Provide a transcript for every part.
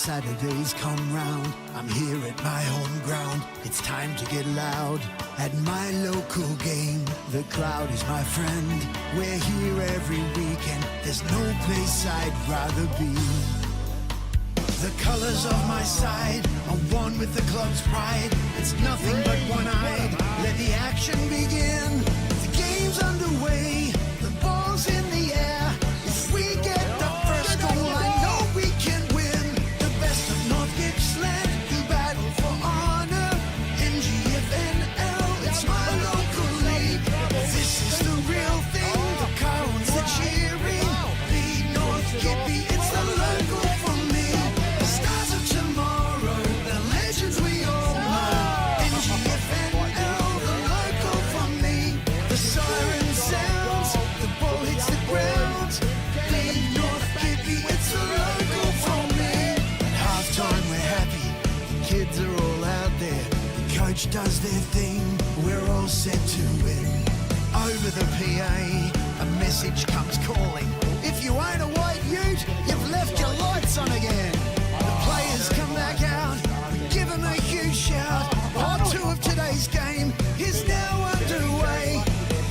Saturdays come round, I'm here at my home ground. It's time to get loud at my local game. The crowd is my friend. We're here every weekend. There's no place I'd rather be. The colours of my side are one with the club's pride. It's nothing but one-eyed. Let the action begin. The game's underway. The ball's in the air. If we get the first goal, I know we can win. The best of North Gippsland who battle for honour. NGFNL, it's my local league. This is the real thing. The Carons are cheering. Be North Gippy, it's the local for me. The stars of tomorrow, the legends we all know. NGFNL, the local for me. The siren sounds, the ball hits the ground. Be North Gippy, it's the local for me. At halftime we're happy, the kids are all out there. The coach does their thing, we're all set to win. Over the PA, a message comes calling. If you own a white ute, you've left your lights on again. The players come back out, give them a huge shout. Part two of today's game is now underway.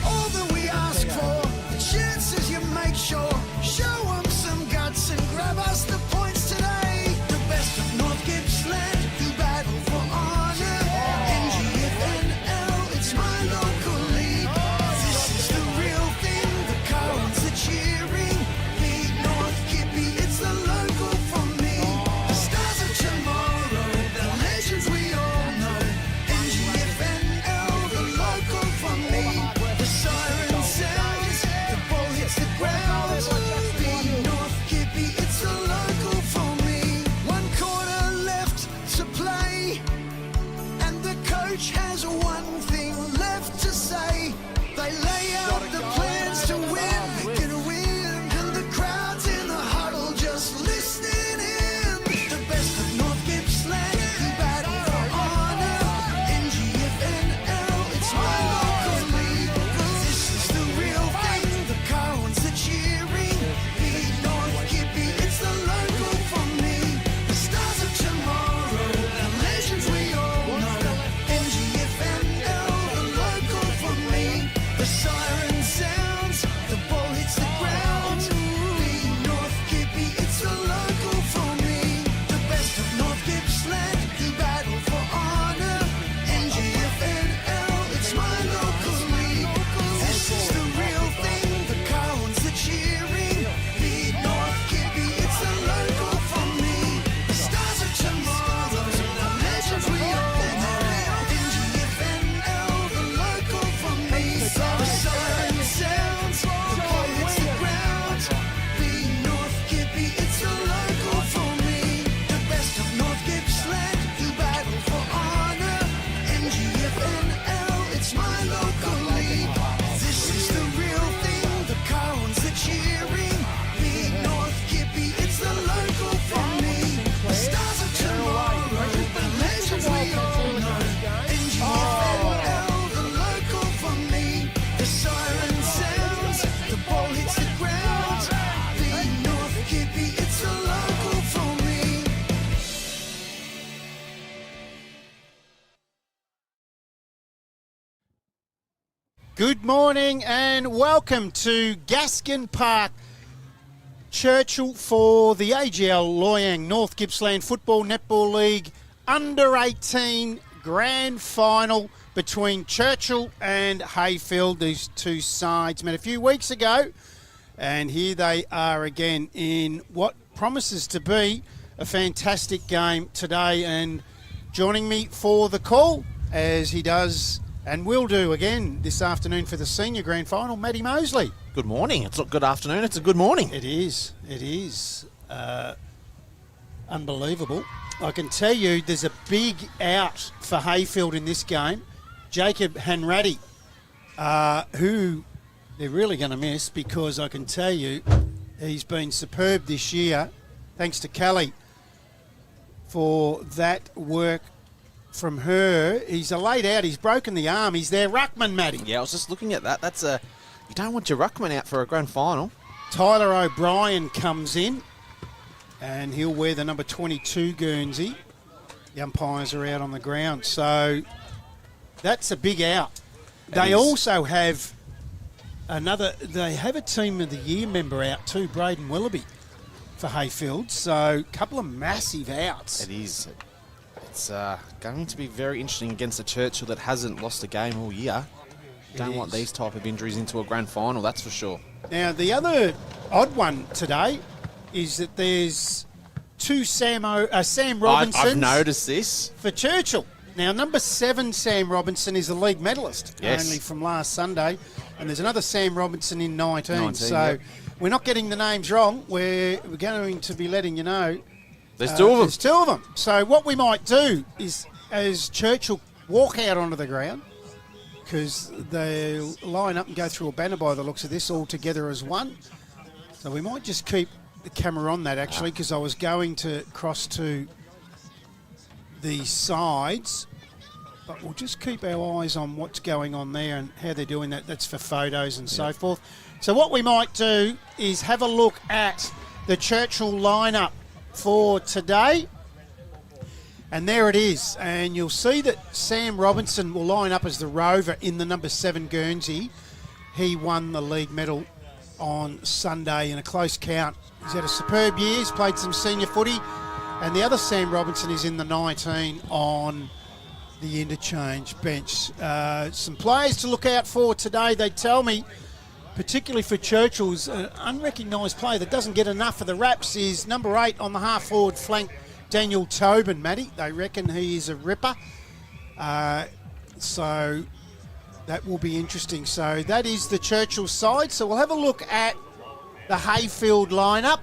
All that we ask for, the chances you make sure. Show them some guts and grab us the points today. The best of North Gippsland who battle for honour. NGFNL, it's my local league. This is the real thing, the Carons are cheering. Beat North Gippy, it's the local for me. The stars of tomorrow, the legends we all know. NGFNL, the local for me. The siren sounds, the ball hits the ground. Beat North Gippy, it's the local for me. 1 quarter left to play, and the coach has one thing left to say. They lay out the plans to win, they're gonna win, and the crowd's in the huddle just listening in. The best of North Gippsland who battle for honour. NGFNL, it's my local league. This is the real thing, the Carons are cheering. Beat North Gippy, it's the local for me. The stars of tomorrow, the legends we all know. NGFNL, the local for me. The siren sounds, the ball hits the ground. Beat North Gippy, it's the local for me. The best of North Gippsland who battle for honour. NGFNL, it's my local league. This is the real thing, the Carons are cheering. Beat North Gippy, it's the local for me. The stars of tomorrow, the legends we all know. NGFNL, the local for me. The siren sounds, the ball hits the ground. Beat North Gippy, it's the local for me. The best of North Gippsland who battle for honour. NGFNL, it's my local league. This is the real thing, the Carons are cheering. Beat North Gippy, it's the local for me. The stars of tomorrow, the legends we all know. NGFNL, the local for me. The siren sounds, the ball hits the ground. Beat North Gippy, it's the local for me. Good morning and welcome to Gaskin Park, Churchill, for the AGL Loyang North Gippsland Football Netball League Under-18 Grand Final between Churchill and Heyfield. These two sides met a few weeks ago, and here they are again in what promises to be a fantastic game today. And joining me for the call, as he does and will do again this afternoon for the Senior Grand Final, Matty Mosley. Good morning. It's not good afternoon, it's a good morning. It is. Unbelievable. I can tell you there's a big out for Heyfield in this game. Jacob Hanratty, who they're really going to miss, because I can tell you he's been superb this year. Thanks to Kelly for that work from her. He's a laid out. He's broken the arm. He's their ruckman, Matty. Yeah, I was just looking at that. You don't want your ruckman out for a grand final. Tyler O'Brien comes in, and he'll wear the number 22 Guernsey. The umpires are out on the ground, so that's a big out. They also have they have a Team of the Year member out too, Braden Willoughby, for Heyfield, so a couple of massive outs. It is. It's going to be very interesting against a Churchill that hasn't lost a game all year. Don't want these type of injuries into a grand final, that's for sure. Now, the other odd one today is that there's two Sam Robinsons. I've noticed this. For Churchill. Now, number 7 Sam Robinson is a league medalist, yes, only from last Sunday. And there's another Sam Robinson in 19. So yep. We're not getting the names wrong. We're going to be letting you know. There's two of them. There's 2 of them. So what we might do is, as Churchill walk out onto the ground, because they'll line up and go through a banner by the looks of this all together as one. So we might just keep the camera on that, actually, because I was going to cross to the sides, but we'll just keep our eyes on what's going on there and how they're doing that. That's for photos and so forth. So what we might do is have a look at the Churchill lineup for today. And there it is. And you'll see that Sam Robinson will line up as the rover in the number 7 Guernsey. He won the league medal on Sunday in a close count. He's had a superb year. He's played some senior footy. And the other Sam Robinson is in the 19 on the interchange bench. Some players to look out for today, they tell me, particularly for Churchill's an unrecognised player that doesn't get enough of the raps, is number 8 on the half-forward flank, Daniel Tobin, Matty. They reckon he is a ripper. So that will be interesting. So that is the Churchill side. So we'll have a look at the Heyfield lineup,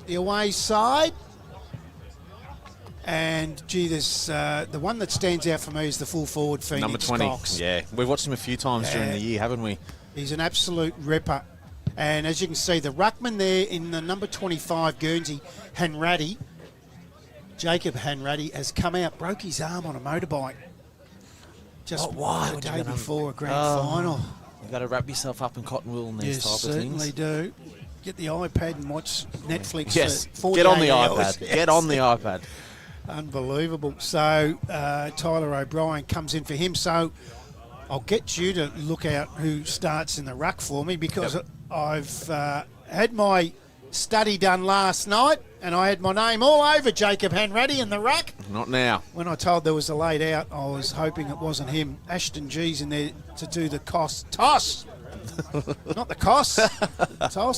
the away side. And, gee, there's the one that stands out for me is the full forward, Phoenix Number 20. Cox. Yeah, we've watched him a few times during the year, haven't we? He's an absolute ripper. And as you can see, the ruckman there in the number 25 Guernsey, Hanratty, Jacob Hanratty, has come out, broke his arm on a motorbike. Just why? the day before a grand final. You've got to wrap yourself up in cotton wool and these type of things. You certainly do. Get the iPad and watch Netflix yes, for 48 get on the hours. iPad. Yes. Get on the iPad. Unbelievable. So Tyler O'Brien comes in for him. So I'll get you to look out who starts in the ruck for me, because I've had my study done last night and I had my name all over Jacob Hanratty in the ruck. Not now. When I told there was a laid out, I was hoping it wasn't him. Ashton G's in there to do the toss. Not the toss.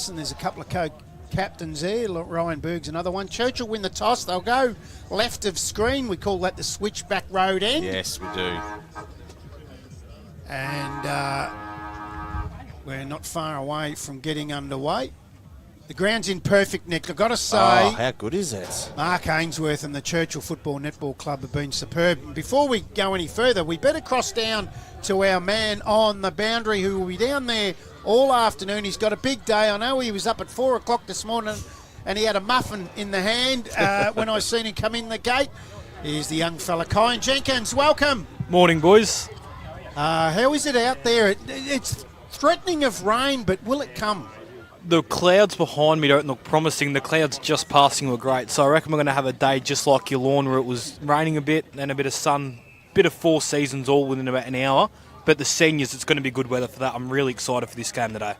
And there's a couple of co-captains there. Ryan Berg's another one. Churchill win the toss. They'll go left of screen. We call that the switchback road end. Yes, we do. And we're not far away from getting underway. The ground's in perfect nick. I've got to say, how good is it? Mark Ainsworth and the Churchill Football Netball Club have been superb. And before we go any further, we better cross down to our man on the boundary, who will be down there all afternoon. He's got a big day. I know he was up at 4 o'clock this morning and he had a muffin in the hand when I seen him come in the gate. Here's the young fella, Kyan Jenkins. Welcome. Morning, boys. How is it out there? It's threatening of rain, but will it come? The clouds behind me don't look promising. The clouds just passing were great. So I reckon we're going to have a day just like your lawn, where it was raining a bit, then a bit of sun, bit of 4 seasons all within about an hour. But the seniors, it's going to be good weather for that. I'm really excited for this game today.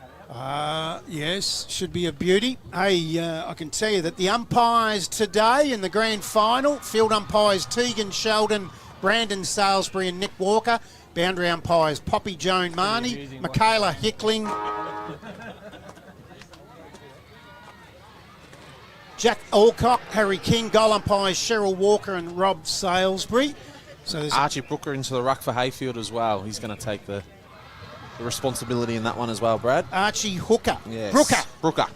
Yes, should be a beauty. Hey, I can tell you that the umpires today in the grand final, field umpires Tegan Sheldon, Brandon Salisbury and Nick Walker. Boundary umpires Poppy Joan Marnie, Michaela Hickling, Jack Alcock, Harry King. Goal umpires Cheryl Walker and Rob Salisbury. So there's Archie Brooker into the ruck for Heyfield as well. He's going to take the responsibility in that one as well, Brad. Archie Hooker. Yes. Brooker.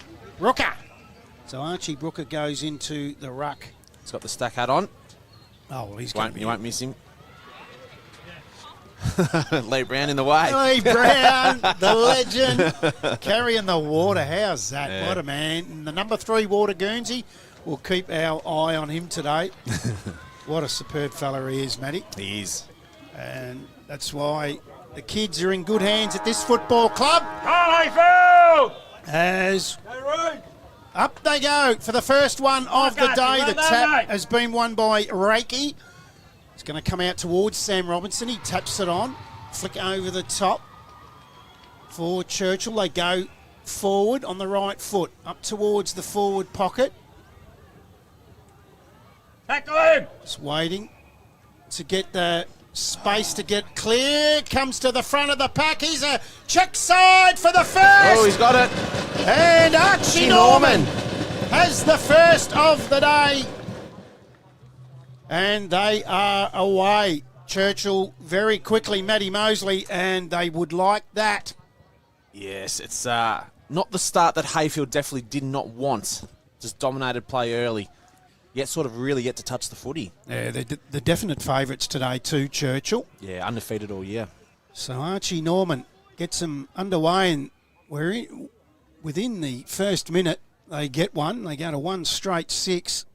So Archie Brooker goes into the ruck. He's got the stack hat on. Oh, well, You won't miss him. Lee Brown in the way. Lee Brown, the legend, carrying the water. How's that? Yeah. What a man. And the number 3 Water Guernsey, we'll keep our eye on him today. What a superb fella he is, Matty. He is. And that's why the kids are in good hands at this football club. Heyfield! As Up they go for the first one of the day. The tap has been won by Reiki. It's going to come out towards Sam Robinson. He taps it on. Flick over the top for Churchill. They go forward on the right foot, up towards the forward pocket. Just waiting to get the space to get clear. Comes to the front of the pack. He's a check side for the first. Oh, he's got it. And Archie Norman has the first of the day. And they are away. Churchill very quickly, Matty Mosley, and they would like that. Yes, it's not the start that Heyfield definitely did not want. Just dominated play early, yet sort of really yet to touch the footy. Yeah, they're the definite favourites today too, Churchill. Yeah, undefeated all year. So Archie Norman gets them underway, and within the first minute, they get one. They go to 1 straight 6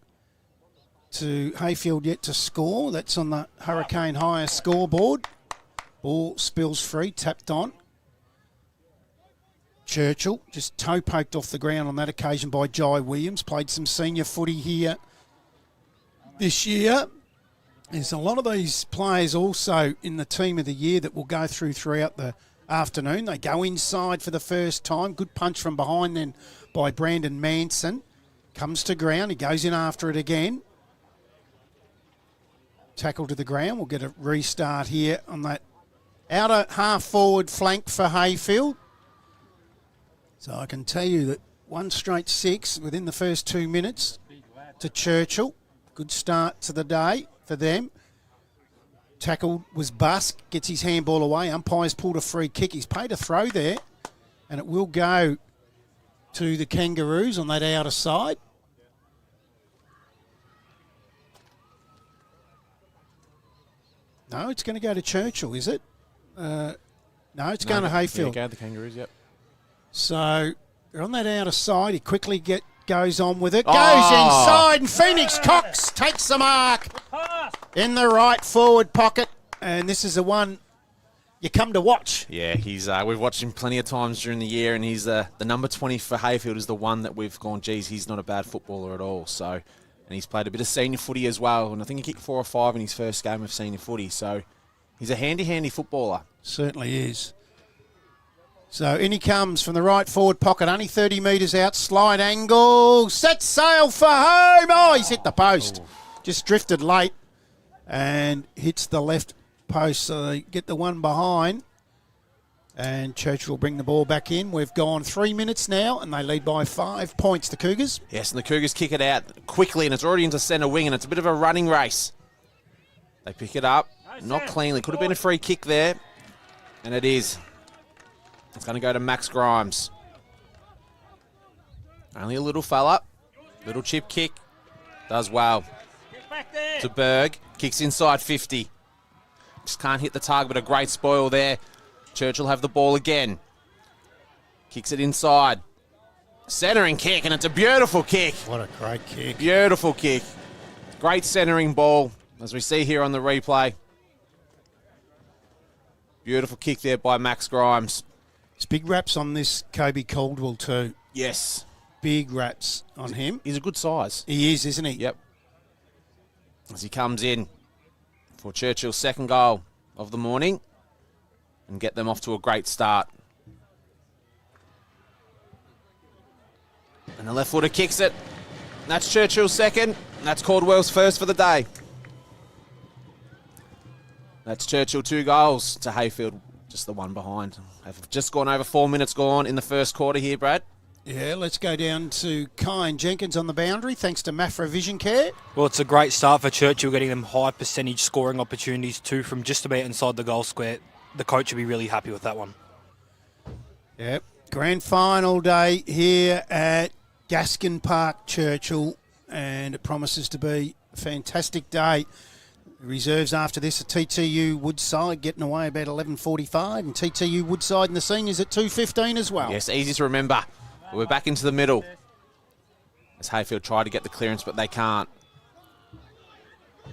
to Heyfield yet to score. That's on the Hurricane Hire scoreboard. Ball spills free, tapped on. Churchill just toe poked off the ground on that occasion by Jai Williams. Played some senior footy here this year. There's a lot of these players also in the team of the year that will go throughout the afternoon. They go inside for the first time. Good punch from behind then by Brandon Manson. Comes to ground. He goes in after it again. Tackle to the ground. We'll get a restart here on that outer half forward flank for Heyfield. So I can tell you that 1 straight 6 within the first 2 minutes to Churchill. Good start to the day for them. Tackled was Busk, gets his handball away. Umpires pulled a free kick. He's paid a throw there, and it will go to the Kangaroos on that outer side. No, it's going to go to Churchill, is it? No, it's going to Heyfield. Yeah, go to the Kangaroos, yep. So they're on that outer side. He quickly goes on with it. Goes inside, and Phoenix Cox takes the mark in the right forward pocket. And this is the one you come to watch. Yeah, he's. We've watched him plenty of times during the year, and he's the number 20 for Heyfield is the one that we've gone, geez, he's not a bad footballer at all. So, and he's played a bit of senior footy as well, and I think he kicked 4 or 5 in his first game of senior footy. So, he's a handy footballer. Certainly is. So in he comes from the right forward pocket, only 30 metres out, slide angle, set sail for home. Oh, he's hit the post. Just drifted late and hits the left post. So they get the one behind. And Churchill will bring the ball back in. We've gone 3 minutes now, and they lead by 5 points, the Cougars. Yes, and the Cougars kick it out quickly, and it's already into centre wing, and it's a bit of a running race. They pick it up, not cleanly. Could have been a free kick there, and it is. It's going to go to Max Grimes. Only a little fella. Little chip kick. Does well. To Berg. Kicks inside 50. Just can't hit the target, but a great spoil there. Churchill have the ball again. Kicks it inside. Centering kick, and it's a beautiful kick. What a great kick. Beautiful kick. Great centering ball, as we see here on the replay. Beautiful kick there by Max Grimes. It's big raps on this Kobe Caldwell too. Yes. Big raps on him. He's a good size. He is, isn't he? Yep. As he comes in for Churchill's second goal of the morning and get them off to a great start. And the left footer kicks it. That's Churchill's second. That's Caldwell's first for the day. That's Churchill 2 goals to Heyfield, just the one behind. Have just gone over 4 minutes gone in the first quarter here, Brad. Yeah, let's go down to Kyan Jenkins on the boundary, thanks to Mafra Vision Care. Well, it's a great start for Churchill, getting them high percentage scoring opportunities too from just about inside the goal square. The coach will be really happy with that one. Yep. Grand final day here at Gaskin Park, Churchill, and it promises to be a fantastic day. Reserves after this at TTU Woodside, getting away about 11:45, and TTU Woodside and the seniors at 2:15 as well. Yes, easy to remember. We're back into the middle. As Heyfield try to get the clearance, but they can't.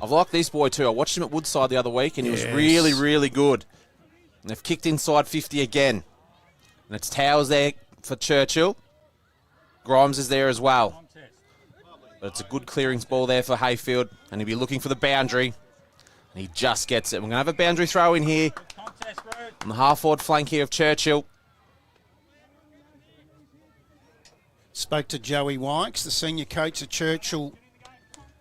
I've liked this boy too. I watched him at Woodside the other week, and he was really, really good. And they've kicked inside 50 again. And it's Towers there for Churchill. Grimes is there as well. But it's a good clearance ball there for Heyfield, and he'll be looking for the boundary. And he just gets it. We're going to have a boundary throw in here on the half-forward flank here of Churchill. Spoke to Joey Wykes, the senior coach at Churchill,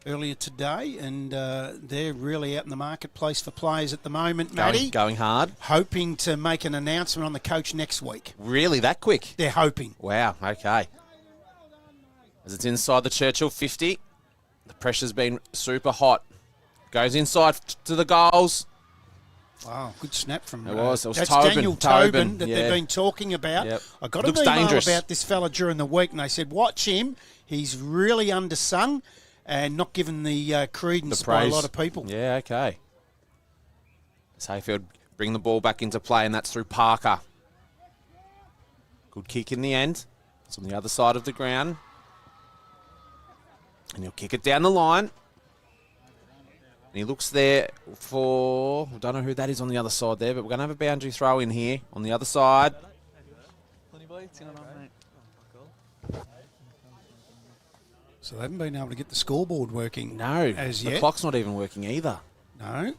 earlier today, and they're really out in the marketplace for players at the moment, Matty. Going hard. Hoping to make an announcement on the coach next week. Really, that quick? They're hoping. Wow, okay. As it's inside the Churchill 50, the pressure's been super hot. Goes inside to the goals. Wow, good snap from... It was that's Tobin. Daniel Tobin that they've been talking about. Yep. I got Looks an email dangerous. about this fella during the week, and they said, watch him. He's really undersung and not given the credence by a lot of people. Yeah, okay. As Heyfield bring the ball back into play, and that's through Parker. Good kick in the end. It's on the other side of the ground. And he'll kick it down the line. And he looks there for... I don't know who that is on the other side there, but we're going to have a boundary throw in here on the other side. So they haven't been able to get the scoreboard working No, as the yet. clock's not even working either. No.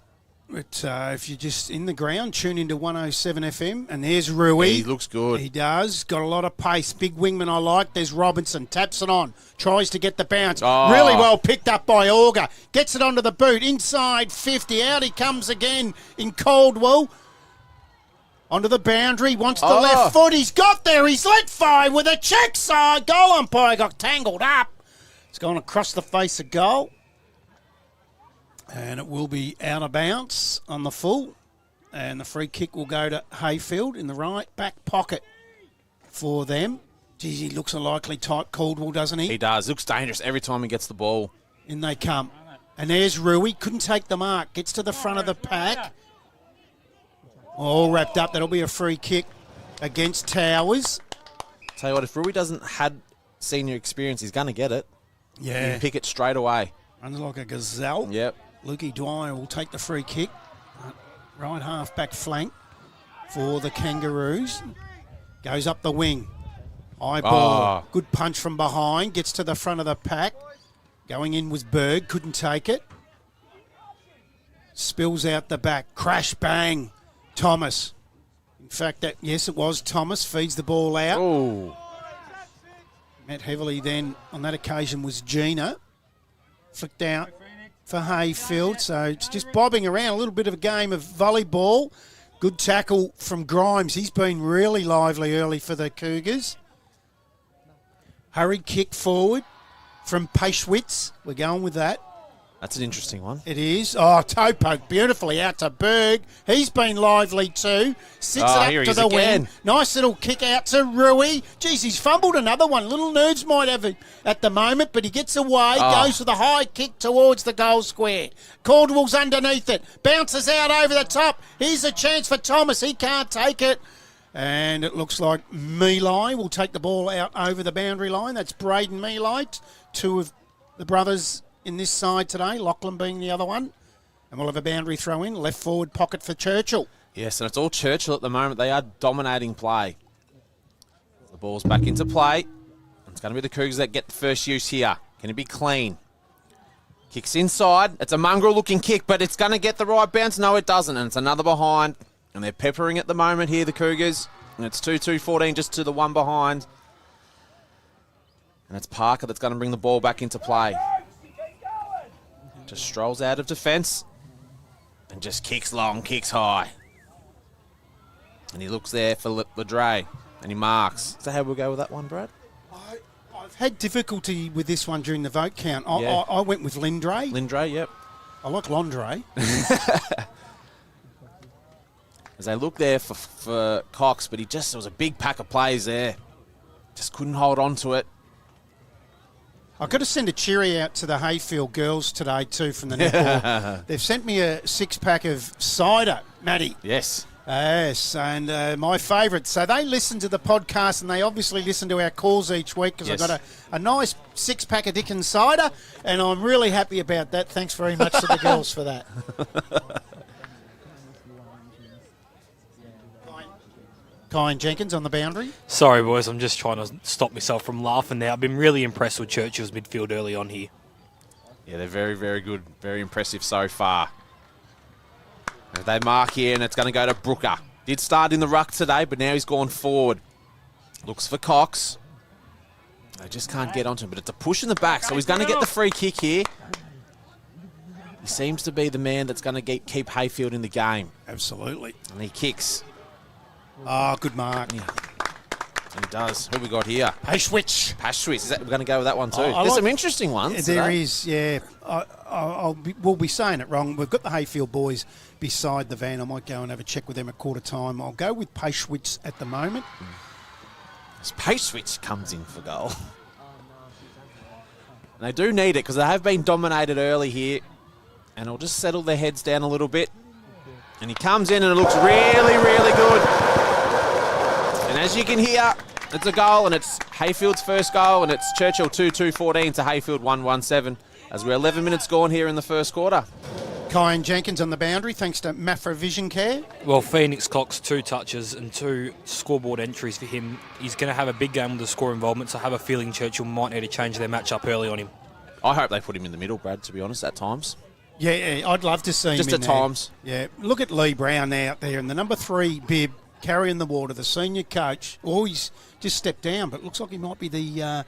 But if you're just in the ground, tune into 107 FM, and there's Rui. He looks good. He does. Got a lot of pace. Big wingman I like. There's Robinson. Taps it on. Tries to get the bounce. Oh. Really well picked up by Auger. Gets it onto the boot. Inside 50. Out he comes again in Caldwell. Onto the boundary. Wants the left foot. He's got there. He's let fly with a check side. Goal umpire got tangled up. It's gone across the face of goal. And it will be out of bounds on the full. And the free kick will go to Heyfield in the right back pocket for them. Geez, he looks a likely type Caldwell, doesn't he? He does. Looks dangerous every time he gets the ball. In they come. And there's Rui. Couldn't take the mark. Gets to the front of the pack. All wrapped up. That'll be a free kick against Towers. Tell you what, if Rui doesn't had senior experience, he's going to get it. Yeah. He'll pick it straight away. Runs like a gazelle. Yep. Lukey Dwyer will take the free kick. Right half back flank for the Kangaroos. Goes up the wing. High ball. Good punch from behind. Gets to the front of the pack. Going in was Berg. Couldn't take it. Spills out the back. Crash bang. Thomas. In fact, yes, it was Thomas. Feeds the ball out. Oh. Met heavily then on that occasion was Gina. Flicked out for Heyfield. So it's just bobbing around. A little bit of a game of volleyball. Good tackle from Grimes. He's been really lively early for the Cougars. Hurried kick forward from Paschwitz. We're going with that. That's an interesting one. It is. Oh, toe poke beautifully out to Berg. He's been lively too. Sits it here up he to is the again. wing. Nice little kick out to Rui. Geez, he's fumbled another one. Little nerves might have it at the moment, but he gets away. Goes for the high kick towards the goal square. Caldwell's underneath it. Bounces out over the top. Here's a chance for Thomas. He can't take it. And it looks like Mealy will take the ball out over the boundary line. That's Braden Mealy, two of the brothers in this side today, Lachlan being the other one. And we'll have a boundary throw in, left forward pocket for Churchill. Yes, and it's all Churchill at the moment. They are dominating play. The ball's back into play. It's going to be the Cougars that get the first use here. Can it be clean? Kicks inside. It's a mongrel-looking kick, but it's going to get the right bounce. No, it doesn't, and it's another behind. And they're peppering at the moment here, the Cougars. And it's 2-2-14 just to the one behind. And it's Parker that's going to bring the ball back into play. Just strolls out of defence and just kicks long, kicks high. And he looks there for Ledre and he marks. Is that how we'll go with that one, Brad? I've had difficulty with this one during the vote count. I went with Lindre. Lindre, yep. I like Londre. As they look there for Cox, but there was a big pack of plays there. Just couldn't hold on to it. I've got to send a cheery out to the Heyfield girls today too from the netball. They've sent me a 6-pack of cider, Matty. Yes. Yes, and my favourite. So they listen to the podcast and they obviously listen to our calls each week because I've got a nice 6-pack of Dickens cider and I'm really happy about that. Thanks very much to the girls for that. Kyan Jenkins on the boundary. Sorry, boys, I'm just trying to stop myself from laughing now. I've been really impressed with Churchill's midfield early on here. Yeah, they're very, very good. Very impressive so far. And they mark here, and it's going to go to Brooker. Did start in the ruck today, but now he's gone forward. Looks for Cox. They just can't get onto him, but it's a push in the back, so he's going to get the free kick here. He seems to be the man that's going to keep Heyfield in the game. Absolutely. And he kicks. Oh, good mark. Yeah. And he does. Who we got here? Pashwich. Pashwitz. We're going to go with that one too. I There's like- some interesting ones. There today. is, yeah. We'll be saying it wrong. We've got the Heyfield boys beside the van. I might go and have a check with them at quarter time. I'll go with Pashwitz at the moment. Pashwitz comes in for goal. And they do need it because they have been dominated early here. And it'll just settle their heads down a little bit. And he comes in and it looks really, really good. And as you can hear, it's a goal and it's Heyfield's first goal and it's Churchill 2-2-14 to Heyfield 1-1-7 as we're 11 minutes gone here in the first quarter. Kyan Jenkins on the boundary, thanks to Mafra Vision Care. Well, Phoenix Cox, 2 touches and 2 scoreboard entries for him. He's going to have a big game with the score involvement, so I have a feeling Churchill might need to change their match-up early on him. I hope they put him in the middle, Brad, to be honest, at times. Yeah, I'd love to see him Just in at there. times. Yeah, look at Lee Brown out there and the number 3 bib carrying the water, the senior coach. Oh, he's just stepped down, but it looks like he might be the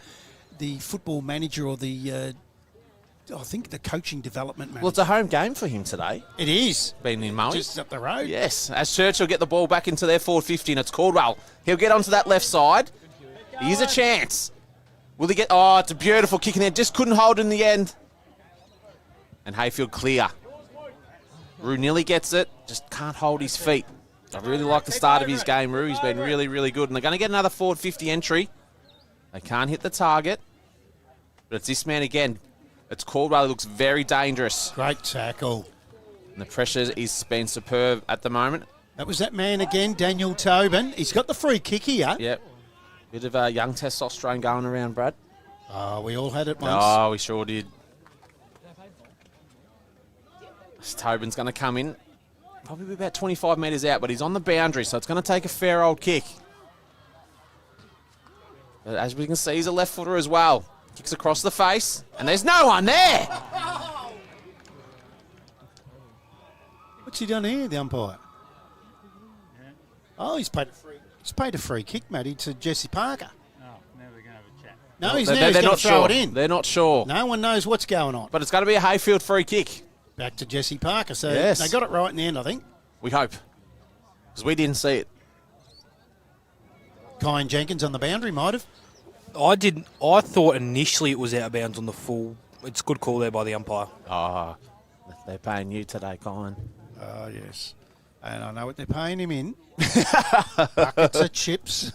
football manager or the I think the coaching development manager. Well, it's a home game for him today. It is. Been in Maui. Just up the road. Yes, as Churchill get the ball back into their forward 50 and it's Caldwell. He'll get onto that left side. Here's a chance. Will he get... Oh, it's a beautiful kick in there. Just couldn't hold in the end. And Heyfield clear. Rue nearly gets it. Just can't hold his feet. I really like the start of his game, Rue. He's been really, really good. And they're going to get another forward 50 entry. They can't hit the target. But it's this man again. It's Caldwell. He looks very dangerous. Great tackle. And the pressure is been superb at the moment. That was that man again, Daniel Tobin. He's got the free kick here. Yep. Bit of young testosterone going around, Brad. Oh, we all had it once. Oh, we sure did. Tobin's going to come in. Probably about 25 metres out, but he's on the boundary, so it's going to take a fair old kick. But as we can see, he's a left footer as well. Kicks across the face, and there's no one there. What's he done here, the umpire? Oh, he's paid a free kick, Matty, to Jesse Parker. Oh, now we're going to have a chat. No, he's They're going to not throw sure. it in. They're not sure. No one knows what's going on. But it's going to be a Heyfield free kick. Back to Jesse Parker. So Yes. they got it right in the end, I think. We hope. Because we didn't see it. Kyan Jenkins on the boundary, might have. I thought initially it was out of bounds on the full. It's a good call there by the umpire. Oh, they're paying you today, Colin. Oh, yes. And I know what they're paying him in. Buckets of chips.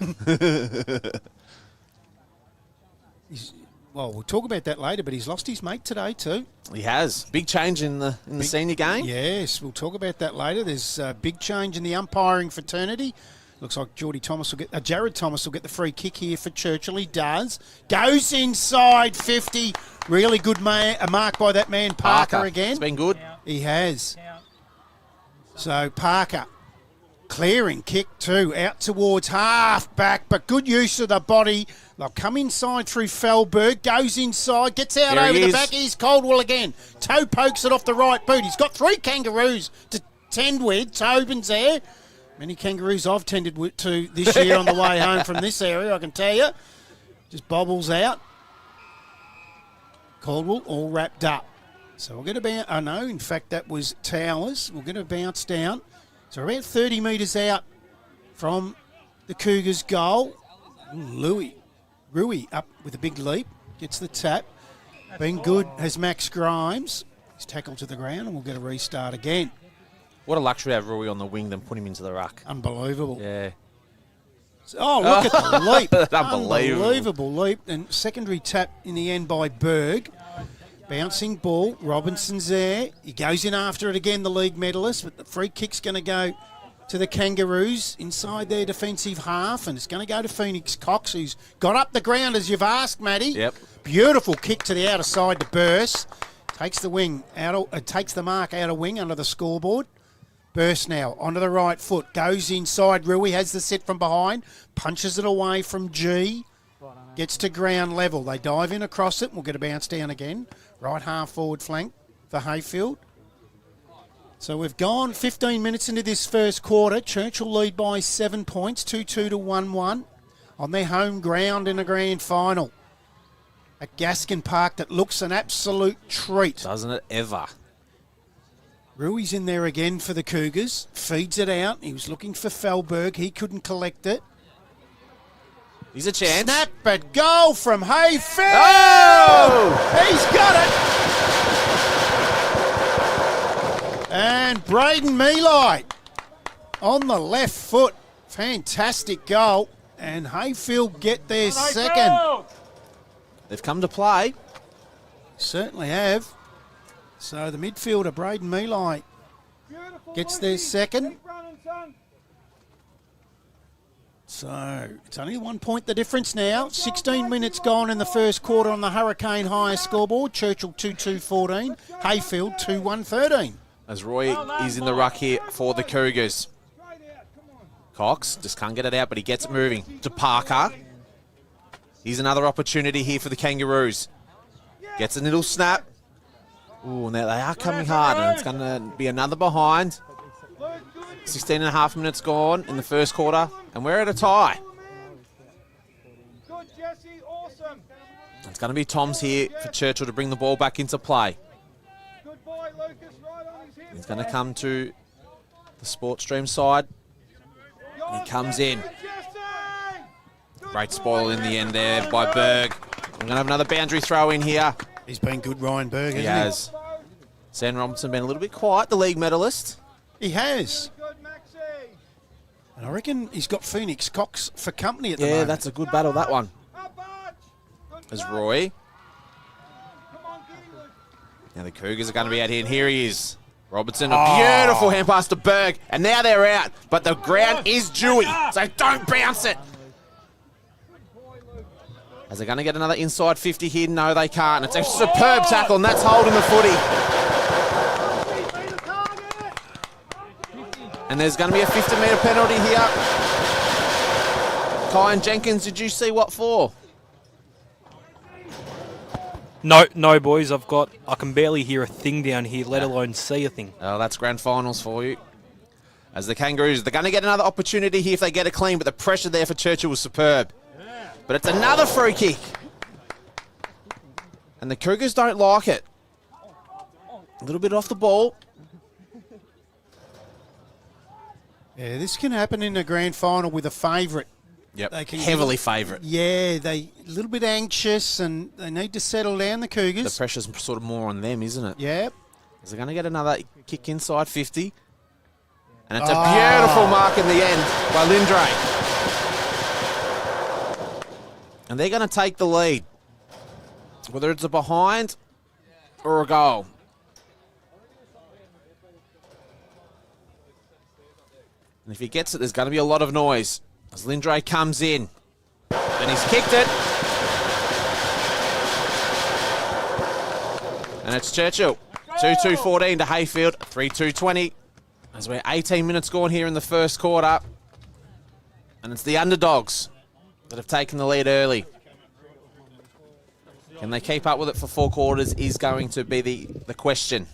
Well, we'll talk about that later, but he's lost his mate today too. He has. Big change in the senior game. Yes, we'll talk about that later. There's a big change in the umpiring fraternity. Looks like Jared Thomas will get the free kick here for Churchill. He does. Goes inside 50. Really good a mark by that man Parker again. It's been good. He has. So Parker clearing kick too, out towards half back, but good use of the body. They'll come inside through Fellberg, goes inside, gets out There over he the is. back. Here's Caldwell again. Toe pokes it off the right boot. He's got 3 kangaroos to tend with. Tobin's there. Many kangaroos I've tended to this year on the way home from this area, I can tell you. Just bobbles out. Caldwell all wrapped up. So we're going to bounce. Oh, no, in fact, that was Towers. We're going to bounce down. So we're about 30 metres out from the Cougars' goal. Rui up with a big leap. Gets the tap. Been good has Max Grimes. He's tackled to the ground and we'll get a restart again. What a luxury to have Rui on the wing than put him into the ruck. Unbelievable. Yeah. Oh, look at the leap. Unbelievable. Unbelievable leap. And secondary tap in the end by Berg. Bouncing ball. Robinson's there. He goes in after it again, the league medalist. But the free kick's going to go to the Kangaroos inside their defensive half. And it's going to go to Phoenix Cox, who's got up the ground, as you've asked, Matty. Yep. Beautiful kick to the outer side to Burse. Takes the wing out. Takes the mark out of wing under the scoreboard. Burst now onto the right foot. Goes inside. Rui has the set from behind. Punches it away from G. Gets to ground level. They dive in across it. We'll get a bounce down again. Right half forward flank for Heyfield. So we've gone 15 minutes into this first quarter. Churchill lead by 7 points, 2-2 to 1-1 on their home ground in a grand final at Gaskin Park that looks an absolute treat. Doesn't it ever? Rui's in there again for the Cougars. Feeds it out. He was looking for Felberg. He couldn't collect it. He's a chance. Snap at goal from Heyfield. Oh! He's got it. And Braden Meelight on the left foot. Fantastic goal. And Heyfield get their second. They've come to play. Certainly have. So the midfielder, Braden Meelight, gets their second. So it's only 1 point the difference now. 16 minutes gone in the first quarter on the Hurricane higher scoreboard. Churchill 2-2-14. Heyfield 2-1-13. As Roy is in the ruck here for the Cougars. Cox just can't get it out, but he gets it moving to Parker. Here's another opportunity here for the Kangaroos. Gets a little snap. Ooh, now they are coming hard, and it's going to be another behind. 16 and a half minutes gone in the first quarter, and we're at a tie. Good, Jesse, awesome. It's going to be Tom's here for Churchill to bring the ball back into play. Good boy, Lucas, right on his hips. He's going to come to the Sports Stream side. And he comes in. Great spoil in the end there by Berg. We're going to have another boundary throw in here. He's been good, Ryan Berg, hasn't He has. Sam Robinson been a little bit quiet, the league medalist. He has. Good, Maxie. And I reckon he's got Phoenix Cox for company at the moment. Yeah, that's a good battle, that one. Up, Arch. Good As play. Roy. Come on, get him, Luke. Now the Cougars are going to be out here, and here he is. Robertson, a beautiful hand pass to Berg, and now they're out. But the ground is dewy, so don't bounce it. As they're going to get another inside 50 here? No, they can't. It's a superb tackle, and that's holding the footy. And there's going to be a 50-metre penalty here. Kyan Jenkins, did you see what for? No, boys. I can barely hear a thing down here, let alone see a thing. Oh, that's grand finals for you. As the Kangaroos, they're going to get another opportunity here if they get it clean, but the pressure there for Churchill was superb. But it's another free kick. And the Cougars don't like it. A little bit off the ball. Yeah, this can happen in a grand final with a favourite. Yep, They can heavily favourite. Yeah, they a little bit anxious and they need to settle down, the Cougars. The pressure's sort of more on them, isn't it? Yep. Is they're going to get another kick inside 50. And it's a beautiful mark in the end by Lindray. And they're going to take the lead, whether it's a behind or a goal. And if he gets it, there's going to be a lot of noise as Lindray comes in. And he's kicked it. And it's Churchill. 2-2-14 to Heyfield, 3-2-20. As we're 18 minutes gone here in the first quarter. And it's the underdogs that have taken the lead early. Can they keep up with it for 4 quarters is going to be the question.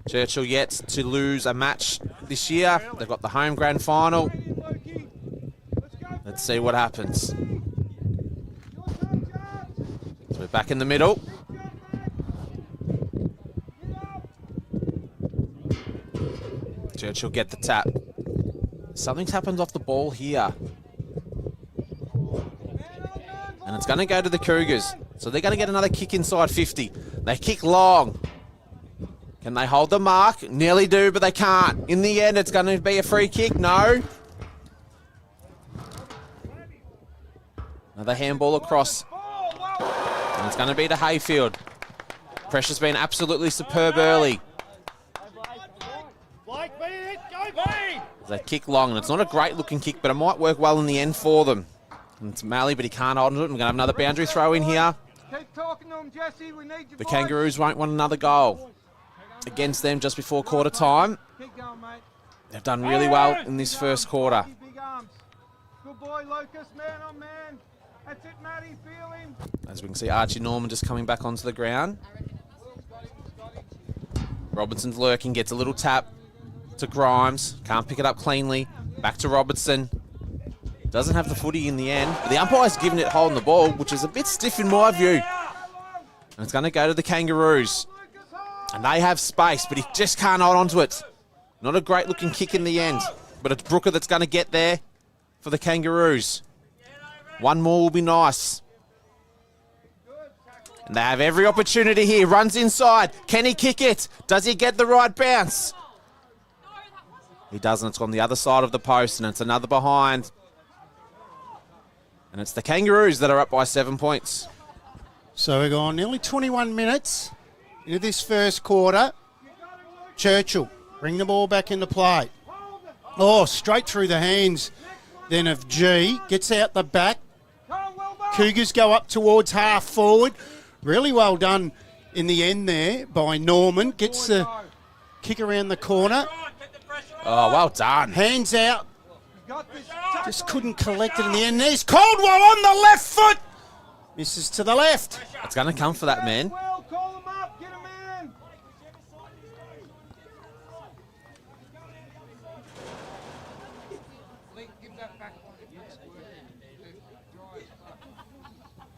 Churchill yet to lose a match this year. They've got the home grand final. Let's see what happens. So we're back in the middle. Churchill get the tap. Something's happened off the ball here. And it's going to go to the Cougars. So they're going to get another kick inside 50. They kick long. Can they hold the mark? Nearly do, but they can't. In the end, it's going to be a free kick. No. Another handball across. And it's going to be to Heyfield. Pressure's been absolutely superb early. They kick long, and it's not a great-looking kick, but it might work well in the end for them. And it's Malley, but he can't hold it. We're going to have another boundary throw in here. Keep talking to him, Jesse. We need your The voice. Kangaroos won't want another goal against them just before quarter time. Keep going, mate. They've done really well in this first quarter. Big arms. Good boy, Lucas. Man on man. That's it, Matty. Feel him. As we can see, Archie Norman just coming back onto the ground. Robinson's lurking, gets a little tap to Grimes. Can't pick it up cleanly. Back to Robertson. Doesn't have the footy in the end. But the umpire's given it holding the ball, which is a bit stiff in my view. And it's going to go to the Kangaroos. And they have space, but he just can't hold on to it. Not a great looking kick in the end. But it's Brooker that's going to get there for the Kangaroos. One more will be nice. And they have every opportunity here. Runs inside. Can he kick it? Does he get the right bounce? He doesn't. It's on the other side of the post, and it's another behind. And it's the Kangaroos that are up by 7 points. So we're gone nearly 21 minutes into this first quarter. Churchill, bring the ball back into play. Oh, straight through the hands then of G. Gets out the back. Cougars go up towards half forward. Really well done in the end there by Norman. Gets the kick around the corner. Oh, well done. Hands out. Just couldn't collect it in the end. There's Caldwell on the left foot. Misses to the left. It's going to come for that man. Well, call him up. Get him in.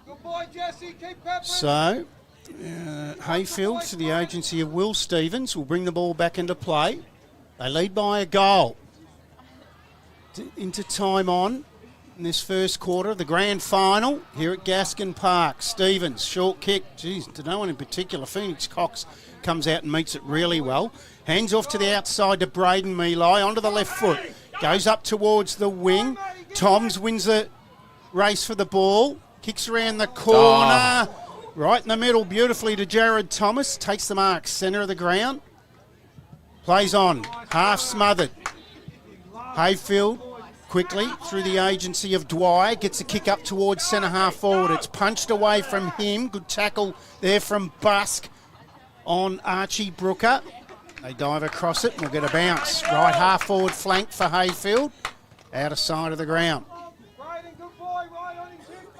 Good boy, Jesse. Keep peppering. So, Heyfield to the agency of Will Stevens will bring the ball back into play. They lead by a goal. Into time on in this first quarter of the grand final here at Gaskin Park. Stevens, short kick. Geez, to no one in particular. Phoenix Cox comes out and meets it really well. Hands off to the outside to Braden Mealy onto the left foot. Goes up towards the wing. Toms wins the race for the ball. Kicks around the corner. Right in the middle beautifully to Jared Thomas. Takes the mark. Centre of the ground. Plays on. Half smothered. Heyfield quickly through the agency of Dwyer. Gets a kick up towards centre half forward. It's punched away from him. Good tackle there from Busk on Archie Brooker. They dive across it and we'll get a bounce. Right half forward flank for Heyfield. Out of sight of the ground.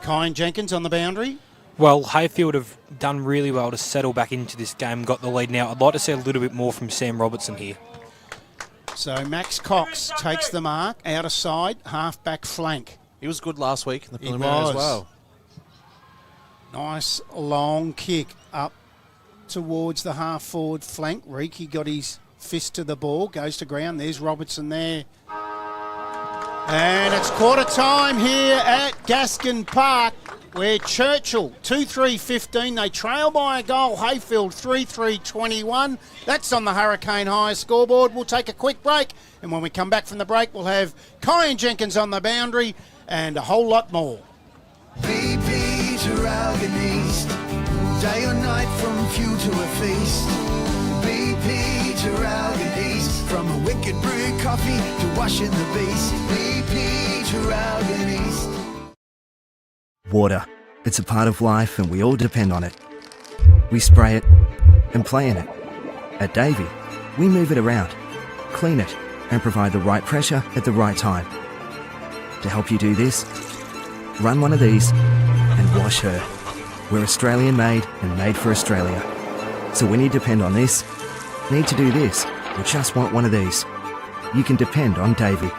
Kyan Jenkins on the boundary. Well, Heyfield have done really well to settle back into this game, got the lead now. I'd like to see a little bit more from Sam Robertson here. So Max Cox takes the mark, out of side, half-back flank. He was good last week in the preliminary as well. Nice long kick up towards the half-forward flank. Reiki got his fist to the ball, goes to ground. There's Robertson there. And it's quarter time here at Gaskin Park, where Churchill 2-3-15. They trail by a goal. Heyfield 3-3-21. That's on the Hurricane High scoreboard. We'll take a quick break, and when we come back from the break, we'll have Kyan Jenkins on the boundary and a whole lot more. BP to Ralgan East, day or night from few to a feast. BP to Ralgan East, from a wicked brew coffee to washing the beast. BP to Ralgan East. Water. It's a part of life and we all depend on it. We spray it and play in it. At Davey, we move it around, clean it and provide the right pressure at the right time. To help you do this, run one of these and wash her. We're Australian made and made for Australia. So when you depend on this, need to do this, or just want one of these, you can depend on Davey.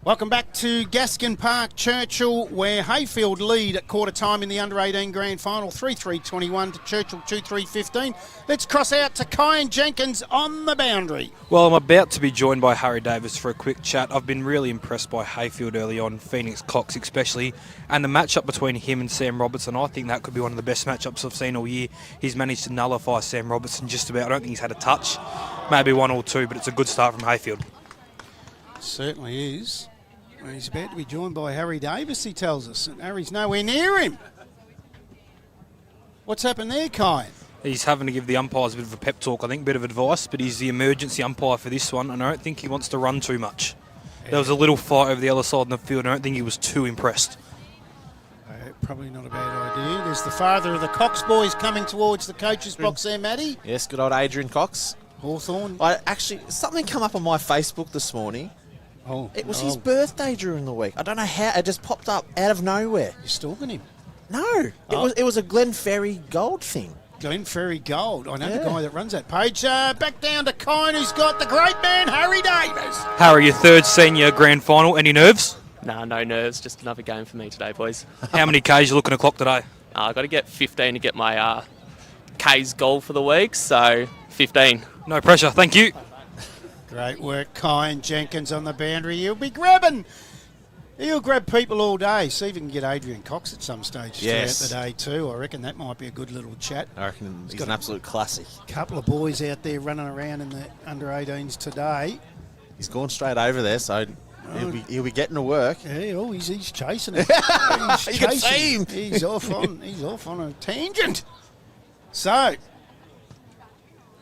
Welcome back to Gaskin Park, Churchill, where Heyfield lead at quarter time in the under-18 grand final, 3-3-21 to Churchill 2-3-15. Let's cross out to Kyan Jenkins on the boundary. Well, I'm about to be joined by Harry Davis for a quick chat. I've been really impressed by Heyfield early on, Phoenix Cox especially, and the matchup between him and Sam Robertson. I think that could be one of the best matchups I've seen all year. He's managed to nullify Sam Robertson just about. I don't think he's had a touch, maybe one or two, but it's a good start from Heyfield. Certainly is. Well, he's about to be joined by Harry Davis, he tells us, and Harry's nowhere near him. What's happened there, Kyan? He's having to give the umpires a bit of a pep talk, I think, a bit of advice, but he's the emergency umpire for this one, and I don't think he wants to run too much. Yeah. There was a little fight over the other side in the field, and I don't think he was too impressed. Probably not a bad idea. There's the father of the Cox boys coming towards the coach's box there, Matty. Yes, good old Adrian Cox. Hawthorn. Something come up on my Facebook this morning. It was his birthday during the week. I don't know how. It just popped up out of nowhere. You're stalking him? No. It was a Glen Ferry Gold thing. Glen Ferry Gold. I know the guy that runs that page. Back down to Kyan, who's got the great man, Harry Davis. Harry, your third senior grand final. Any nerves? Nah, no nerves. Just another game for me today, boys. How many Ks you looking to clock today? I've got to get 15 to get my Ks goal for the week, so 15. No pressure. Thank you. Great work, Kyan Jenkins on the boundary. He'll grab people all day. See if he can get Adrian Cox at some stage throughout the day too. I reckon that might be a good little chat. I reckon he's an absolute classic. A couple of boys out there running around in the under-18s today. He's gone straight over there, so he'll be getting to work. Yeah, he's chasing it. You can see him. He's off on a tangent. So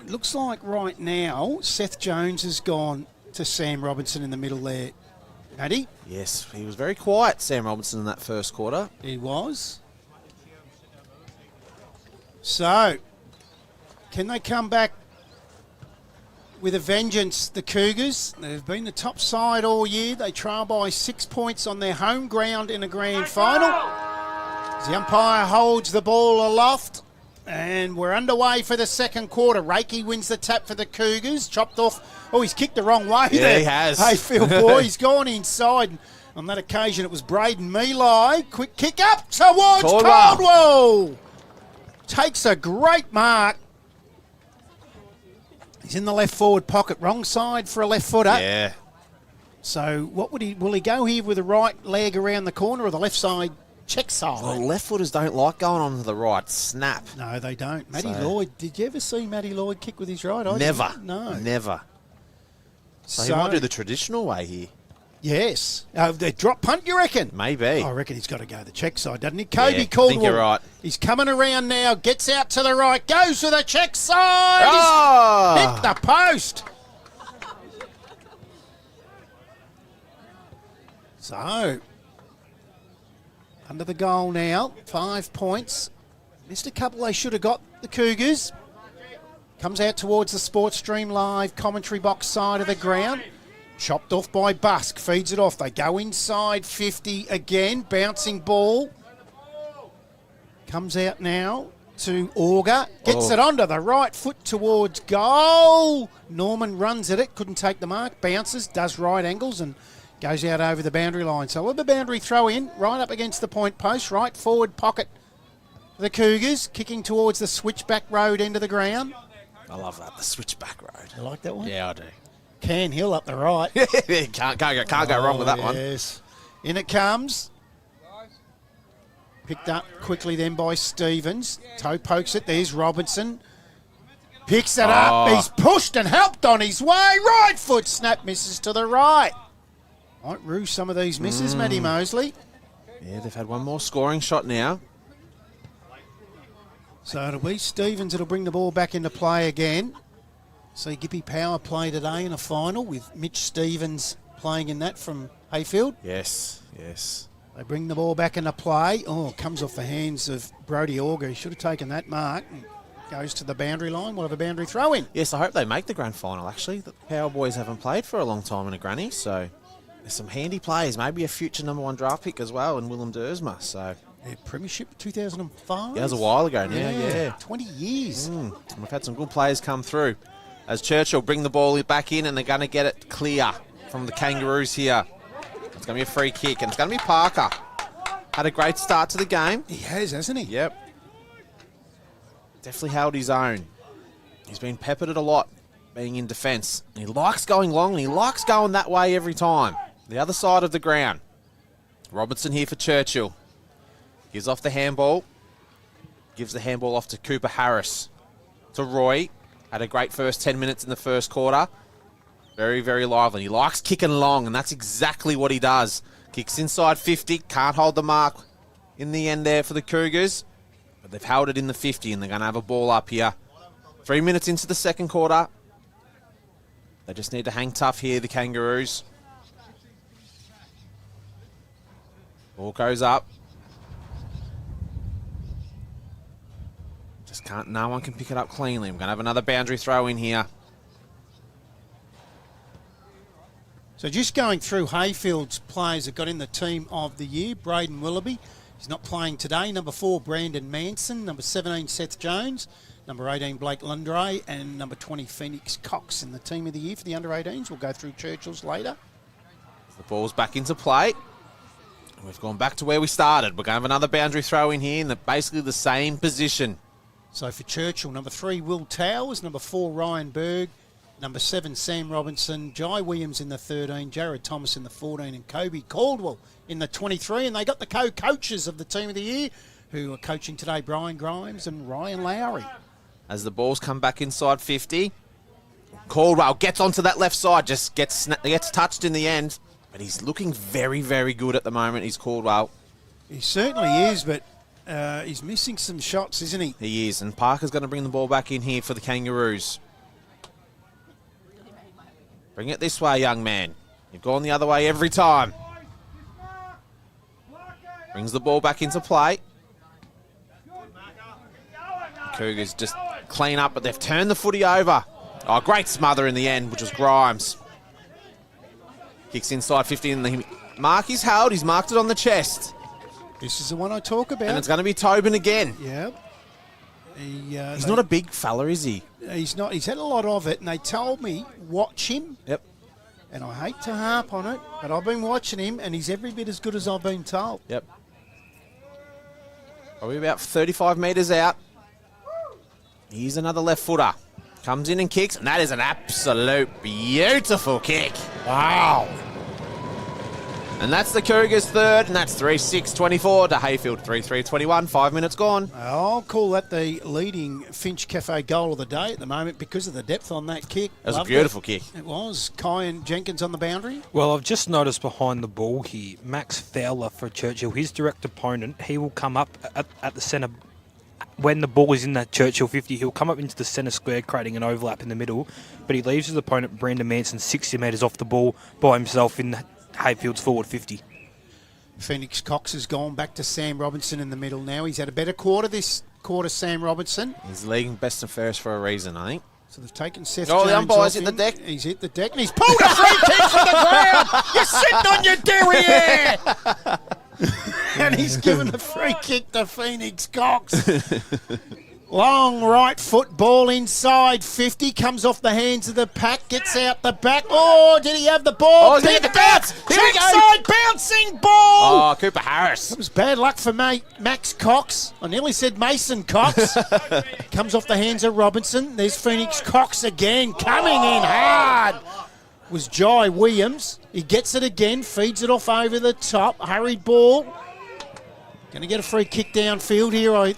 it looks like right now Seth Jones has gone to Sam Robinson in the middle there. Matty? Yes, he was very quiet, Sam Robinson, in that first quarter. He was. So, can they come back with a vengeance, the Cougars? They've been the top side all year. They trail by 6 points on their home ground in a grand final. As the umpire holds the ball aloft. And we're underway for the second quarter. Reiki wins the tap for the Cougars. Chopped off. Oh, he's kicked the wrong way there. Yeah, he has. Heyfield boy, he's gone inside. On that occasion, it was Braden Mealy. Quick kick up towards Caldwell. Takes a great mark. He's in the left forward pocket. Wrong side for a left footer. Yeah. So will he go here with the right leg around the corner or the left side? Check side. Well, left footers don't like going on to the right. Snap. No, they don't. Matty Lloyd. Did you ever see Matty Lloyd kick with his right? Never. No. Never. So he might do the traditional way here. Yes. The drop punt, you reckon? Maybe. I reckon he's got to go the check side, doesn't he? Kobe Caldwell. Caldwell. I think you're right. He's coming around now. Gets out to the right. Goes to the check side. Oh! He's hit the post. So, under the goal now, 5 points. Missed a couple they should have got, the Cougars. Comes out towards the Sports Stream Live commentary box side of the ground. Chopped off by Busk, feeds it off. They go inside 50 again, bouncing ball. Comes out now to Auger. Gets it onto the right foot towards goal. Norman runs at it, couldn't take the mark. Bounces, does right angles and goes out over the boundary line. So with the boundary throw in, right up against the point post, right forward pocket for the Cougars, kicking towards the switchback road end of the ground. I love that, the switchback road. You like that one? Yeah, I do. Can Hill up the right. can't go wrong with that one. Yes. In it comes. Picked up quickly then by Stevens. Toe pokes it. There's Robinson. Picks it up. He's pushed and helped on his way. Right foot snap misses to the right. Might rue some of these misses, Matty Mosley. Yeah, they've had one more scoring shot now. So it'll be Stevens that'll bring the ball back into play again. See Gippy Power play today in a final with Mitch Stevens playing in that from Heyfield. Yes, yes. They bring the ball back into play. Oh, it comes off the hands of Brodie Auger. He should have taken that mark. And goes to the boundary line. We'll have a boundary throw in. Yes, I hope they make the grand final, actually. The Power boys haven't played for a long time in a granny, so there's some handy players. Maybe a future #1 draft pick as well in Willem Dersma. So Premiership 2005. yeah, that was a while ago now, yeah. 20 years. And we've had some good players come through. As Churchill bring the ball back in and they're going to get it clear from the Kangaroos here. It's going to be a free kick, and it's going to be Parker. Had a great start to the game. He has, hasn't he? Yep. Definitely held his own. He's been peppered a lot being in defence. He likes going long, and he likes going that way every time. The other side of the ground. Robertson here for Churchill. Gives off the handball. Gives the handball off to Cooper Harris. To Roy. Had a great first 10 minutes in the first quarter. Very, very lively. He likes kicking long, and that's exactly what he does. Kicks inside 50. Can't hold the mark in the end there for the Cougars. But they've held it in the 50, and they're going to have a ball up here. 3 minutes into the second quarter. They just need to hang tough here, the Kangaroos. Ball goes up. Just can't, no one can pick it up cleanly. I'm going to have another boundary throw in here. So just going through Heyfield's players that got in the team of the year. Braden Willoughby, he's not playing today. Number 4, Brandon Manson. Number 17, Seth Jones. Number 18, Blake Lundray. And number 20, Phoenix Cox in the team of the year for the under-18s. We'll go through Churchill's later. The ball's back into play. We've gone back to where we started. We're going to have another boundary throw in here in basically the same position. So for Churchill, number 3, Will Towers. Number 4, Ryan Berg. Number 7, Sam Robinson. Jai Williams in the 13. Jared Thomas in the 14. And Kobe Caldwell in the 23. And they got the co-coaches of the team of the year who are coaching today, Brian Grimes and Ryan Lowry. As the ball's come back inside 50. Caldwell gets onto that left side. Just gets touched in the end. But he's looking very, very good at the moment. He's Caldwell. He certainly is, but he's missing some shots, isn't he? He is. And Parker's going to bring the ball back in here for the Kangaroos. Bring it this way, young man. You've gone the other way every time. Brings the ball back into play. The Cougars just clean up, but they've turned the footy over. Oh, great smother in the end, which was Grimes. Kicks inside 50, and the mark is held. He's marked it on the chest. This is the one I talk about. And it's going to be Tobin again. Yeah. He's not a big fella, is he? He's not. He's had a lot of it, and they told me, watch him. Yep. And I hate to harp on it, but I've been watching him, and he's every bit as good as I've been told. Yep. Probably about 35 metres out. Here's another left footer. Comes in and kicks, and that is an absolute beautiful kick. Wow. And that's the Cougars' third, and that's 3-6-24 to Heyfield 3-3-21. 5 minutes gone. I'll call that the leading Finch Cafe goal of the day at the moment because of the depth on that kick. It was Loved a beautiful kick. It was. Kyan Jenkins on the boundary. Well, I've just noticed behind the ball here, Max Fowler for Churchill, his direct opponent, he will come up at the centre. When the ball is in that Churchill 50, he'll come up into the centre square, creating an overlap in the middle, but he leaves his opponent, Brandon Manson, 60 metres off the ball by himself in Heyfield's forward 50. Phoenix Cox has gone back to Sam Robinson in the middle now. He's had a better quarter this quarter, Sam Robinson. He's leading best and fairest for a reason, I think. So they've taken Seth Oh, Jones the umpire's off hit the him. deck. He's hit the deck, and he's pulled a free kick from the ground. You're sitting on your derriere. And he's given a free kick to Phoenix Cox. Long right foot ball inside 50. Comes off the hands of the pack. Gets out the back. Oh, did he have the ball? Oh, he Picked bounce. up. Here we go. Backside bouncing ball. Oh, Cooper Harris. That was bad luck for Max Cox. I nearly said Mason Cox. Comes off the hands of Robinson. There's Phoenix Cox again. Coming in hard was Jai Williams. He gets it again. Feeds it off over the top. Hurried ball. Going to get a free kick downfield here, I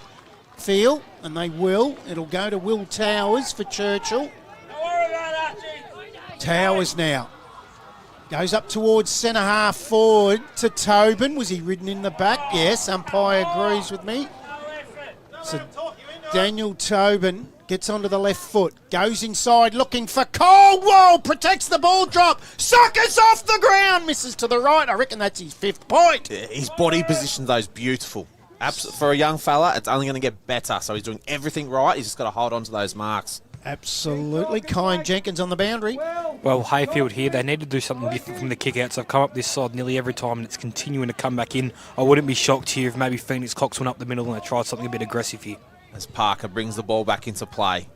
feel. And they will. It'll go to Will Towers for Churchill. Towers now. Goes up towards centre half forward to Tobin. Was he ridden in the back? Yes, umpire agrees with me. So Daniel Tobin gets onto the left foot. Goes inside looking for Caldwell. Protects the ball drop. Suckers off the ground. Misses to the right. I reckon that's his 5th point. Yeah, his body position, though, is beautiful. For a young fella, it's only going to get better. So he's doing everything right. He's just got to hold on to those marks. Absolutely. Kyan Jenkins on the boundary. Well, Heyfield here, they need to do something different from the kick-outs. I've come up this side nearly every time, and it's continuing to come back in. I wouldn't be shocked here if maybe Phoenix Cox went up the middle and they tried something a bit aggressive here. As Parker brings the ball back into play.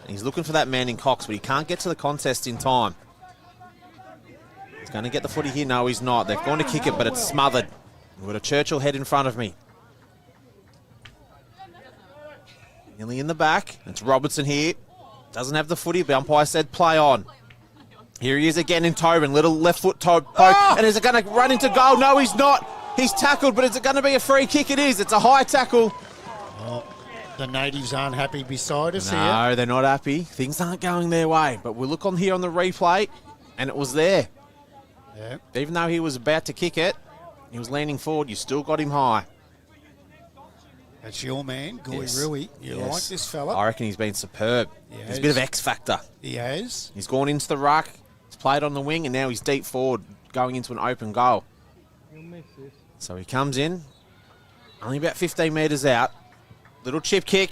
He's looking for that man in Cox, but he can't get to the contest in time. He's going to get the footy here. No, he's not. They're going to kick it, but it's smothered. We've got a Churchill head in front of me. Nearly in the back. It's Robertson here. Doesn't have the footy, but umpire said play on. Here he is again in Tobin. Little left foot poke. And is it going to run into goal? No, he's not. He's tackled, but is it going to be a free kick? It is. It's a high tackle. Oh, the natives aren't happy beside us here. No, they're not happy. Things aren't going their way. But we look on here on the replay, and it was there. Yeah. Even though he was about to kick it, he was leaning forward. You still got him high. That's your man, Goy Yes. Rui. You Yes. like this fella? I reckon he's been superb. He He's has. a bit of X factor. He has. He's gone into the ruck. He's played on the wing, and now he's deep forward, going into an open goal. You'll miss this. So he comes in, only about 15 metres out. Little chip kick,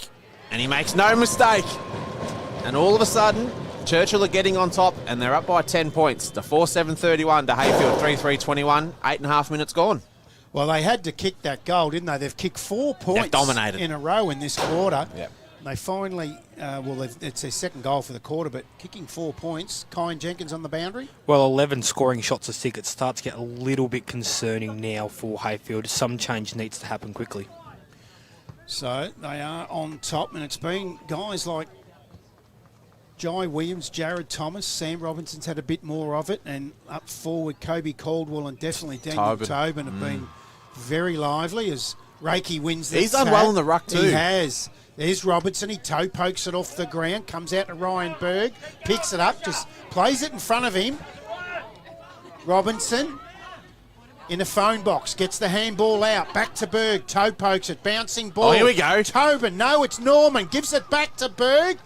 and he makes no mistake. And all of a sudden, Churchill are getting on top, and they're up by 10 points to 4-7-31 to Heyfield 3-3-21. 8.5 minutes gone. Well, they had to kick that goal, didn't they? They've kicked 4 points dominated. in a row in this quarter. Yep. They finally, it's their second goal for the quarter, but kicking 4 points. Kyan Jenkins on the boundary. Well, 11 scoring shots a stick. It starts to get a little bit concerning now for Heyfield. Some change needs to happen quickly. So they are on top, and it's been guys like Jai Williams, Jared Thomas, Sam Robinson's had a bit more of it, and up forward, Kobe Caldwell and definitely Daniel Tobin have been very lively as Reiki wins this. He's done well in the ruck too. He has. There's Robertson. He toe pokes it off the ground, comes out to Ryan Berg, picks it up, just plays it in front of him. Robinson in the phone box, gets the handball out, back to Berg, toe pokes it, bouncing ball. Oh, here we go. Tobin, no, it's Norman, gives it back to Berg.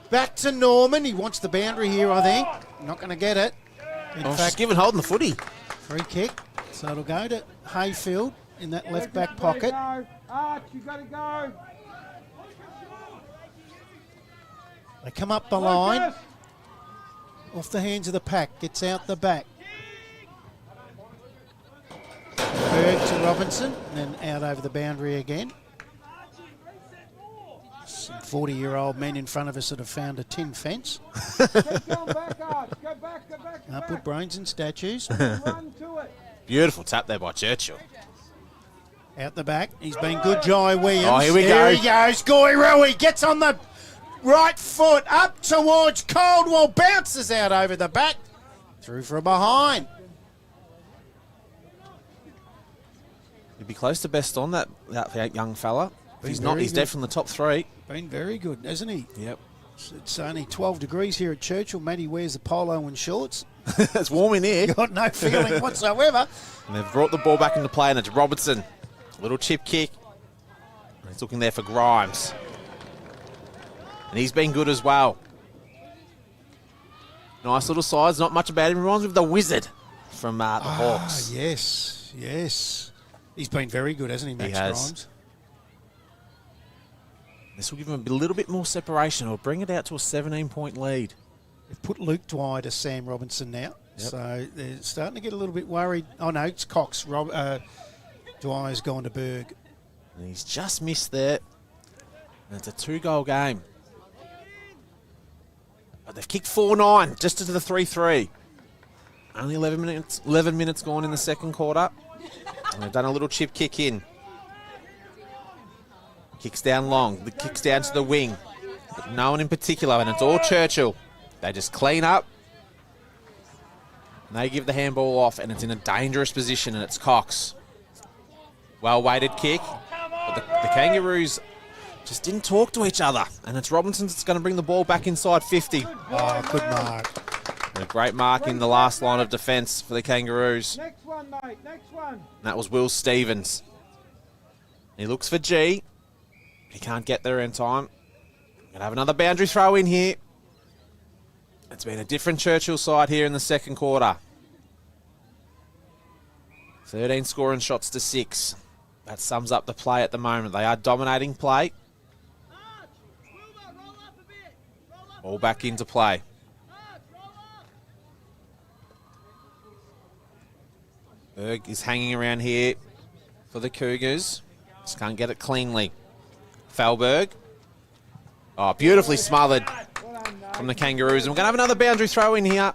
Back to Norman. He wants the boundary here, I think. Not going to get it. In She's fact, given Holden the footy. free kick. So it'll go to Heyfield in that left back pocket. Go. Arch, you got to go. They come up the line. Lucas. Off the hands of the pack. Gets out the back. Berg to Robinson. And then out over the boundary again. Some 40-year-old men in front of us that have found a tin fence. Keep going back, Arch. Go back, go back, go Up with back. brains and statues. Run to it. Beautiful tap there by Churchill. Out the back. He's been good, Jai Williams. Oh, here we Here go. he goes. Goy Rui gets on the right foot up towards Caldwell. Bounces out over the back. Through from behind. He'd be close to best on that young fella. If he's not, very he's good. definitely in the top 3. Been very good, hasn't he? Yep. It's only 12 degrees here at Churchill. Matty wears a polo and shorts. It's warm in here. Got no feeling whatsoever. And they've brought the ball back into play, and it's Robertson. Little chip kick. He's looking there for Grimes. And he's been good as well. Nice little size, not much about him. Reminds me of the Wizard from the Hawks. Yes, yes. He's been very good, hasn't he, Max has. Grimes? This will give him a little bit more separation, or bring it out to a 17-point lead. They've put Luke Dwyer to Sam Robinson now. Yep. So they're starting to get a little bit worried. Oh, no, it's Cox. Dwyer's gone to Berg. And he's just missed there. And it's a 2-goal game. But they've kicked 4-9, just into the 3-3. Only 11 minutes gone in the second quarter. And they've done a little chip kick in. Kicks down long. The kicks down to the wing. But no one in particular, and it's all Churchill. They just clean up. And they give the handball off, and it's in a dangerous position, and it's Cox. Well-weighted kick. But the Kangaroos just didn't talk to each other. And it's Robinson that's going to bring the ball back inside 50. Oh, good mark. And a great mark in the last line of defence for the Kangaroos. Next one, mate. Next one. And that was Will Stevens. He looks for G. He can't get there in time. Gonna have another boundary throw in here. It's been a different Churchill side here in the second quarter. 13 scoring shots to 6. That sums up the play at the moment. They are dominating play. All back into play. Berg is hanging around here for the Cougars. Just can't get it cleanly. Falberg. Oh, beautifully smothered from the Kangaroos. And we're going to have another boundary throw in here.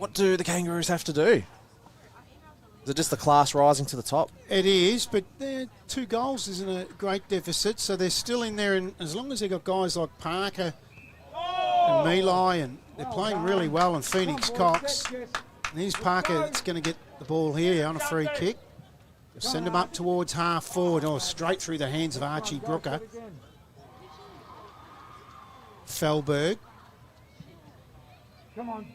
What do the Kangaroos have to do? Is it just the class rising to the top? It is, but 2 goals isn't a great deficit, so they're still in there. And as long as they've got guys like Parker and Mealy, and they're playing really well, and Phoenix Cox. And here's Parker that's going to get the ball here on a free kick. They'll send him up towards half forward, or straight through the hands of Archie Brooker. Felberg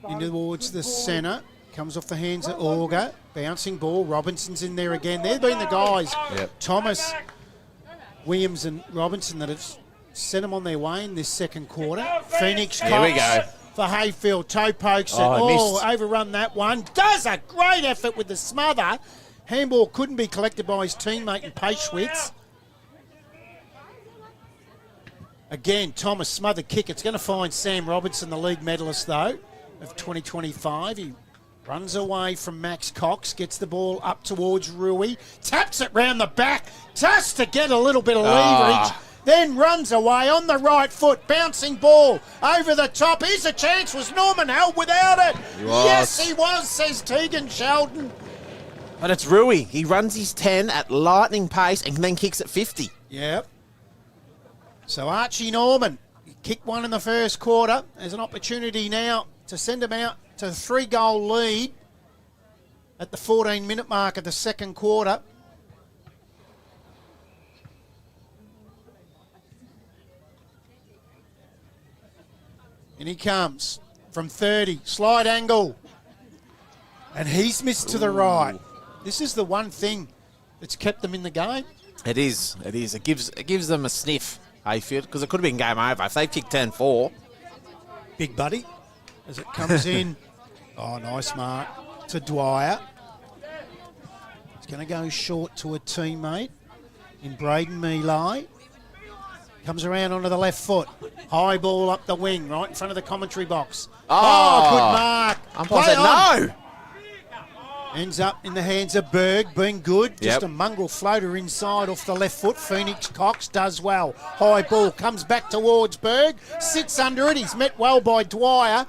into towards the centre. Comes off the hands of Auger. Bouncing ball. Robinson's in there again. They've been the guys, Thomas, Williams and Robinson, that have sent them on their way in this second quarter. Phoenix Cox. Here we go. For Heyfield. Toe pokes it. missed. Overrun that one. Does a great effort with the smother. Handball couldn't be collected by his teammate in Paschwitz. Again, Thomas smothered kick. It's going to find Sam Robinson, the league medalist, though, of 2025. He runs away from Max Cox, gets the ball up towards Rui, taps it round the back just to get a little bit of leverage, then runs away on the right foot, bouncing ball over the top. Here's a chance. Was Norman held without it? Yes, he was, says Tegan Sheldon. But it's Rui. He runs his 10 at lightning pace and then kicks at 50. Yep. So Archie Norman kicked one in the first quarter. There's an opportunity now to send him out to a 3-goal lead at the 14-minute mark of the second quarter. And he comes from 30, slide angle. And he's missed to the right. This is the one thing that's kept them in the game. It is. It gives them a sniff, Heyfield, because it could have been game over. If they've kicked 10-4. Big Buddy, as it comes in. Oh, nice mark to Dwyer. He's going to go short to a teammate in Braden Mealy. Comes around onto the left foot. High ball up the wing, right in front of the commentary box. Oh, good mark. Umpire said no. Ends up in the hands of Berg, being good. Just a mongrel floater inside off the left foot. Phoenix Cox does well. High ball comes back towards Berg. Sits under it. He's met well by Dwyer.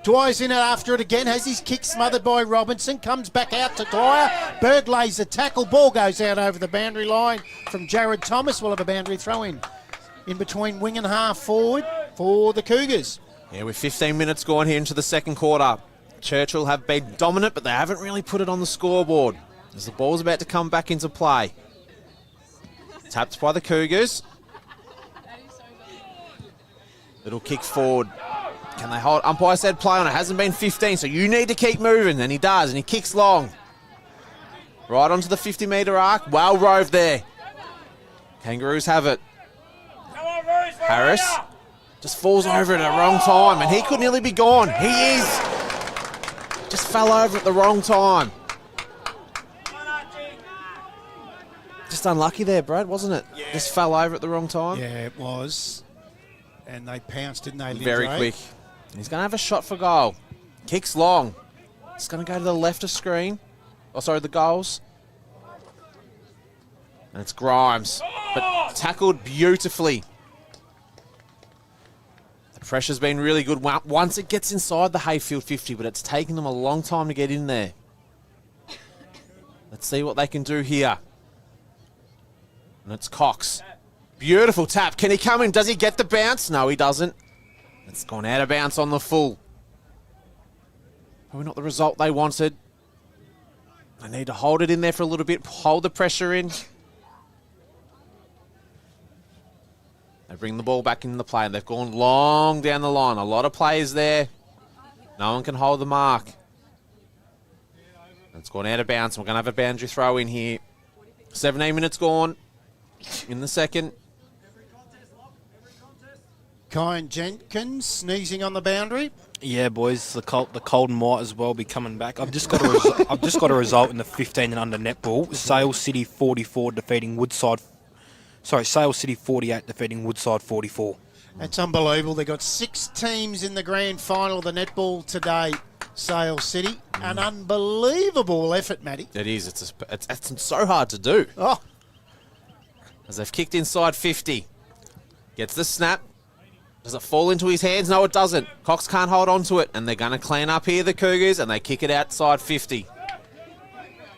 Dwyer's in it after it again. Has his kick smothered by Robinson. Comes back out to Dwyer. Berg lays a tackle. Ball goes out over the boundary line from Jared Thomas. We'll have a boundary throw in between wing and half forward for the Cougars. Yeah, with 15 minutes gone here into the second quarter. Churchill have been dominant, but they haven't really put it on the scoreboard as the ball's about to come back into play. Tapped by the Cougars. Little kick forward. Can they hold? Umpire said play on it. Hasn't been 15, so you need to keep moving, and he does, and he kicks long. Right onto the 50-metre arc. Well roved there. Kangaroos have it. Harris just falls over at the wrong time, and he could nearly be gone. He is. Just fell over at the wrong time. Just unlucky there, Brad, wasn't it? Yeah. Just fell over at the wrong time. Yeah, it was. And they pounced, didn't they, Lindsay? Very quick. And he's going to have a shot for goal. Kicks long. It's going to go to the left of screen. Oh, sorry, the goals. And it's Grimes. But tackled beautifully. Pressure's been really good once it gets inside the Heyfield 50, but it's taken them a long time to get in there. Let's see what they can do here. And it's Cox. Beautiful tap. Can he come in? Does he get the bounce? No, he doesn't. It's gone out of bounds on the full. Probably not the result they wanted. They need to hold it in there for a little bit, hold the pressure in. They bring the ball back into the play, and they've gone long down the line. A lot of players there. No one can hold the mark. It's gone out of bounds. We're going to have a boundary throw in here. 17 minutes gone in the second. Kyan Jenkins sneezing on the boundary. Yeah, boys, the Colton might as well be coming back. I've just got a result in the 15 and under netball. Sale City 44 defeating Woodside. Sale City 48 defeating Woodside 44. That's unbelievable. They got 6 teams in the grand final of the netball today. Sale City, an unbelievable effort, Matty. It is. It's so hard to do. Oh, As they've kicked inside 50, gets the snap. Does it fall into his hands? No, it doesn't. Cox can't hold on to it, and they're going to clean up here, the Cougars, and they kick it outside 50.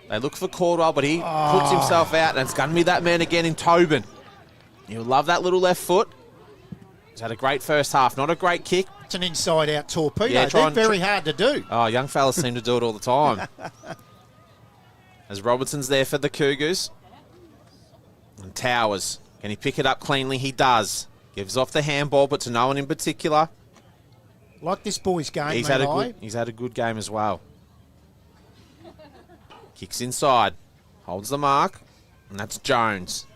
They look for Caldwell, but he puts himself out, and it's going to be that man again in Tobin. You'll love that little left foot. He's had a great first half. Not a great kick. It's an inside-out torpedo. Yeah, They're very hard to do. Oh, young fellas seem to do it all the time. As Robertson's there for the Cougars. And Towers. Can he pick it up cleanly? He does. Gives off the handball, but to no one in particular. Like this boy's game, He's had a good game as well. Kicks inside. Holds the mark. And that's Jones.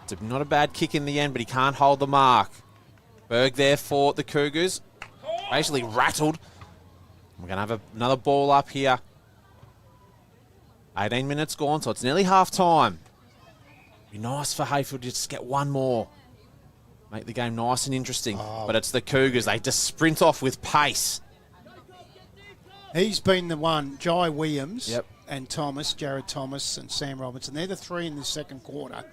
It's not a bad kick in the end, but he can't hold the mark. Berg there for the Cougars. Basically rattled. We're going to have another ball up here. 18 minutes gone, so it's nearly half time. Be nice for Heyfield to just get one more. Make the game nice and interesting. But it's the Cougars. They just sprint off with pace. He's been the one, Jai Williams Yep. and Thomas, Jared Thomas and Sam Robertson. They're the three in the second quarter.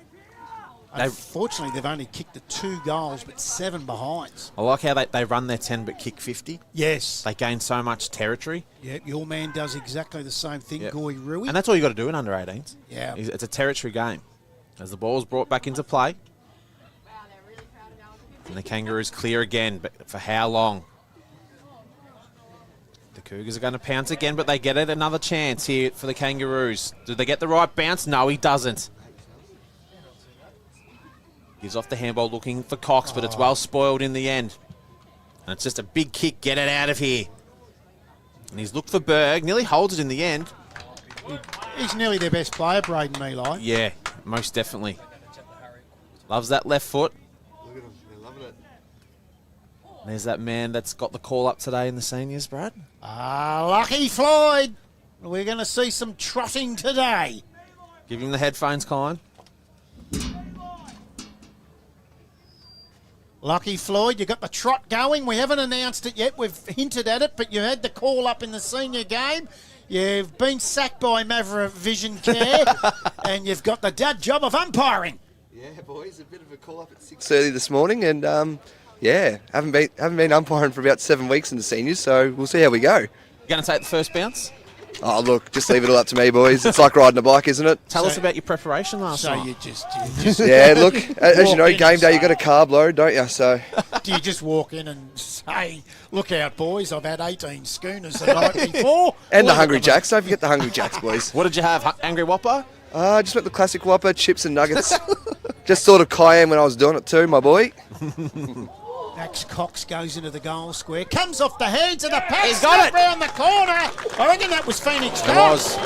Unfortunately, they've only kicked the 2 goals, but 7 behinds. I like how they run their 10 but kick 50. Yes. They gain so much territory. Yeah, your man does exactly the same thing, Yep. Goy Rui. And that's all you got to do in under 18s. Yeah. It's a territory game. As the ball's brought back into play. And the Kangaroos clear again, but for how long? The Cougars are going to pounce again, but they get it another chance here for the Kangaroos. Do they get the right bounce? No, he doesn't. Gives off the handball looking for Cox, but it's well spoiled in the end. And it's just a big kick. Get it out of here. And he's looked for Berg. Nearly holds it in the end. He's nearly their best player, Braden Mealy. Yeah, most definitely. Loves that left foot. Look at him. They're loving it. There's that man that's got the call up today in the seniors, Brad. Lucky Floyd. We're going to see some trotting today. Give him the headphones, Colin. Lucky Floyd, you got the trot going. We haven't announced it yet. We've hinted at it, but you had the call up in the senior game. You've been sacked by Maverick Vision Care, and you've got the dad job of umpiring. Yeah, boys, a bit of a call up at 6:30 this morning, and yeah, haven't been umpiring for about 7 weeks in the seniors, so we'll see how we go. You going to take the first bounce? Oh, look, just leave it all up to me, boys. It's like riding a bike, isn't it? Tell us about your preparation last So night. you just Yeah, look, as you know, walk in game and day, you say- got a carb load, don't you? So do you just walk in and say, "Look out, boys! I've had 18 schooners the night before." and the Look Hungry at them. Jacks. Don't forget the Hungry Jacks, boys. What did you have? Angry Whopper? Just went the classic Whopper, chips and nuggets. Just thought of Cayenne when I was doing it too, my boy. Max Cox goes into the goal square, comes off the hands of the pass, He's got it. round the corner. I reckon that was Phoenix It Cox. was.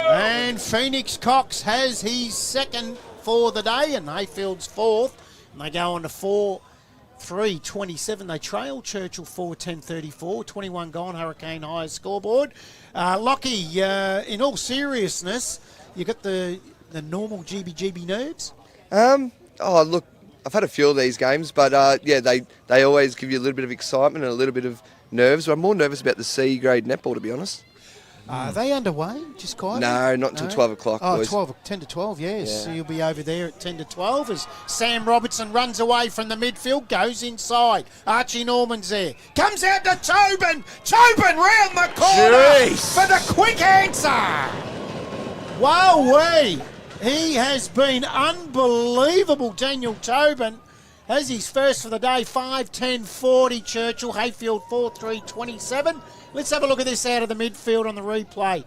And Phoenix Cox has his second for the day, and Heyfield's fourth. And they go on to 4-3-27. They trail Churchill 4-10-34. 21 gone, Hurricane High scoreboard. Lockie, in all seriousness, you got the normal GB nerves? Oh, look, I've had a few of these games, but yeah, they always give you a little bit of excitement and a little bit of nerves. But I'm more nervous about the C grade netball, to be honest. Are they underway? Just quietly? No, not until 12 o'clock, Oh, boys. 10 to 12, yes. Yeah. So you'll be over there at 10 to 12 as Sam Robertson runs away from the midfield, goes inside. Archie Norman's there. Comes out to Tobin. Tobin round the corner Jeez. for the quick answer. Wowee. He has been unbelievable, Daniel Tobin. Has his first for the day, 5-10-40 Churchill, Heyfield 4-3-27. Let's have a look at this out of the midfield on the replay.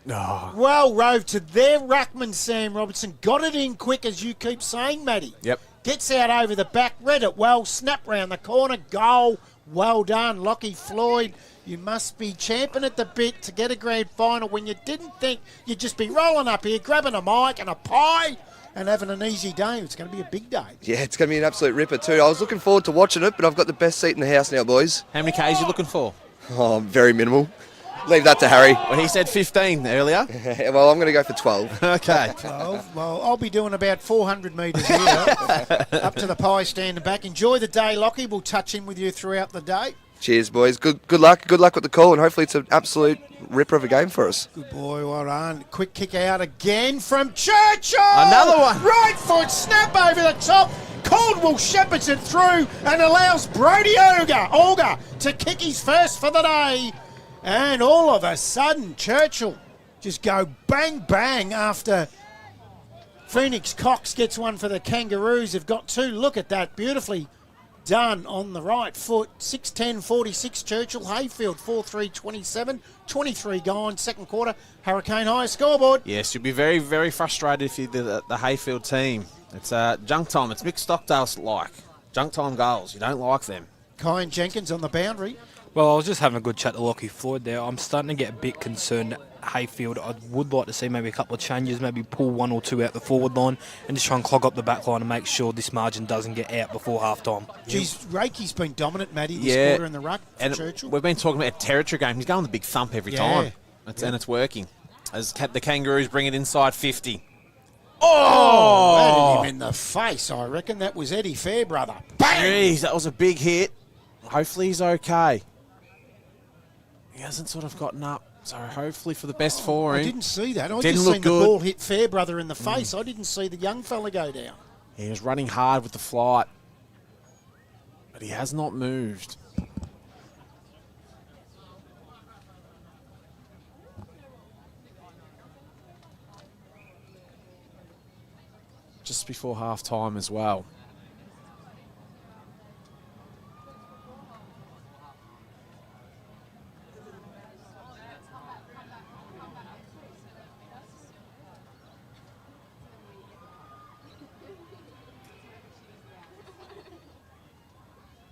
Well roved to their ruckman, Sam Robertson. Got it in quick, as you keep saying, Matty. Yep. Gets out over the back, read it well, snap round the corner, goal. Well done, Lockie Floyd. You must be champing at the bit to get a grand final when you didn't think you'd just be rolling up here, grabbing a mic and a pie and having an easy day. It's going to be a big day. Yeah, it's going to be an absolute ripper too. I was looking forward to watching it, but I've got the best seat in the house now, boys. How many Ks you looking for? Oh, very minimal. Leave that to Harry. Well, he said 15 earlier. Well, I'm going to go for 12. Okay. 12. Well, I'll be doing about 400 metres here, up to the pie stand and back. Enjoy the day, Lockie. We'll touch in with you throughout the day. Cheers, boys. Good luck. Good luck with the call, and hopefully it's an absolute ripper of a game for us. Good boy, well done. Quick kick out again from Churchill. Another one. Right foot snap over the top. Caldwell shepherds it through and allows Brody Olga to kick his first for the day. And all of a sudden, Churchill just go bang, bang after Phoenix Cox gets one for the Kangaroos. They've got two. Look at that. Beautifully done on the right foot. 6:10:46 Churchill. Heyfield 4:3:27. 23 gone. Second quarter. Hurricane High scoreboard. Yes, you'll be very, very frustrated if you're the Heyfield team. It's junk time. It's Mick Stockdale's like. Junk time goals. You don't like them. Kyan Jenkins on the boundary. Well, I was just having a good chat to Lockie Floyd there. I'm starting to get a bit concerned at Heyfield. I would like to see maybe a couple of changes, maybe pull one or two out the forward line and just try and clog up the back line and make sure this margin doesn't get out before half-time. Geez, Reiki's been dominant, Matty, this quarter in the ruck for Churchill. We've been talking about a territory game. He's going the big thump every time. And it's working. As the Kangaroos bring it inside 50. Oh! That hit him in the face, I reckon. That was Eddie Fairbrother. Bang! Jeez, that was a big hit. Hopefully he's okay. He hasn't sort of gotten up, so hopefully for the best for him. I didn't see that. I Didn't just look seen good. the ball hit Fairbrother in the face. I didn't see the young fella go down. He was running hard with the flight, but he has not moved. Just before half-time as well.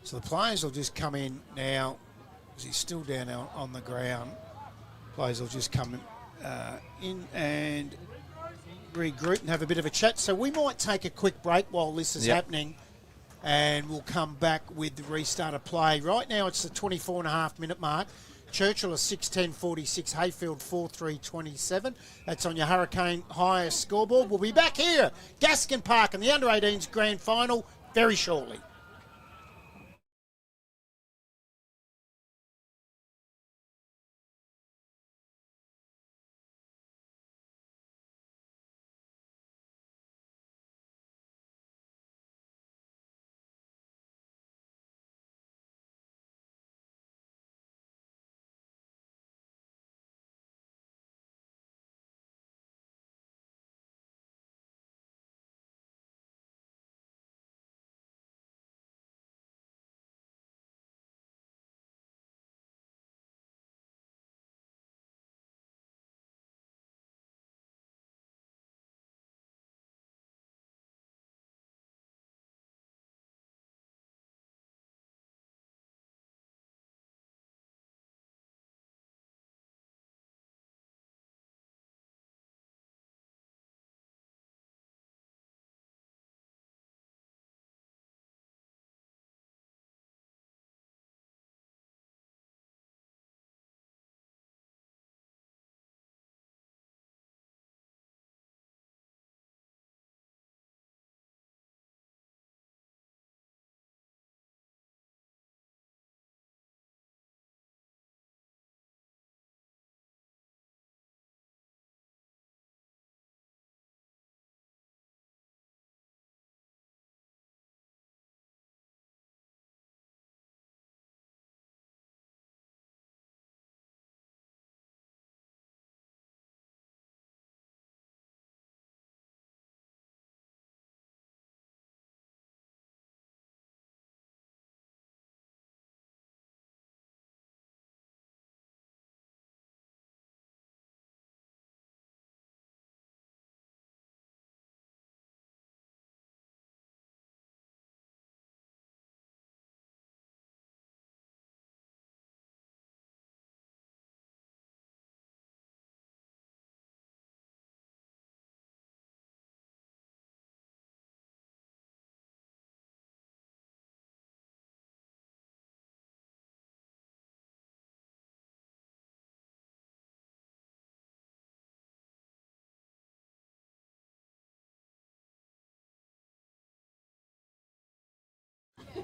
So the players will just come in now, because he's still down on the ground. Players will just come in and regroup and have a bit of a chat. So we might take a quick break while this is happening, and we'll come back with the restart of play. Right now it's the 24.5-minute mark. Churchill is 6:10:46, Heyfield 4:3:27. That's on your Hurricane Higher scoreboard. We'll be back here, Gaskin Park, in the Under-18s Grand Final very shortly.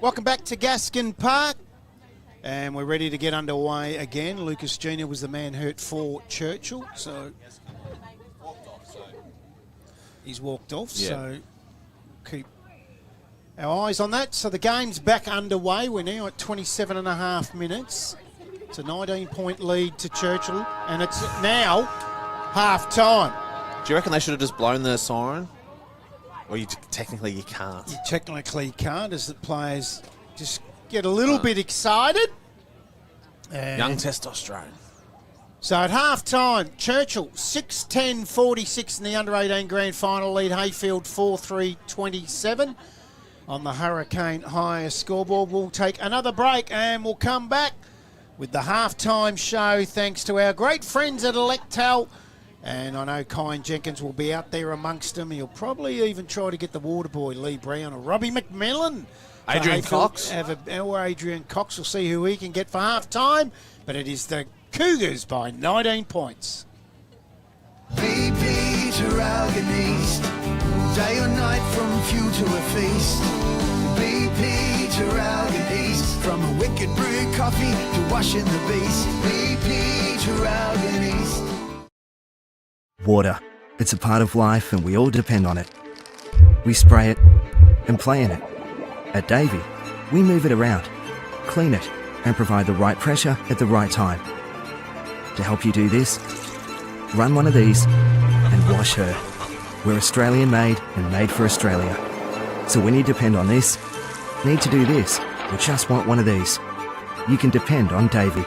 Welcome back to Gaskin Park. And we're ready to get underway again. Lucas Jr. was the man hurt for Churchill, so he's walked off, so keep our eyes on that. So the game's back underway. We're now at 27 and a half minutes. It's a 19-point lead to Churchill, and it's now half-time. Do you reckon they should have just blown the siren? Or technically you can't? You technically can't, as the players just get a little bit excited. And Young testosterone. so at half-time, Churchill 6-10-46 in the under-18 grand final lead. Heyfield 4-3-27 on the Hurricane Hire scoreboard. We'll take another break and we'll come back with the half-time show thanks to our great friends at Electel. And I know Kyan Jenkins will be out there amongst them. He'll probably even try to get the water boy, Lee Brown, or Robbie McMillan. Adrian Cox. Or Adrian Cox. We'll see who he can get for half-time. But it is the Cougars by 19 points. BP to Ralgan East, day or night from few to a feast. BP to Ralgan East, from a wicked brew coffee to washing the beast. BP to Ralgan East. Water. It's a part of life and we all depend on it. We spray it and play in it. At Davey, we move it around, clean it, and provide the right pressure at the right time. To help you do this, run one of these and wash her. We're Australian made and made for Australia. So when you depend on this, need to do this, or just want one of these, you can depend on Davey.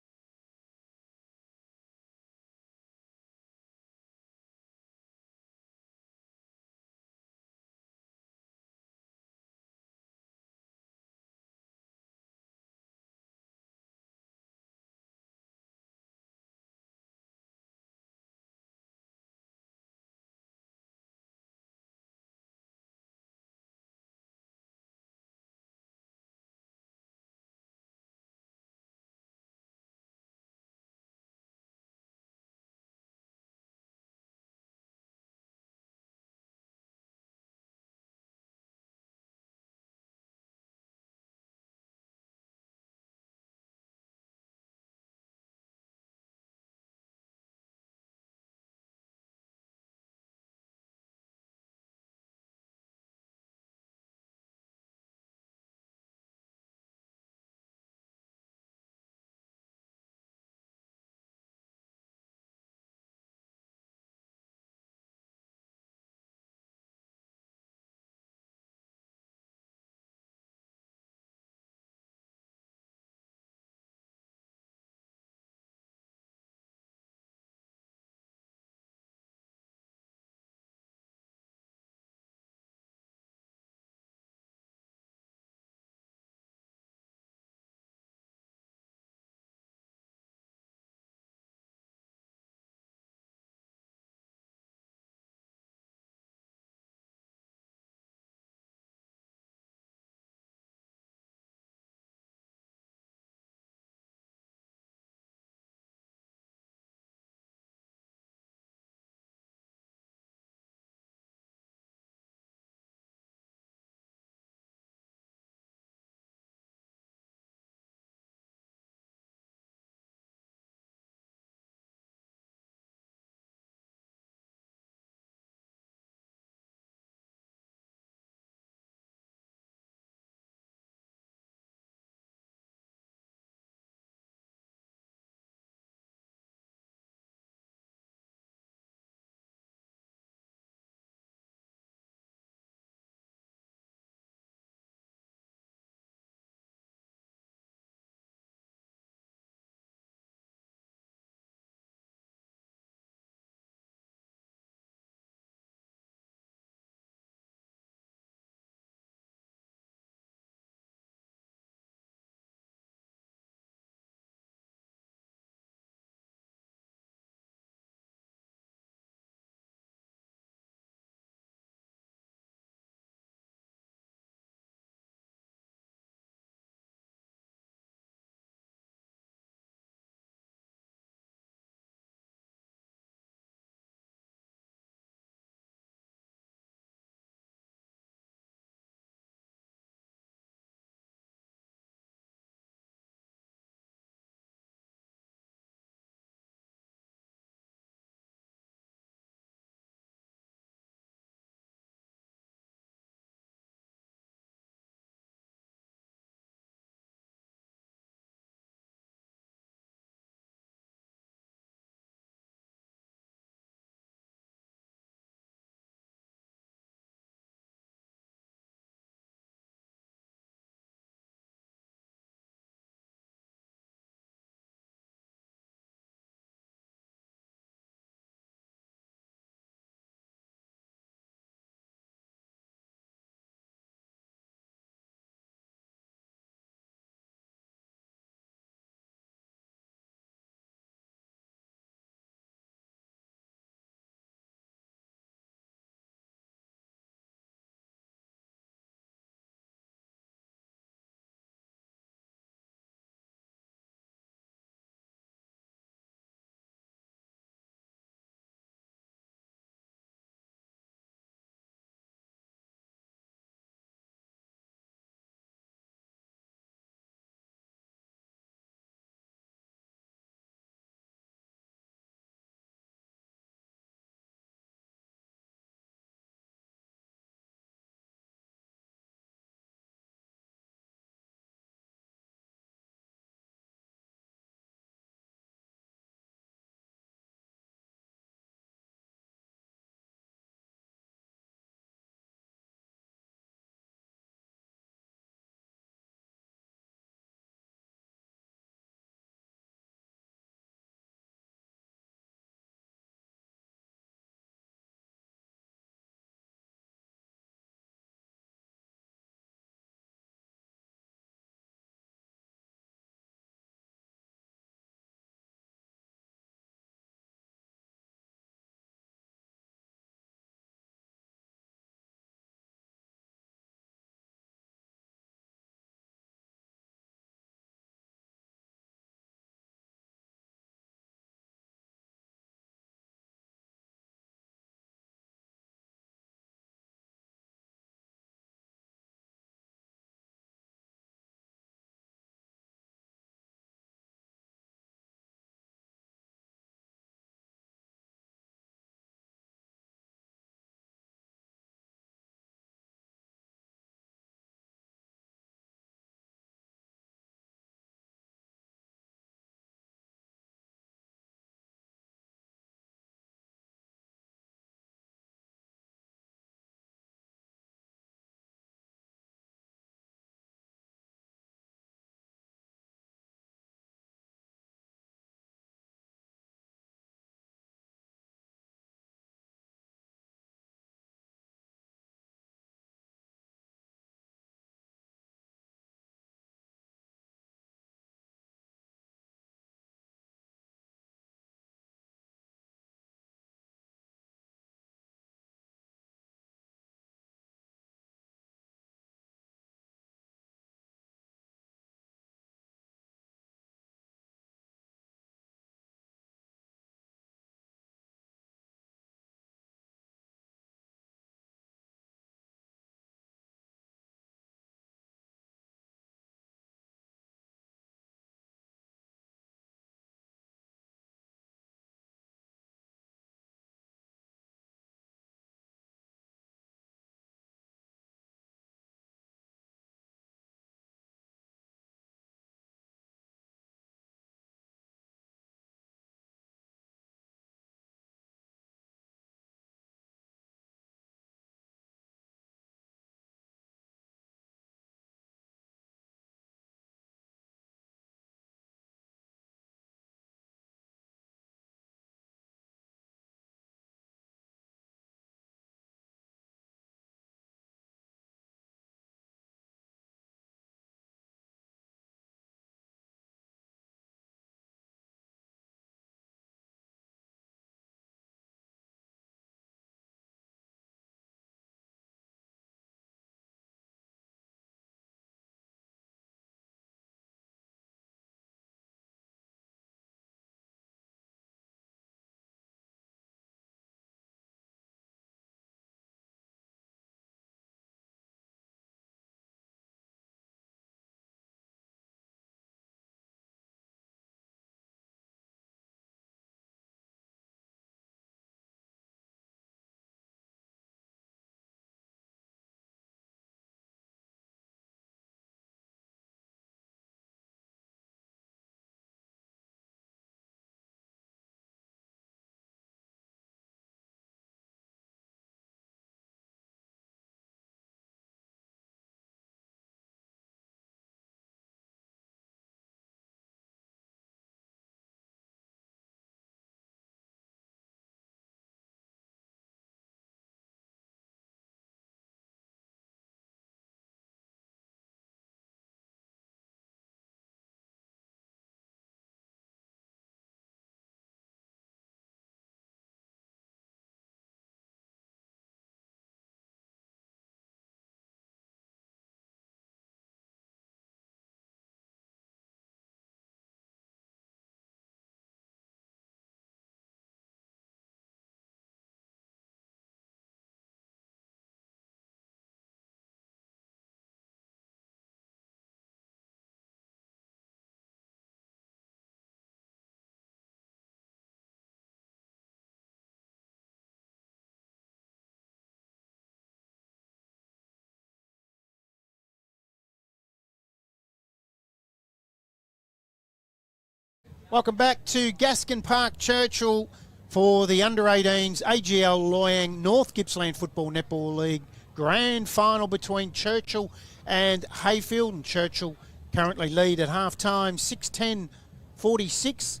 Welcome back to Gaskin Park, Churchill, for the under-18s AGL Loyang North Gippsland Football Netball League grand final between Churchill and Heyfield. And Churchill currently lead at half-time 6-10-46,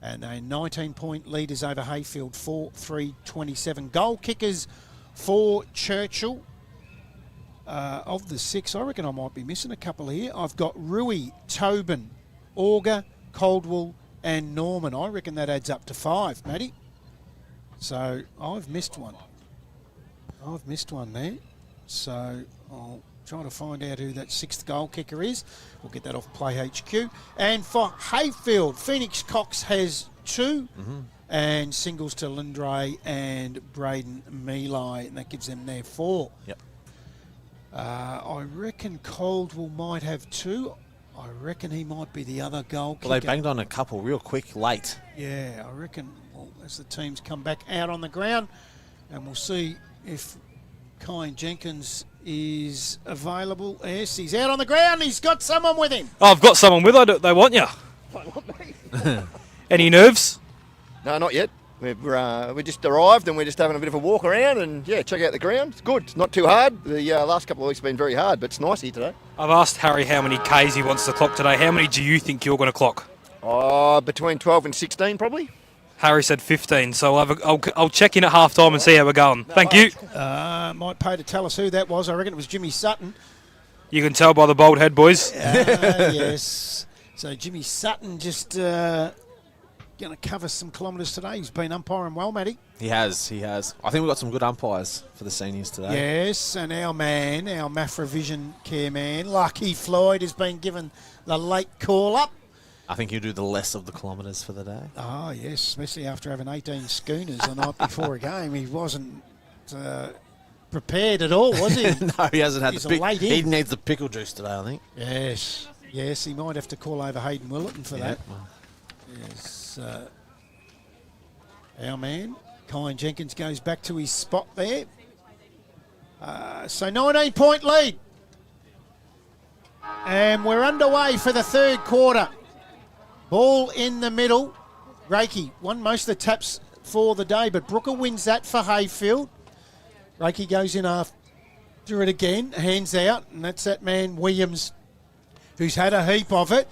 and a 19-point lead is over Heyfield 4-3-27. Goal kickers for Churchill. Of the 6, I reckon I might be missing a couple here. I've got Rui, Tobin, Auger, Caldwell and Norman. I reckon that adds up to 5, Matty. So I've missed one. There. So I'll try to find out who that 6th goal kicker is. We'll get that off Play HQ. And for Heyfield, Phoenix Cox has 2. And singles to Lindray and Braden Mealy, and that gives them their 4. Yep. I reckon Caldwell might have 2. I reckon he might be the other goal kicker. Well, they banged on a couple real quick late. Yeah, I reckon, well, as the teams come back out on the ground, and we'll see if Kyan Jenkins is available. Yes, he's out on the ground. He's got someone with him. Oh, I've got someone with. They want you. Any nerves? No, not yet. We just arrived and we're just having a bit of a walk around and, yeah, check out the ground. It's good. It's not too hard. The last couple of weeks have been very hard, but it's nice here today. I've asked Harry how many Ks he wants to clock today. How many do you think you're going to clock? Between 12 and 16 probably. Harry said 15, so I'll check in at half-time and see how we're going. Thank you. Might pay to tell us who that was. I reckon it was Jimmy Sutton. You can tell by the bald head, boys. Yes. So Jimmy Sutton just going to cover some kilometres today. He's been umpiring well, Matty. He has. I think we've got some good umpires for the seniors today. Yes, and our man, our Mafra Vision care man, Lucky Floyd, has been given the late call-up. I think he'll do the less of the kilometres for the day. Oh, yes, especially after having 18 schooners the night before a game. He wasn't prepared at all, was he? No, he hasn't had He's the pick. late in. He needs the pickle juice today, I think. Yes, he might have to call over Hayden Willerton for that. Well. Yes, our man, Kyan Jenkins, goes back to his spot there. So 19-point lead. And we're underway for the 3rd quarter. Ball in the middle. Reiki won most of the taps for the day, but Brooker wins that for Heyfield. Reiki goes in after it again, hands out, and that's that man Williams, who's had a heap of it.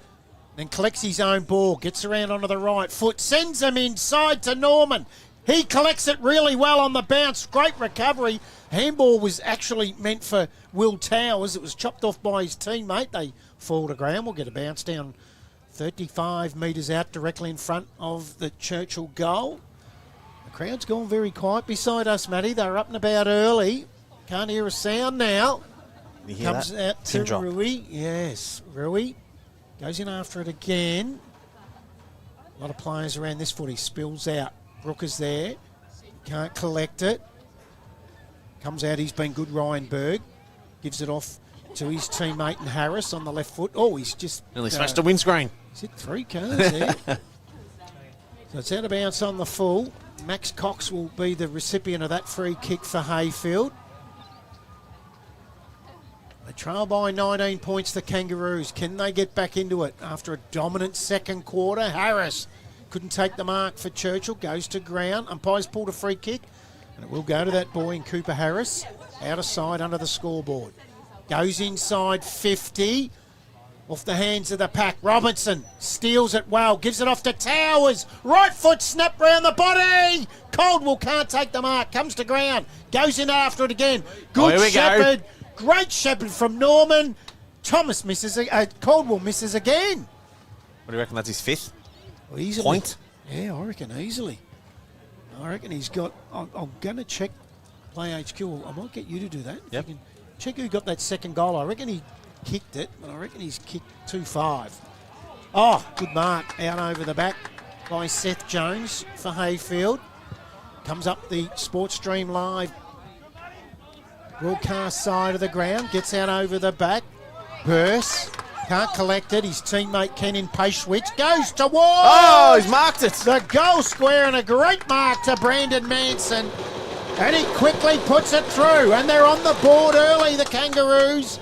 Then collects his own ball, gets around onto the right foot, sends him inside to Norman. He collects it really well on the bounce. Great recovery. Handball was actually meant for Will Towers. It was chopped off by his teammate. They fall to ground. We'll get a bounce down 35 metres out directly in front of the Churchill goal. The crowd's gone very quiet beside us, Matty. They're up and about early. Can't hear a sound now. You hear Comes that? out to Rui. Yes, Rui. Goes in after it again. A lot of players around this foot. He spills out. Brooker's there. Can't collect it. Comes out. He's been good, Ryan Berg. Gives it off to his teammate and Harris on the left foot. Oh, he's just... Nearly smashed the windscreen. He's hit 3 cars there. So it's out of bounds on the full. Max Cox will be the recipient of that free kick for Heyfield. They trail by 19 points, the Kangaroos. Can they get back into it after a dominant 2nd quarter? Harris couldn't take the mark for Churchill. Goes to ground. Umpires pulled a free kick. And it will go to that boy in Cooper Harris. Out of sight under the scoreboard. Goes inside 50. Off the hands of the pack. Robinson steals it well. Gives it off to Towers. Right foot snap round the body. Caldwell can't take the mark. Comes to ground. Goes in after it again. Good Shepherd. Great Shepherd from Norman. Thomas misses. Caldwell misses again. What do you reckon? That's his 5th easily. point? Yeah, I reckon easily. I reckon he's got... I'm going to check Play HQ. I might get you to do that. Yep. You can check who got that 2nd goal. I reckon he kicked it, but I reckon he's kicked 2-5. Oh, good mark out over the back by Seth Jones for Heyfield. Comes up the Sports Stream Live broadcast side of the ground. Gets out over the back. Burst. Can't collect it. His teammate Kenan Pashwitz goes towards. Oh, he's marked it. The goal square and a great mark to Brandon Manson. And he quickly puts it through. And they're on the board early, the Kangaroos.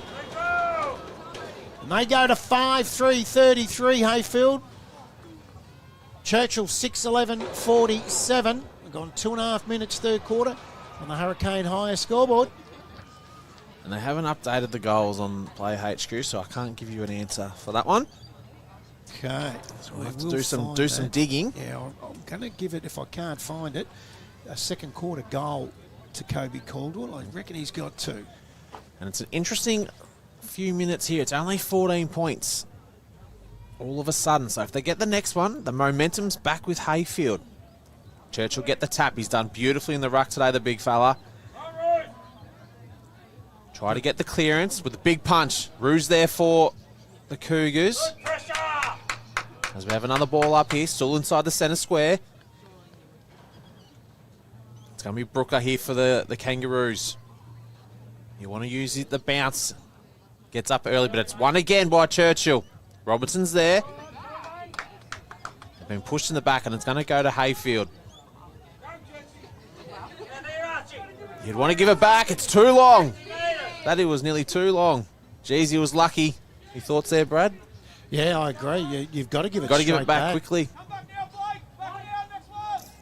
And they go to 5-3-33, Heyfield. Churchill 6-11-47. We've gone 2.5 minutes third quarter on the Hurricane Hire scoreboard. And they haven't updated the goals on Play HQ, so I can't give you an answer for that one. Okay. So we'll have to do some digging. Yeah, I'm going to give it, if I can't find it, a second quarter goal to Kobe Caldwell. I reckon he's got 2. And it's an interesting few minutes here. It's only 14 points all of a sudden. So if they get the next one, the momentum's back with Heyfield. Churchill get the tap. He's done beautifully in the ruck today, the big fella. Try to get the clearance with a big punch. Ruse there for the Cougars. As we have another ball up here, still inside the centre square. It's going to be Brooker here for the Kangaroos. You want to use the bounce. Gets up early, but it's won again by Churchill. Robertson's there. They've been pushed in the back, and it's going to go to Heyfield. You'd want to give it back. It's too long. That was nearly too long. Jeez, he was lucky. Your thoughts there, Brad? Yeah, I agree. You've got to give it Got to give straight it back quickly.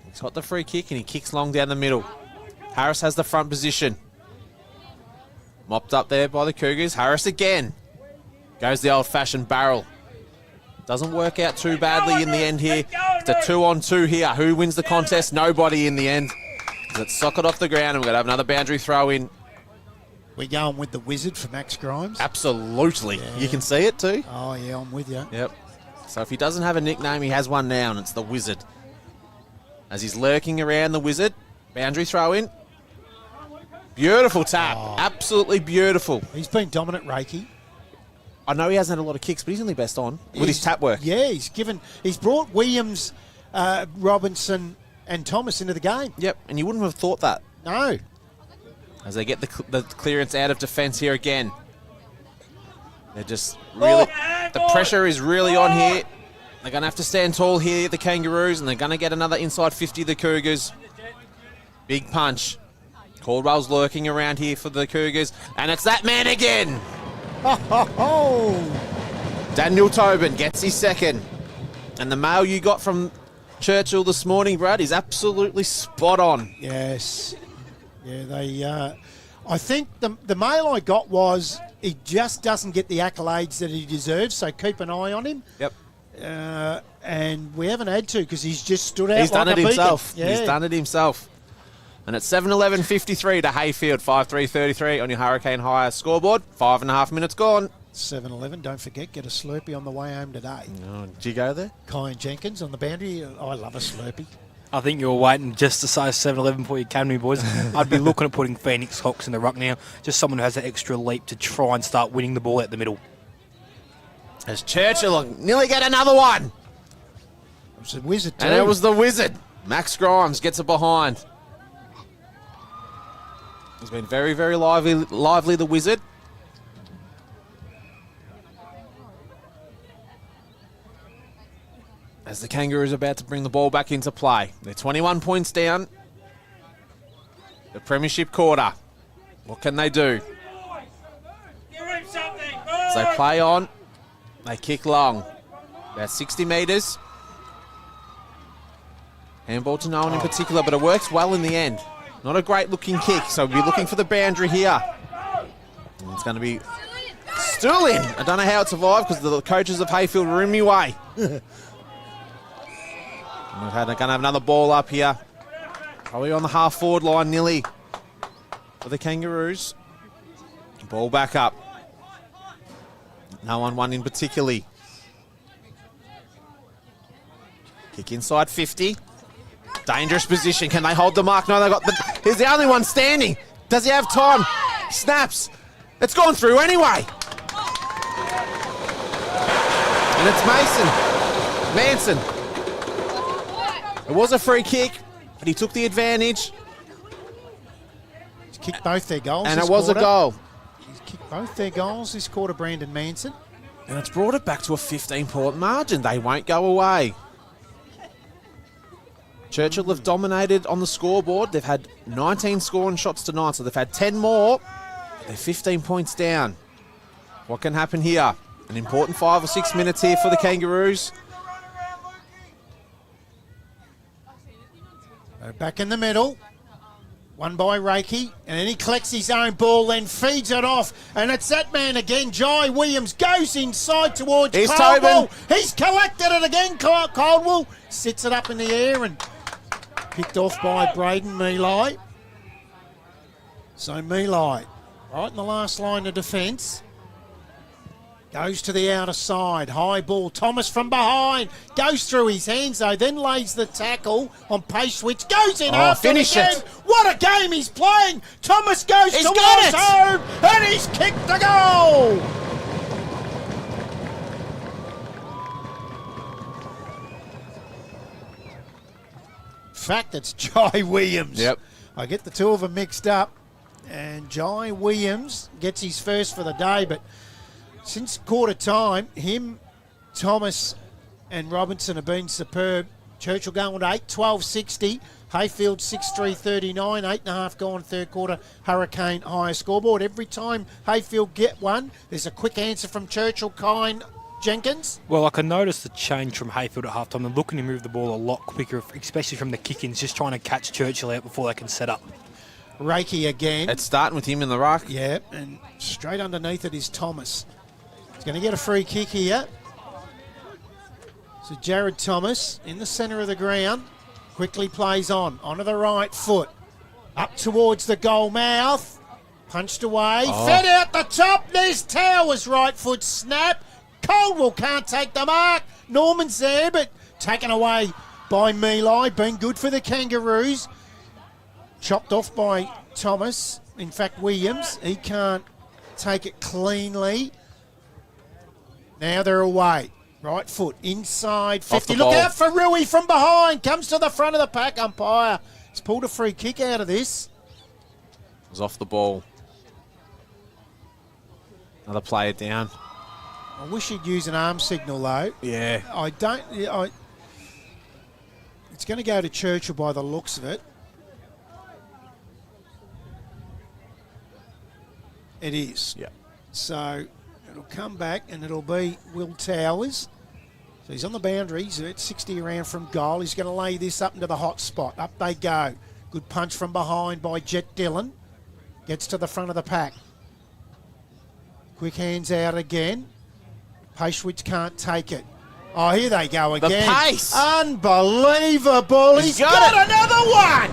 He's got the free kick, and he kicks long down the middle. Harris has the front position. Mopped up there by the Cougars. Harris again. Goes the old-fashioned barrel. Doesn't work out too badly in the end here. It's a 2-on-2 here. Who wins the contest? Nobody in the end. It's socket off the ground, and we're going to have another boundary throw in. We're going with the Wizard for Max Grimes. Absolutely. Yeah. You can see it too. Oh, yeah, I'm with you. Yep. So if he doesn't have a nickname, he has one now, and it's the Wizard. As he's lurking around the Wizard. Boundary throw in. Beautiful tap. Oh. Absolutely beautiful. He's been dominant, Reiki. I know he hasn't had a lot of kicks, but he's only best on with his tap work. Yeah, he's brought Williams, Robinson and Thomas into the game. Yep, and you wouldn't have thought that. No. As they get the clearance out of defence here again. They're just really... The pressure is really on here. They're going to have to stand tall here, the Kangaroos, and they're going to get another inside 50, the Cougars. Big punch. Caldwell's lurking around here for the Cougars, and it's that man again. Daniel Tobin gets his second. And the mail you got from Churchill this morning, Brad, is absolutely spot on. Yes. Yeah, they. I think the mail I got was he just doesn't get the accolades that he deserves, so keep an eye on him. Yep. And we haven't had to because he's just stood out. He's done it himself. Yeah. He's done it himself. And it's 7-11-53 to Heyfield, 5-3-33 on your Hurricane Hire scoreboard. 5.5 minutes gone. 7-11. Don't forget, get a Slurpee on the way home today. Oh, did you go there? Kyan Jenkins on the boundary. I love a Slurpee. I think you were waiting just to say 7-11 for your academy, boys. I'd be looking at putting Phoenix Hawks in the ruck now. Just someone who has that extra leap to try and start winning the ball out the middle. As Churchill nearly get another one. It was the Wizard too. And it was the Wizard. Max Grimes gets it behind. He's been very, very lively, the Wizard. As the Kangaroos are about to bring the ball back into play. They're 21 points down. The premiership quarter. What can they do? As they play on, they kick long. About 60 metres. Handball to no one in particular, but it works well in the end. Not a great looking kick, so we'll be looking for the boundary here. And it's going to be still in. I don't know how it survived because the coaches of Heyfield were in my way. We're going to have another ball up here. Probably on the half-forward line, nearly, for the Kangaroos. Ball back up. No one in particularly. Kick inside 50. Dangerous position. Can they hold the mark? No, they got the... He's the only one standing. Does he have time? Snaps. It's gone through anyway. And it's Manson. It was a free kick, but he took the advantage. He's kicked both their goals. And it was a goal. He's kicked both their goals this quarter, Brandon Manson. And it's brought it back to a 15-point margin. They won't go away. Churchill have dominated on the scoreboard. They've had 19 scoring shots to 9, so they've had 10 more. They're 15 points down. What can happen here? An important 5 or 6 minutes here for the Kangaroos. So back in the middle. One by Reiki, and then he collects his own ball, then feeds it off, and it's that man again. Jai Williams goes inside towards Here's Caldwell. Tobin. He's collected it again. Caldwell sits it up in the air and picked off by Braden Mealy. So Mealy, right in the last line of defence. Goes to the outer side. High ball. Thomas from behind. Goes through his hands though. Then lays the tackle on pace switch. Goes in after finish again. it. What a game he's playing. Thomas goes He's towards got it. home. And he's kicked the goal. In fact, it's Jai Williams. Yep. I get the two of them mixed up. And Jai Williams gets his first for the day, but since quarter time, him, Thomas and Robinson have been superb. Churchill going to 8-12-60. Heyfield 6-3-39. 8.5 gone third quarter. Hurricane higher scoreboard. Every time Heyfield get one, there's a quick answer from Churchill. Kine Jenkins. Well, I can notice the change from Heyfield at halftime. They're looking to move the ball a lot quicker, especially from the kick-ins, just trying to catch Churchill out before they can set up. Reiki again. It's starting with him in the ruck. Yeah, and straight underneath it is Thomas. He's going to get a free kick here. So Jared Thomas in the centre of the ground. Quickly plays on. Onto the right foot. Up towards the goal mouth. Punched away. Fed out the top. There's Towers' right foot snap. Caldwell can't take the mark. Norman's there, but taken away by Mealy. Been good for the Kangaroos. Chopped off by Thomas. In fact, Williams. He can't take it cleanly. Now they're away. Right foot inside 50. Look out for Rui from behind. Comes to the front of the pack. Umpire has pulled a free kick out of this. It was off the ball. Another player down. I wish he'd use an arm signal though. Yeah. It's going to go to Churchill by the looks of it. It is. Yeah. So it'll come back and it'll be Will Towers. So he's on the boundary. He's at 60 around from goal. He's going to lay this up into the hot spot. Up they go. Good punch from behind by Jet Dillon. Gets to the front of the pack. Quick hands out again. Pashwitz can't take it. Oh, here they go again. The pace. Unbelievable. He's got another one.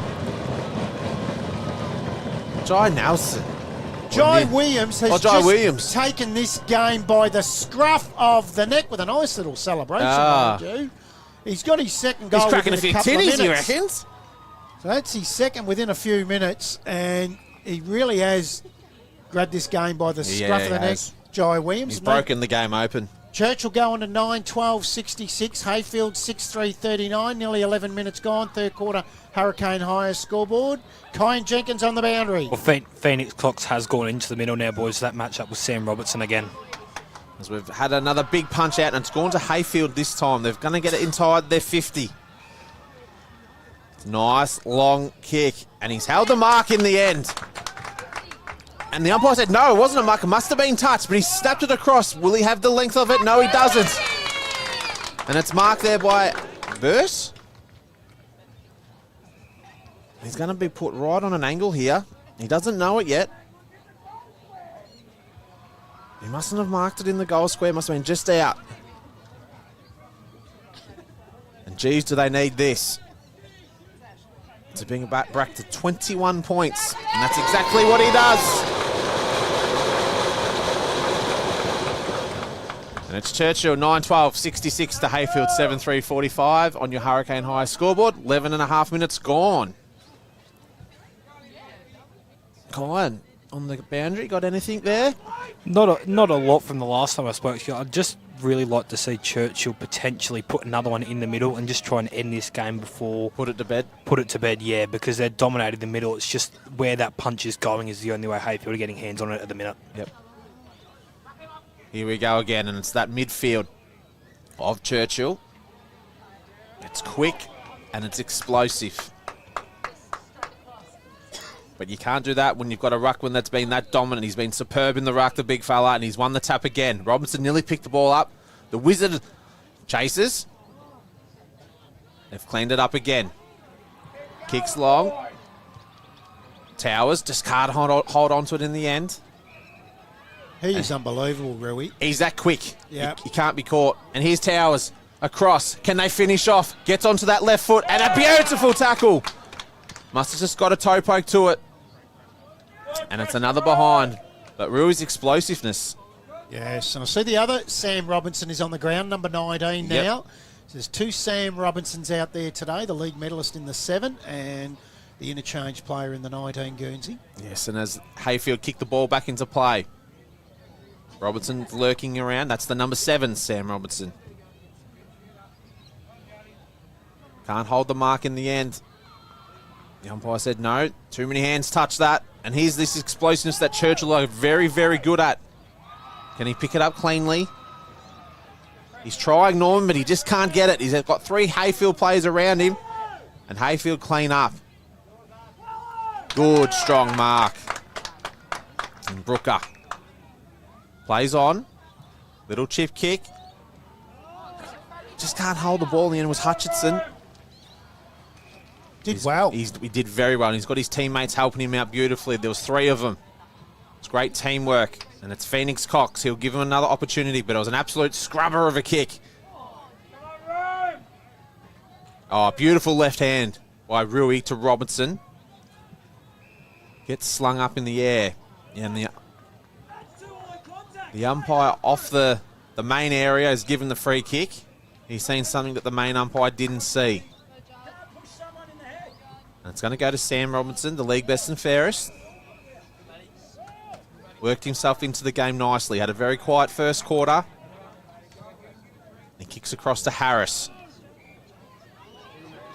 Jai Nelson. Jai Williams has Jai just Williams. taken this game by the scruff of the neck with a nice little celebration, mind you. He's got his second goal He's cracking a within few couple of tinnies, he minutes. reckons. So that's his second within a few minutes, and he really has grabbed this game by the scruff of the neck. Jai Williams. He's broken the game open. Churchill going to 9-12-66. Heyfield 6-3-39. Nearly 11 minutes gone. Third quarter, Hurricane higher scoreboard. Kine Jenkins on the boundary. Well, Phoenix Clocks has gone into the middle now, boys. That match up with Sam Robertson again. As we've had another big punch out, and it's gone to Heyfield this time. They're going to get it inside their 50. Nice long kick, and he's held the mark in the end. And the umpire said, no, it wasn't a mark. It must have been touched, but he snapped it across. Will he have the length of it? No, he doesn't. And it's marked there by Verse. He's going to be put right on an angle here. He doesn't know it yet. He mustn't have marked it in the goal square. Must have been just out. And geez, do they need this to bring it back to 21 points. And that's exactly what he does. And it's Churchill 9-12-66 to Heyfield 7-3-45 on your Hurricane High scoreboard. 11 and a half minutes gone. Colin, on the boundary, got anything there? Not a lot from the last time I spoke to you. I'd just really like to see Churchill potentially put another one in the middle and just try and end this game before... Put it to bed? Put it to bed, yeah, because they're dominating the middle. It's just where that punch is going is the only way Heyfield are getting hands on it at the minute. Yep. Here we go again, and it's that midfield of Churchill. It's quick and it's explosive. But you can't do that when you've got a ruckman that's been that dominant. He's been superb in the ruck, the big fella, and he's won the tap again. Robinson nearly picked the ball up. The Wizard chases. They've cleaned it up again. Kicks long. Towers just can't hold on to it in the end. He is unbelievable, Rui. He's that quick. Yep. He can't be caught. And here's Towers. Across. Can they finish off? Gets onto that left foot. And a beautiful tackle. Must have just got a toe poke to it. And it's another behind. But Rui's explosiveness. Yes, and I see the other Sam Robinson is on the ground, number 19 now. Yep. So there's two Sam Robinsons out there today, the league medalist in the 7 and the interchange player in the 19, Guernsey. Yes, and as Heyfield kicked the ball back into play. Robinson lurking around. That's the number 7, Sam Robinson. Can't hold the mark in the end. The umpire said no. Too many hands touch that. And here's this explosiveness that Churchill are very, very good at. Can he pick it up cleanly? He's trying, Norman, but he just can't get it. He's got 3 Heyfield players around him. And Heyfield clean up. Good, strong mark. And Brooker plays on. Little chip kick. Just can't hold the ball in the end. It was Hutchinson. Well. He did very well. And he's got his teammates helping him out beautifully. There was 3 of them. It's great teamwork. And it's Phoenix Cox. He'll give him another opportunity, but it was an absolute scrubber of a kick. Oh, beautiful left hand by Rui to Robinson. Gets slung up in the air. And the umpire off the main area is given the free kick. He's seen something that the main umpire didn't see. And it's going to go to Sam Robinson, the league best and fairest. Worked himself into the game nicely. Had a very quiet first quarter. He kicks across to Harris.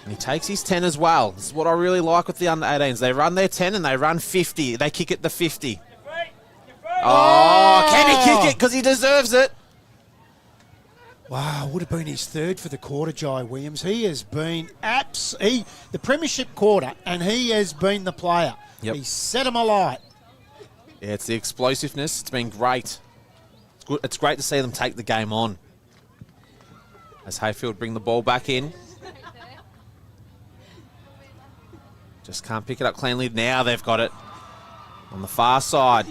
And he takes his 10 as well. This is what I really like with the under-18s. They run their 10 and they run 50. They kick it the 50. Oh, can he kick it? Because he deserves it. Wow, would have been his 3rd for the quarter, Jai Williams. He has been the premiership quarter, and he has been the player. Yep. He set him alight. Yeah, it's the explosiveness. It's been great. It's good. It's great to see them take the game on. As Heyfield bring the ball back in. Just can't pick it up cleanly. Now they've got it on the far side.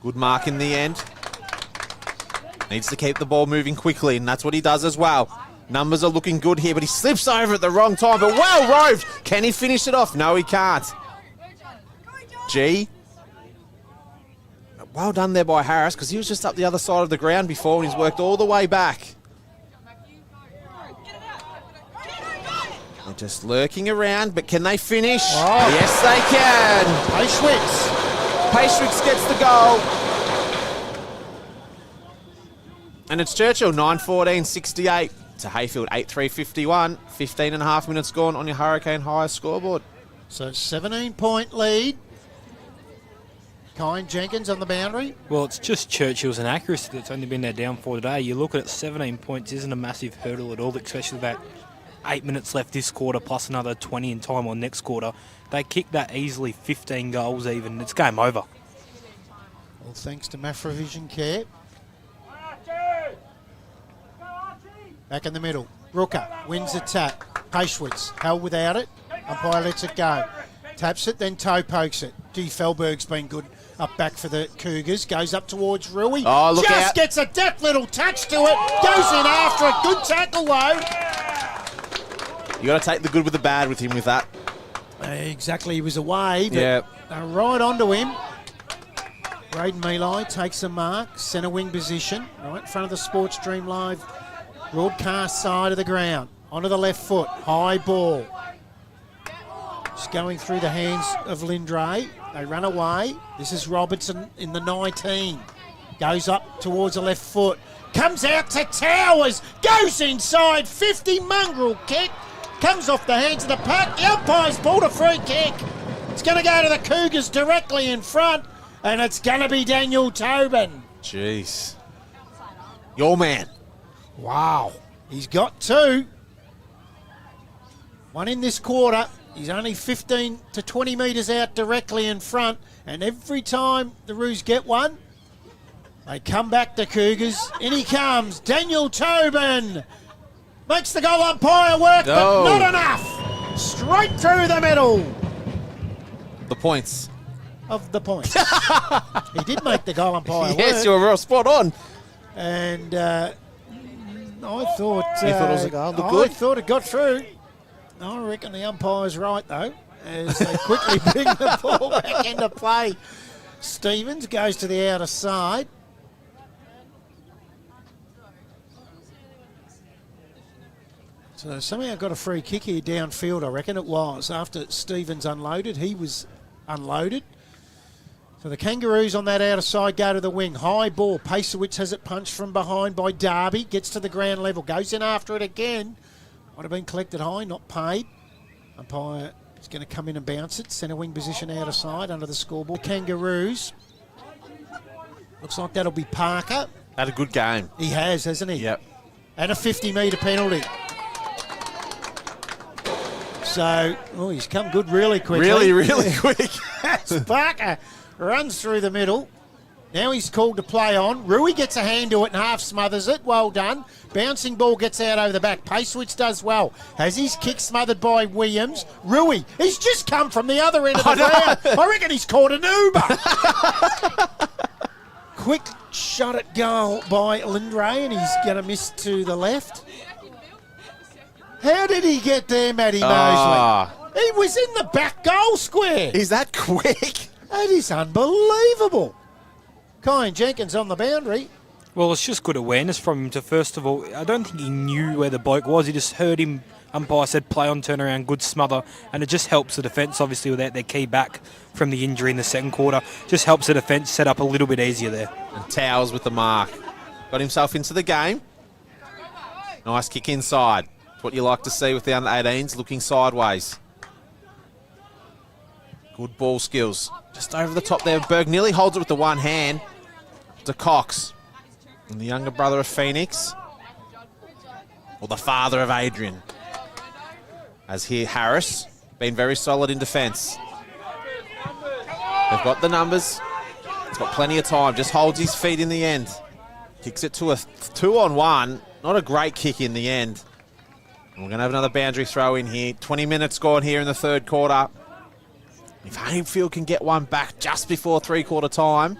Good mark in the end. Needs to keep the ball moving quickly, and that's what he does as well. Numbers are looking good here, but he slips over at the wrong time, but well roved. Can he finish it off? No, he can't. G. Well done there by Harris, because he was just up the other side of the ground before, and he's worked all the way back. They're just lurking around, but can they finish? Oh. Yes, they can. Paishwicks gets the goal. And it's Churchill, 9:14.68 to Heyfield, 8:3.51. 15 and a half minutes gone on your Hurricane High scoreboard. So 17-point lead. Kine Jenkins on the boundary. Well, it's just Churchill's inaccuracy that's only been their downfall today. You look at it, 17 points isn't a massive hurdle at all, especially with that 8 minutes left this quarter plus another 20 in time on next quarter. They kick that easily, 15 goals even. It's game over. All thanks to Mafra Vision Care. Back in the middle. Rooker wins the tap. Paishwitz held without it. Umpire lets it go. Taps it, then toe pokes it. D. Felberg's been good up back for the Cougars. Goes up towards Rui. Oh, look Just out. gets a deft little touch to it. Goes in after it. Good tackle, though. You got to take the good with the bad with him with that. Exactly. He was away, but Yeah. they're right onto him. Braden Mealy takes a mark. Centre wing position. Right in front of the Sports Dream Live broadcast side of the ground. Onto the left foot. High ball. Just going through the hands of Lindray. They run away. This is Robertson in the 19. Goes up towards the left foot. Comes out to Towers. Goes inside. 50 mongrel kick. Comes off the hands of the puck. The umpire's pulled a free kick. It's going to go to the Cougars directly in front. And it's going to be Daniel Tobin. Jeez. Your man. Wow. He's got 2. One in this quarter. He's only 15 to 20 metres out directly in front. And every time the Roos get one, they come back to Cougars. In he comes. Daniel Tobin. Makes the goal umpire work, No. but not enough. Straight through the middle The points. of the point. He did make the goal umpire Yes, work. you were real spot on. And I thought... You thought it was a goal? Looked I good. thought it got through. I reckon the umpire's right, though, as they quickly bring the ball back into play. Stevens goes to the outer side. So somehow got a free kick here downfield, I reckon it was. After Stevens unloaded, he was unloaded. So the Kangaroos on that outer side go to the wing. High ball. Pasewicz has it punched from behind by Darby. Gets to the ground level. Goes in after it again. Might have been collected high, not paid. Umpire is going to come in and bounce it. Centre wing position outer side under the scoreboard. Kangaroos. Looks like that'll be Parker. Had a good game. He has, hasn't he? Yep. And a 50-metre penalty. So, he's come good really quickly. Really quick. Parker runs through the middle. Now he's called to play on. Rui gets a hand to it and half smothers it. Well done. Bouncing ball gets out over the back. Pasewicz does well. Has his kick smothered by Williams. Rui, he's just come from the other end of the ground. I reckon he's caught an Uber. Quick shot at goal by Lindray, and he's going to miss to the left. How did he get there, Matty Mosley? He was in the back goal square. Is that quick? That is unbelievable. Kyan Jenkins on the boundary. Well, it's just good awareness from him to, first of all, I don't think he knew where the bloke was. He just heard him, umpire said, play on, turn around, good smother, and it just helps the defence, obviously, without their key back from the injury in the second quarter. Just helps the defence set up a little bit easier there. And Towers with the mark. Got himself into the game. Nice kick inside. It's what you like to see with the under-18s, looking sideways. Good ball skills. Just over the top there. Berg nearly holds it with the one hand to Cox. And the younger brother of Phoenix. Or the father of Adrian. As here, Harris, been very solid in defence. They've got the numbers. He's got plenty of time. Just holds his feet in the end. Kicks it to a 2-on-1. Not a great kick in the end. And we're going to have another boundary throw in here. 20 minutes gone here in the third quarter. If Heyfield can get one back just before three-quarter time,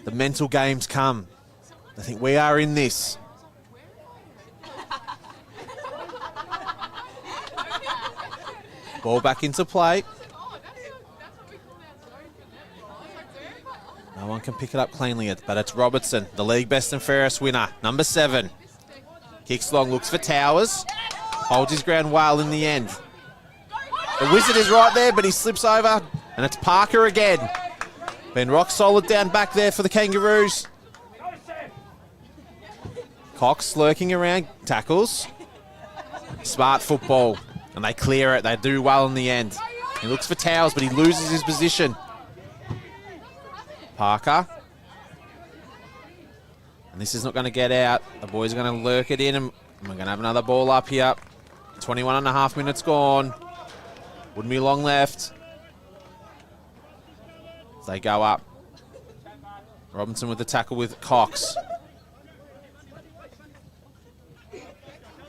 the mental games come. I think we are in this. Ball back into play. No one can pick it up cleanly, but it's Robertson, the league best and fairest winner, number 7. Kicks long, looks for Towers. Holds his ground well in the end. The Wizard is right there, but he slips over, and it's Parker again. Been rock solid down back there for the Kangaroos. Cox lurking around, tackles. Smart football, and they clear it. They do well in the end. He looks for Towers, but he loses his position. Parker. And this is not going to get out. The boys are going to lurk it in, and we're going to have another ball up here. 21 and a half minutes gone. Wouldn't be long left. As they go up. Robinson with the tackle with Cox.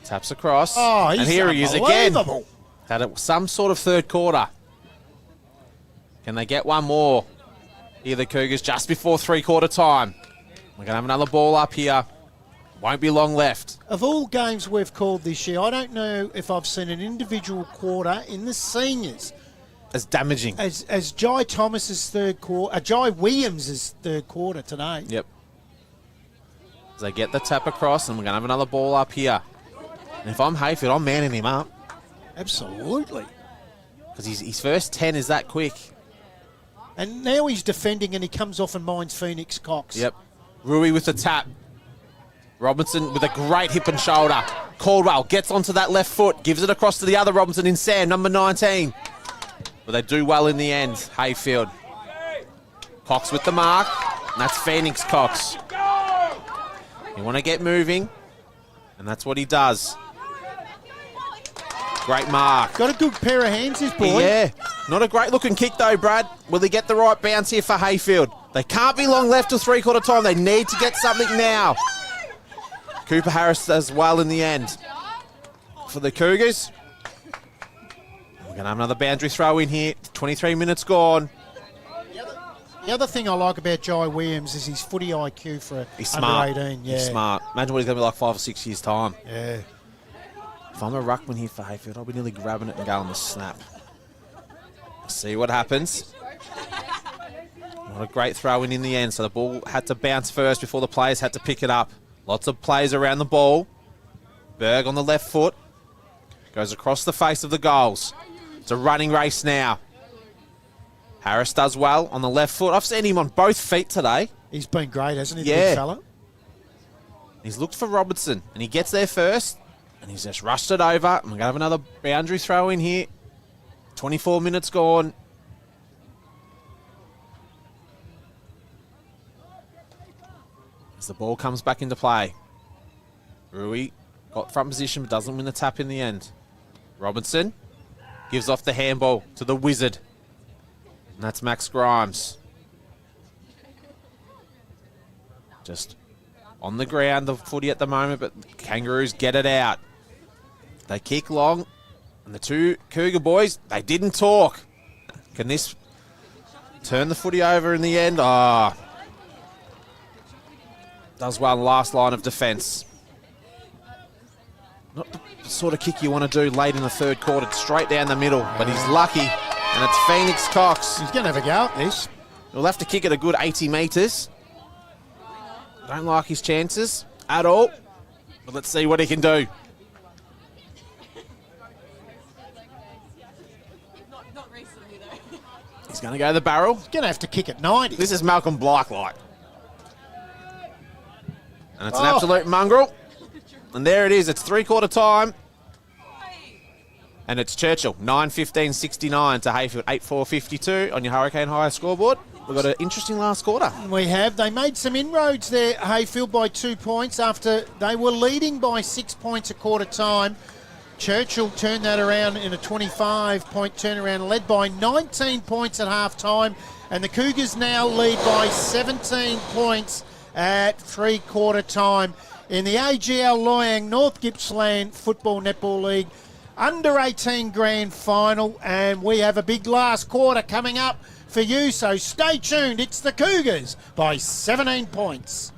Taps across. Oh, he's and here he is again. unbelievable. Had some sort of third quarter. Can they get one more? Here the Cougars just before three-quarter time. We're going to have another ball up here. Won't be long left. Of all games we've called this year, I don't know if I've seen an individual quarter in the seniors As damaging. as Jai Thomas's third quarter, Jai Williams' third quarter today. Yep. As they get the tap across, and we're going to have another ball up here. And if I'm Heyfield, I'm manning him up. Absolutely. Because his first 10 is that quick. And now he's defending and he comes off and minds Phoenix Cox. Yep. Rui with the tap. Robinson with a great hip and shoulder. Caldwell gets onto that left foot, gives it across to the other Robinson in Sam, number 19. But they do well in the end, Heyfield. Cox with the mark, and that's Phoenix Cox. You want to get moving, and that's what he does. Great mark. Got a good pair of hands, this boy. Yeah. Not a great looking kick though, Brad. Will he get the right bounce here for Heyfield? They can't be long left till three-quarter time. They need to get something now. Cooper Harris does well in the end for the Cougars. We're going to have another boundary throw in here. 23 minutes gone. The other thing I like about Jai Williams is his footy IQ for He's under smart. 18. Yeah. He's smart. Imagine what he's going to be like 5 or 6 years' time. Yeah. If I'm a ruckman here for Heyfield, I'll be nearly grabbing it and going the snap. See what happens. What a great throw in the end. So the ball had to bounce first before the players had to pick it up. Lots of players around the ball. Berg on the left foot. Goes across the face of the goals. It's a running race now. Harris does well on the left foot. I've seen him on both feet today. He's been great, hasn't he, the Yeah. big fella? He's looked for Robertson, and he gets there first, and he's just rushed it over. And we're going to have another boundary throw in here. 24 minutes gone. As the ball comes back into play. Rui got front position, but doesn't win the tap in the end. Robinson gives off the handball to the Wizard. And that's Max Grimes. Just on the ground, the footy at the moment, but Kangaroos get it out. They kick long, and the two Cougar boys, they didn't talk. Can this turn the footy over in the end? Ah. Does well in the last line of defence. Not the sort of kick you want to do late in the third quarter, straight down the middle, but he's lucky. And it's Phoenix Cox. He's going to have a go at this. He'll have to kick it a good 80 metres. Don't like his chances at all. But let's see what he can do. He's going to go the barrel. He's going to have to kick at 90. This is Malcolm Blyke-like. And it's an absolute mongrel. And there it is. It's three-quarter time. And it's Churchill, 9:15.69 to Heyfield, 8:4.52 on your Hurricane Hire scoreboard. We've got an interesting last quarter. We have. They made some inroads there, Heyfield, by 2 points after they were leading by 6 points a quarter time. Churchill turned that around in a 25-point turnaround, led by 19 points at half-time. And the Cougars now lead by 17 points at three-quarter time. In the AGL Loyang North Gippsland Football Netball League under 18 grand final, and we have a big last quarter coming up for you, so stay tuned. It's the Cougars by 17 points.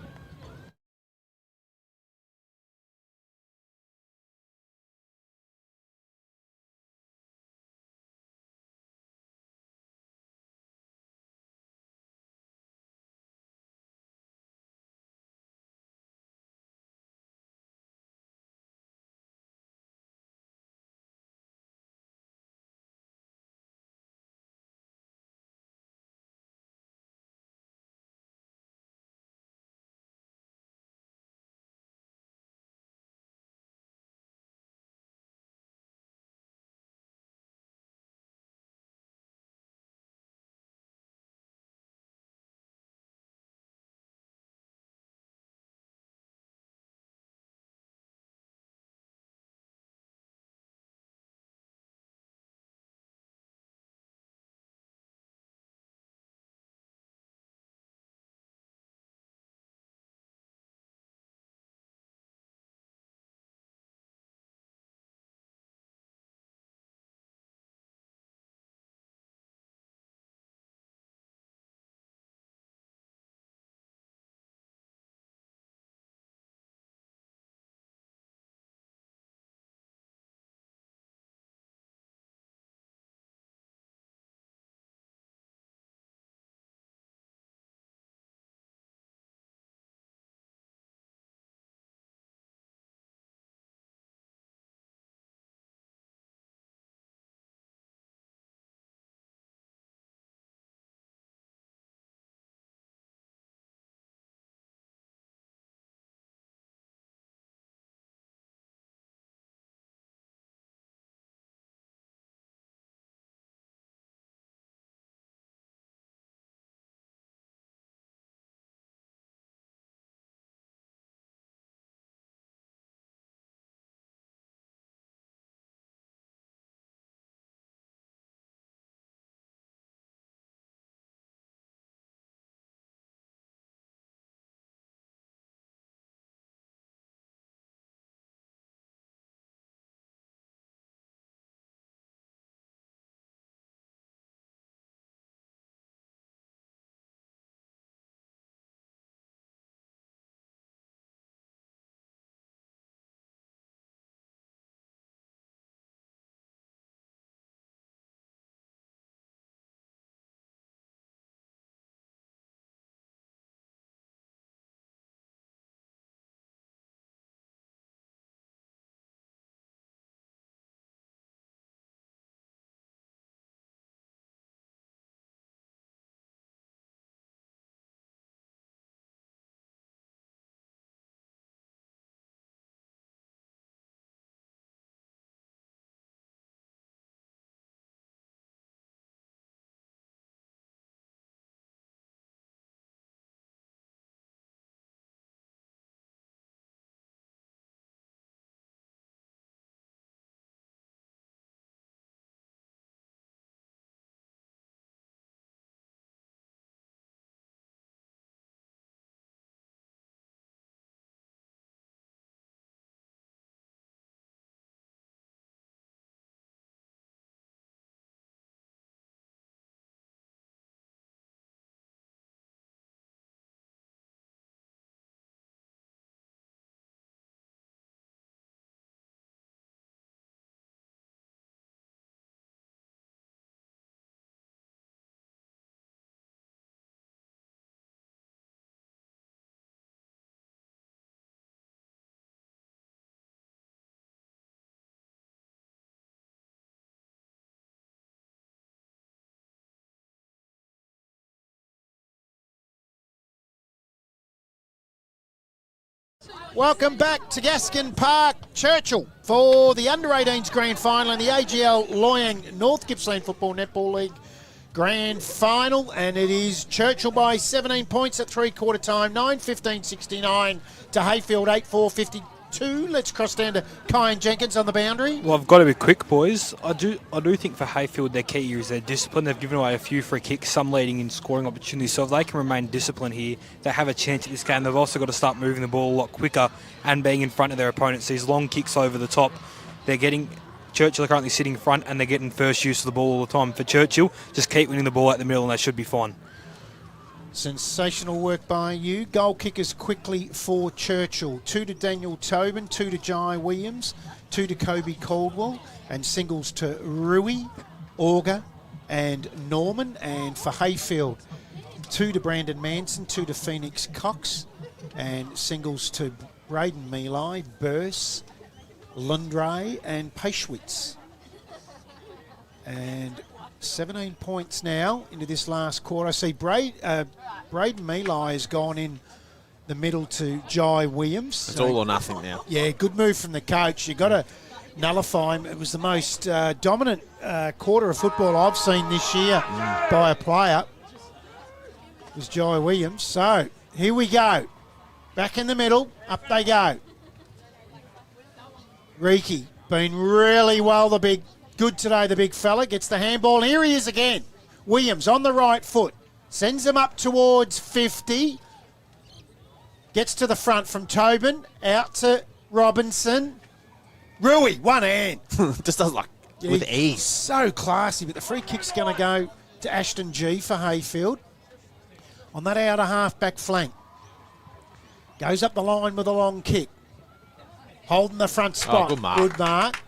Welcome back to Gaskin Park, Churchill, for the Under-18s Grand Final and the AGL Loyang North Gippsland Football Netball League Grand Final. And it is Churchill by 17 points at three-quarter time, 9-15-69 to Heyfield, 8-4-52. Let's cross down to Kyan Jenkins on the boundary. Well, I've got to be quick, boys. I do think for Heyfield, their key here is their discipline. They've given away a few free kicks, some leading in scoring opportunities. So if they can remain disciplined here, they have a chance at this game. They've also got to start moving the ball a lot quicker and being in front of their opponents. These long kicks over the top, they're getting... Churchill are currently sitting in front and they're getting first use of the ball all the time. For Churchill, just keep winning the ball at the middle and they should be fine. Sensational work by you. Goal kickers quickly for Churchill. 2 to Daniel Tobin, 2 to Jai Williams, 2 to Kobe Caldwell, and singles to Rui, Auger, and Norman. And for Heyfield, 2 to Brandon Manson, 2 to Phoenix Cox, and singles to Braden Mealy, Burse, Lundray, and Pashwitz. And 17 points now into this last quarter. I see Braden Mealy has gone in the middle to Jai Williams. It's all or nothing now. Yeah, good move from the coach. You've got to nullify him. It was the most dominant quarter of football I've seen this year by a player. It was Jai Williams. So, here we go. Back in the middle. Up they go. Reiki, been really well, good today, the big fella. Gets the handball. Here he is again. Williams on the right foot. Sends him up towards 50. Gets to the front from Tobin. Out to Robinson. Rui, one hand. Just does with ease. So classy, but the free kick's going to go to Ashton G for Heyfield. On that outer half-back flank. Goes up the line with a long kick. Holding the front spot. Good mark. Good mark.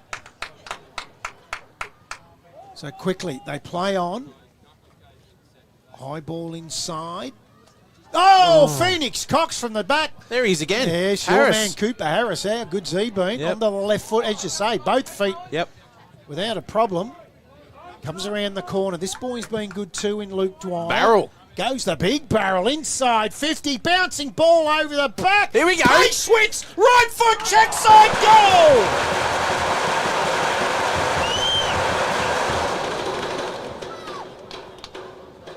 So quickly, they play on. High ball inside. Oh, Phoenix Cox from the back. There he is again. Yes, your man Cooper Harris there. Good Z-beam. Onto the left foot, as you say. Both feet without a problem. Comes around the corner. This boy's been good too in Luke Dwyer. Barrel. Goes the big barrel inside 50. Bouncing ball over the back. Here we go. Switch. Right foot check side goal.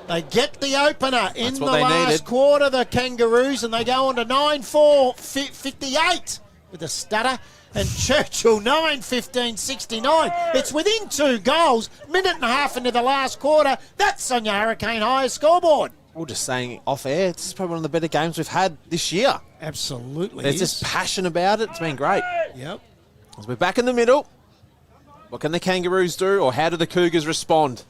They get the opener in the last quarter, the Kangaroos, and they go on to 9-4-58 with a stutter. And Churchill 9-15-69. It's within 2 goals. Minute and a half into the last quarter. That's on your Hurricane High scoreboard. We're just saying off air, this is probably one of the better games we've had this year. Absolutely. There's just passion about it. It's been great. Yep. As we're back in the middle, what can the Kangaroos do, or how do the Cougars respond?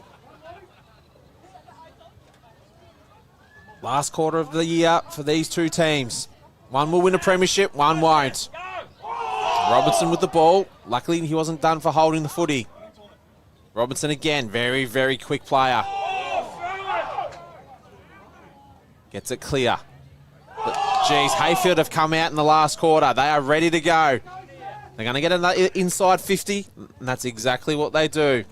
Last quarter of the year for these two teams. One will win a premiership, one won't. Robinson with the ball. Luckily, he wasn't done for holding the footy. Robinson again, very, very quick player. Gets it clear. But, geez, Heyfield have come out in the last quarter. They are ready to go. They're going to get another inside 50, and that's exactly what they do.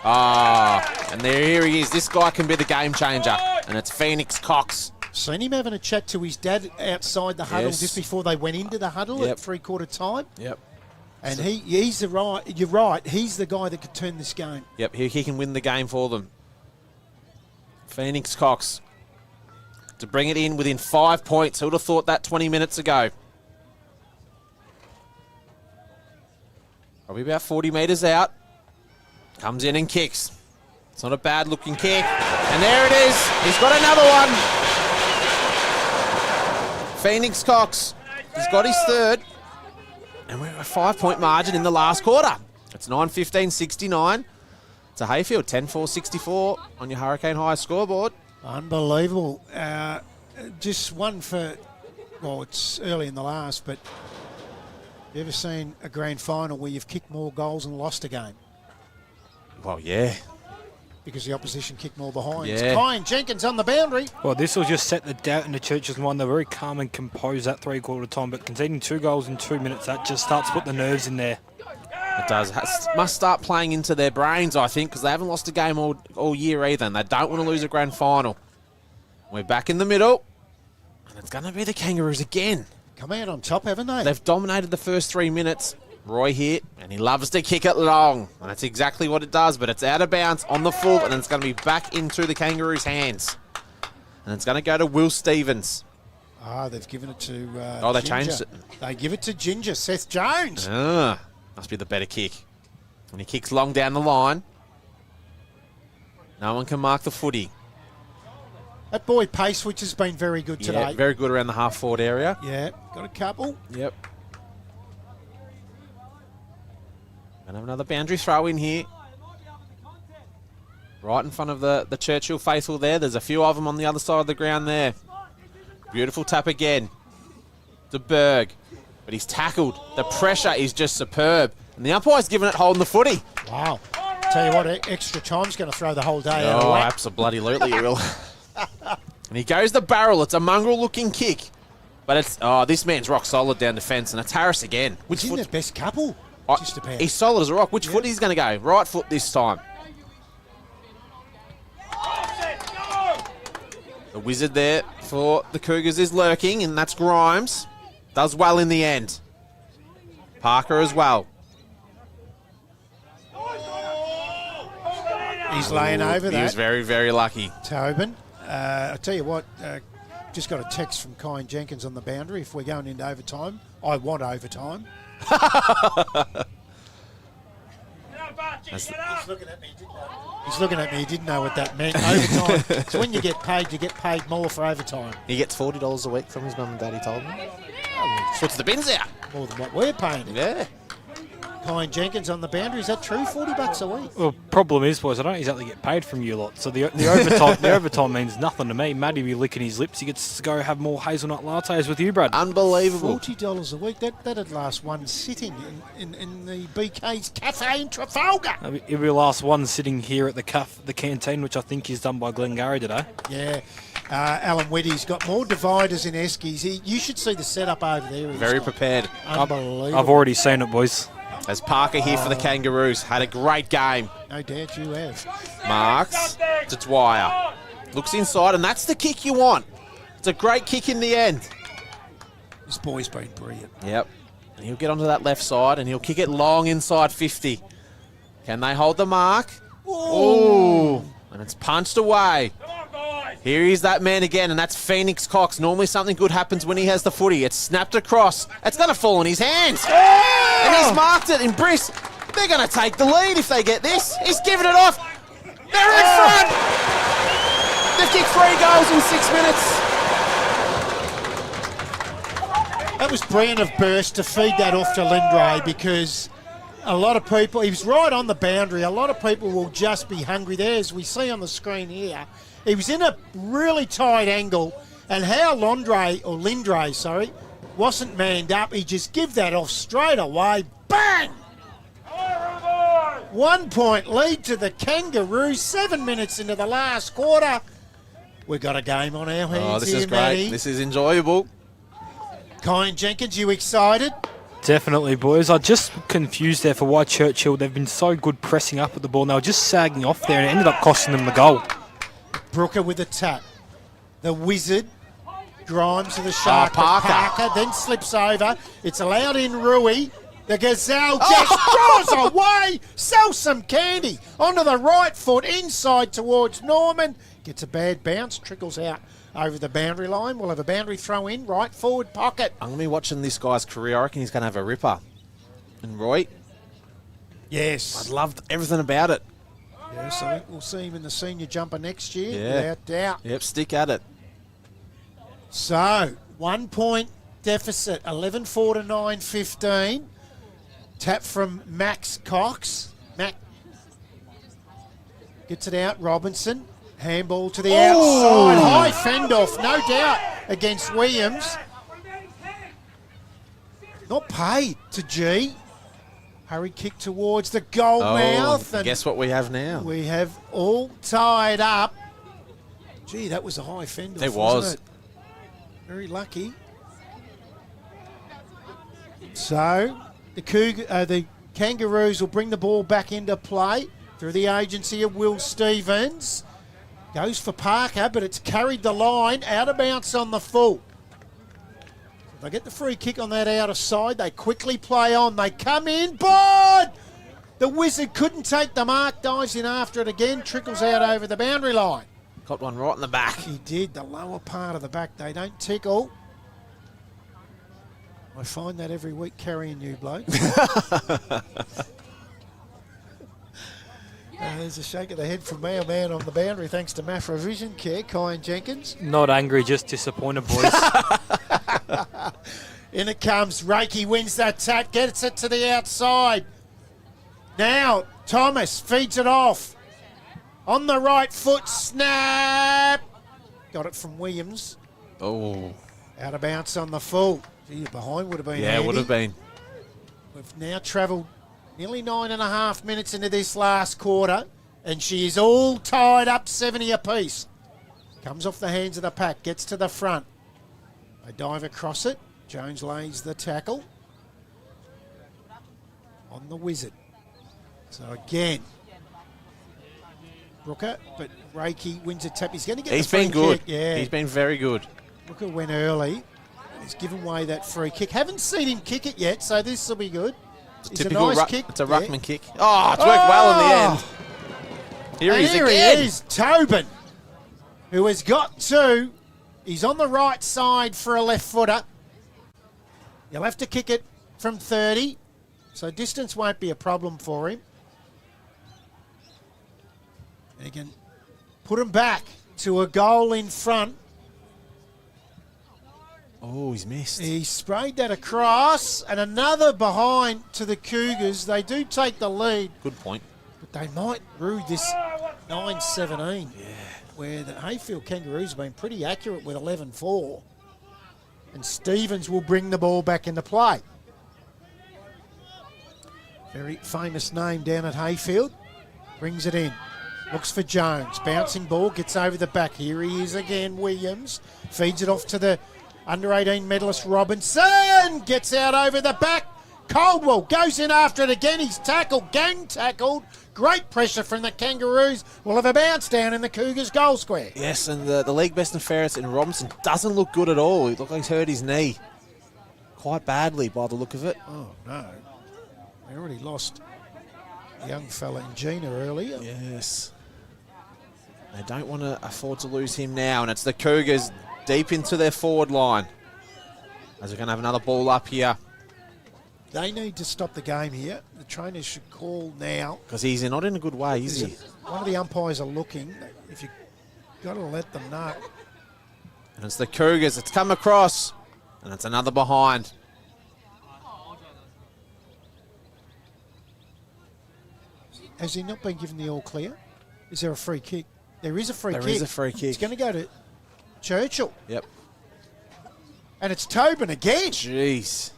And here he is. This guy can be the game changer, and it's Phoenix Cox. Seen him having a chat to his dad outside the huddle just before they went into the huddle at three-quarter time. Yep. And he's the right. You're right. He's the guy that could turn this game. Yep, he can win the game for them. Phoenix Cox to bring it in within 5 points. Who would have thought that 20 minutes ago? Probably about 40 metres out. Comes in and kicks. It's not a bad-looking kick. And there it is. He's got another one. Phoenix Cox. He's got his third. And we're a 5-point margin in the last quarter. It's 9-15-69 to Heyfield. 10-4-64 on your Hurricane High scoreboard. Unbelievable. Just one for, well, it's early in the last, but you ever seen a grand final where you've kicked more goals and lost a game? Well, yeah. Because the opposition kicked more behind. Yeah. It's Kyan Jenkins on the boundary. Well, this will just set the doubt into Churchill's mind. They're very calm and composed at three-quarter time, but conceding 2 goals in 2 minutes, that just starts to put the nerves in there. It does. Must start playing into their brains, I think, because they haven't lost a game all year either, and they don't want to lose a grand final. We're back in the middle, and it's going to be the Kangaroos again. come out on top, haven't they? They've dominated the first 3 minutes. Roy here, and he loves to kick it long. And that's exactly what it does, but it's out of bounds on the full, and it's going to be back into the Kangaroos' hands. And it's going to go to Will Stevens. They've given it to They Ginger. changed it. They give it to Ginger, Seth Jones. Must be the better kick. And he kicks long down the line. No one can mark the footy. That boy Pace, which has been very good today. Yeah, very good around the half-forward area. Yeah, got a couple. Yep. Gonna have another boundary throw in here. Right in front of the Churchill faithful there. There's a few of them on the other side of the ground there. Beautiful tap again to Berg. But he's tackled. The pressure is just superb. And the umpire's given it holding the footy. Wow. Tell you what, extra time's going to throw the whole day out of Oh, whack. absolutely, he will. And he goes the barrel. It's a mongrel-looking kick. But it's... Oh, this man's rock solid down defence. And it's Harris again. Which is their best couple. Oh, Just about. he's solid as a rock. Which foot is he going to go? Right foot this time. The wizard there for the Cougars is lurking, and that's Grimes. Does well in the end. Parker as well. He's laying over that. He was very, very lucky. Tobin. I tell you what, just got a text from Kyan Jenkins on the boundary. If we're going into overtime, I want overtime. He's looking at me. He's looking at me. He didn't know what that meant. Overtime. So when you get paid more for overtime. He gets $40 a week from his mum and dad, he told me. Puts the bins out. More than what we're paying him. Yeah. Kyan Jenkins on the boundary. Is that true? $40 a week. Well, problem is, boys, I don't exactly get paid from you lot. So the overtime means nothing to me. Matty be licking his lips. He gets to go have more hazelnut lattes with you, Brad. Unbelievable. $40 a week. That'd last one sitting in the BK's Cafe in Trafalgar. It will last one sitting here at the canteen, which I think is done by Glengarry today. Yeah. Alan Whitty's got more dividers in Eskies. You should see the setup over there. Very prepared. Unbelievable. I've already seen it, boys. As Parker here for the Kangaroos. Had a great game. No doubt you have. Marks to Dwyer. Looks inside, and that's the kick you want. It's a great kick in the end. This boy's been brilliant. Yep. And he'll get onto that left side, and he'll kick it long inside 50. Can they hold the mark? Ooh. And it's punched away. Here is that man again, and that's Phoenix Cox. Normally something good happens when he has the footy. It's snapped across. It's going to fall in his hands. And he's marked it in Briss. They're going to take the lead if they get this. He's given it off. They're in front. They've kicked 3 goals in 6 minutes. That was brilliant of Burst to feed that off to Lindray, because a lot of people, he was right on the boundary. A lot of people will just be hungry there, as we see on the screen here. He was in a really tight angle, and how Lindray, wasn't manned up. He just give that off straight away. Bang! 1 point lead to the Kangaroos. 7 minutes into the last quarter. We've got a game on our hands. Oh, this here, is great. Matty. This is enjoyable. Kyan Jenkins, you excited? Definitely, boys. I'm just confused there for why Churchill, they've been so good pressing up at the ball, and they were just sagging off there, and it ended up costing them the goal. Brooker with the tap. The Wizard. Grimes to the shark. Parker. Then slips over. It's allowed in Rui. The Gazelle just draws away. Sells some candy. Onto the right foot. Inside towards Norman. Gets a bad bounce. Trickles out over the boundary line. We'll have a boundary throw in. Right forward pocket. I'm going to be watching this guy's career. I reckon he's going to have a ripper. And Roy, Yes. I loved everything about it. Yes, I think we'll see him in the senior jumper next year. Yeah. Without doubt. Yep, stick at it. So, 1 point deficit, 11-4 to 9-15. Tap from Max Cox. Mac gets it out. Robinson. Handball to the outside. High fend off, no doubt, against Williams. Not paid to G. Hurry kick towards the goal mouth. And guess what we have now? we have all tied up. Gee, that was a high fend off. It was. Wasn't it? Very lucky. So the Kangaroos will bring the ball back into play through the agency of Will Stevens. Goes for Parker, but it's carried the line. Out of bounds on the full. They get the free kick on that outer side. They quickly play on. They come in. Board! The Wizard couldn't take the mark. Dives in after it again. Trickles out over the boundary line. Got one right in the back. He did. The lower part of the back. They don't tickle. I find that every week carrying you blokes. There's a shake of the head from our man on the boundary thanks to Mafra Vision Care, Kyan Jenkins. Not angry, just disappointed, boys. In it comes. Reiki wins that tap, gets it to the outside. Now, Thomas feeds it off. On the right foot, snap. Got it from Williams. Oh. Out of bounce on the full. Gee, behind would have been Yeah, handy. would have been. We've now travelled nearly 9.5 minutes into this last quarter, and she is all tied up 70 apiece. Comes off the hands of the pack, gets to the front. They dive across it. Jones lays the tackle on the Wizard. So again, Brooker, but Reiki wins a tap. He's going to get He's the free been good. kick. Yeah. He's been very good. Brooker went early. He's given away that free kick. Haven't seen him kick it yet, so this will be good. It's Typical a nice kick. It's a ruckman kick. Oh, it's worked well in the end. Here he is Here again. he is, Tobin, who has got two. He's on the right side for a left footer. He'll have to kick it from 30, so distance won't be a problem for him. And he can put him back to a goal in front. Oh, he's missed. He sprayed that across, and another behind to the Cougars. They do take the lead, Good point. but they might rue this 9-17, where the Heyfield Kangaroos have been pretty accurate with 11-4. And Stevens will bring the ball back into play. Very famous name down at Heyfield. Brings it in. Looks for Jones. Bouncing ball, gets over the back. Here he is again, Williams. Feeds it off to the under-18 medalist Robinson. Gets out over the back. Caldwell goes in after it again. He's tackled, gang tackled. Great pressure from the Kangaroos. Will have a bounce down in the Cougars' goal square. Yes, and the league best and fairest in Robinson doesn't look good at all. He looked like he's hurt his knee quite badly by the look of it. Oh, no. They already lost a young fella in Gina earlier. Yes. They don't want to afford to lose him now, and it's the Cougars deep into their forward line. As we're going to have another ball up here. They need to stop the game here. The trainers should call now. Because he's not in a good way, is he? One of the umpires are looking. If you've got to let them know. And it's the Cougars. It's come across. And it's another behind. Has he not been given the all clear? Is there a free kick? There is a free kick. There is a free kick. It's going to go to Churchill. Yep. And it's Tobin again. Jeez.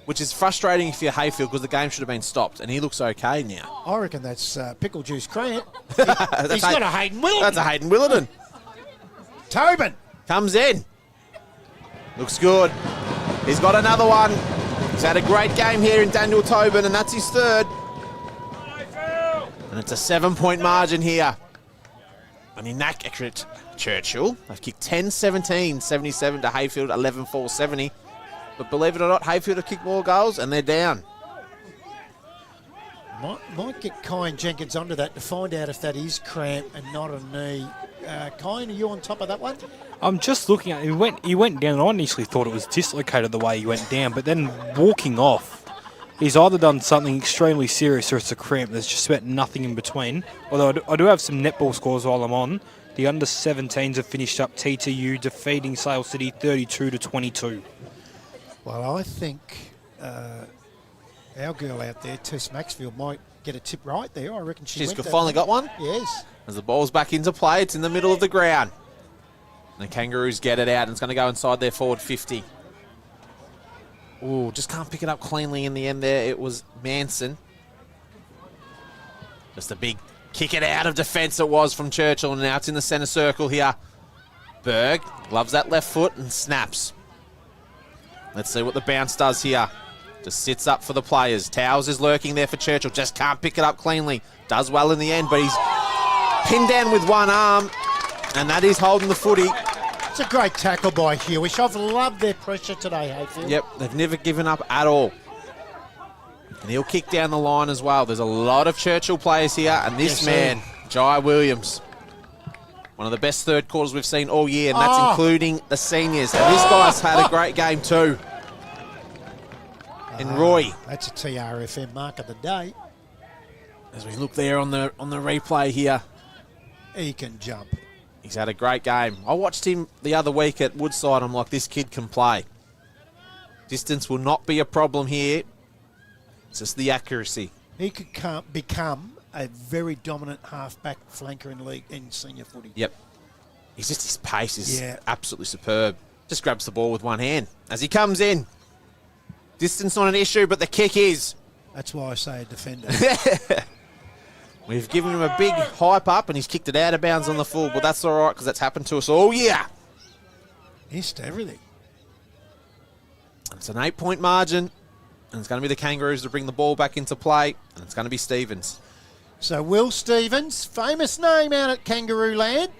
Which is frustrating if you're Heyfield because the game should have been stopped. And he looks okay now. I reckon that's pickle juice cramp. He's got a Hayden Willerton. That's a Hayden Willerton. Tobin. Comes in. Looks good. He's got another one. He's had a great game here in Daniel Tobin, and that's his third. And it's a 7-point margin here. And inaccurate Churchill. They've kicked 10-17, 77 to Heyfield, 11-4, 70. But believe it or not, Heyfield have kicked more goals, and they're down. Might get Kyan Jenkins onto that to find out if that is cramp and not a knee. Kyan, are you on top of that one? I'm just looking at it. He went down, and I initially thought it was dislocated the way he went down, but then walking off, he's either done something extremely serious or it's a cramp. There's just about nothing in between. Although I do have some netball scores while I'm on. The under-17s have finished up TTU defeating Sale City 32-22. Well, I think our girl out there, Tess Maxfield, might get a tip right there. I reckon She's went finally got one? Yes. As the ball's back into play, it's in the middle of the ground. And the Kangaroos get it out, and it's going to go inside their forward 50. Ooh, just can't pick it up cleanly in the end there. It was Manson. Just a big kick it out of defence it was from Churchill, and now it's in the centre circle here. Berg loves that left foot and snaps. Let's see what the bounce does here. Just sits up for the players. Towers is lurking there for Churchill. Just can't pick it up cleanly. Does well in the end, but he's pinned down with one arm, and that is holding the footy. It's a great tackle by Hewish. I've loved their pressure today, Heyfield. Yep, they've never given up at all. And he'll kick down the line as well. There's a lot of Churchill players here, and this man, Jai Williams, one of the best third quarters we've seen all year, and that's including the seniors. And this guy's had a great game too. And Roy. That's a TRFM mark of the day. As we look there on the replay here. He can jump. He's had a great game. I watched him the other week at Woodside. I'm like, this kid can play. Distance will not be a problem here. It's just the accuracy. He could become a very dominant halfback flanker in senior footy. Yep. His pace is absolutely superb. Just grabs the ball with one hand as he comes in. Distance not an issue, but the kick is. That's why I say a defender. We've given him a big hype up, and he's kicked it out of bounds on the full, but that's all right because that's happened to us all year. Missed everything. It's an 8-point margin, and it's going to be the Kangaroos to bring the ball back into play, and it's going to be Stevens. So Will Stevens, famous name out at Kangaroo Land,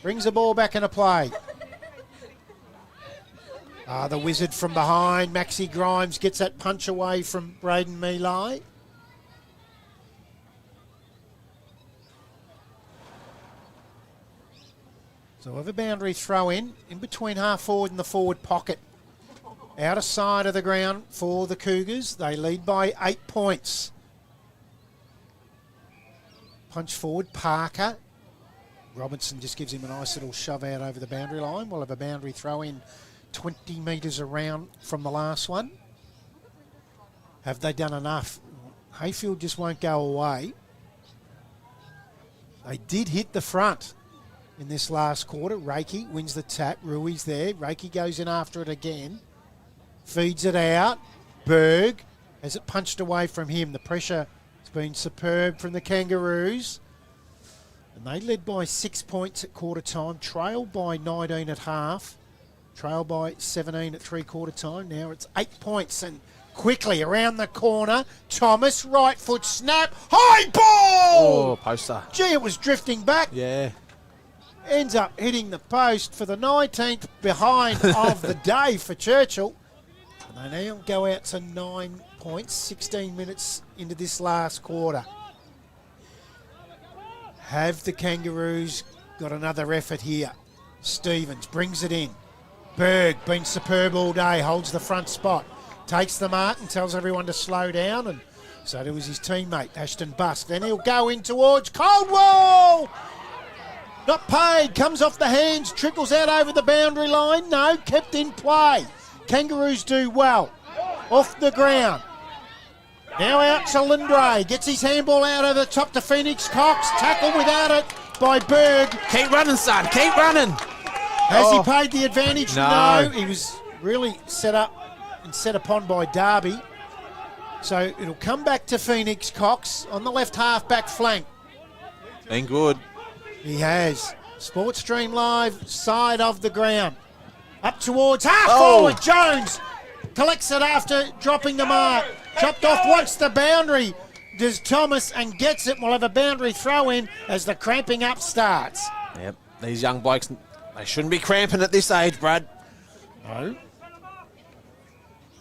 brings the ball back into play. The wizard from behind, Maxi Grimes, gets that punch away from Braden Mealy. So we have a boundary throw in between half forward and the forward pocket. Outer side of the ground for the Cougars. They lead by 8 points. Punch forward, Parker. Robinson just gives him a nice little shove out over the boundary line. We'll have a boundary throw in 20 metres around from the last one. Have they done enough? Heyfield just won't go away. They did hit the front in this last quarter. Reiki wins the tap. Rui's there. Reiki goes in after it again. Feeds it out. Berg has it punched away from him. The pressure has been superb from the Kangaroos. And they led by 6 points at quarter time. Trailed by 19 at half. Trailed by 17 at three-quarter time. Now it's 8 points, and quickly around the corner, Thomas, right foot snap, high ball! Oh, poster. Gee, it was drifting back. Yeah. Ends up hitting the post for the 19th behind of the day for Churchill. And they now go out to 9 points, 16 minutes into this last quarter. Have the Kangaroos got another effort here? Stevens brings it in. Berg, been superb all day, holds the front spot. Takes the mark and tells everyone to slow down, and so was his teammate, Ashton Busk. Then he'll go in towards Coldwell! Not paid, comes off the hands, trickles out over the boundary line. No, kept in play. Kangaroos do well. Off the ground. Now out to Lindray. Gets his handball out over the top to Phoenix Cox. Tackle without it by Berg. Keep running, son. Keep running. Has he paid the advantage? No. He was really set up and set upon by Darby. So it'll come back to Phoenix Cox on the left half-back flank. Been good. He has. Sports Stream Live, side of the ground. Up towards half-forward, Jones collects it after dropping the mark. Chopped off once the boundary. Does Thomas and gets it. We'll have a boundary throw in as the cramping up starts. Yep, these young blokes, they shouldn't be cramping at this age, Brad. No.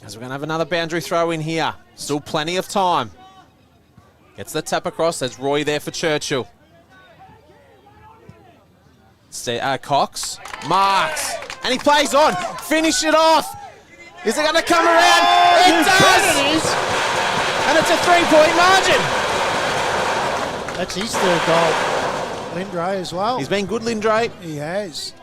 As we're going to have another boundary throw in here. Still plenty of time. Gets the tap across. There's Roy there for Churchill. Cox. Marks. And he plays on. Finish it off. Is it going to come around? It does! It is. And it's a 3-point margin. That's his third goal. Lindray as well. He's been good, Lindray. He has.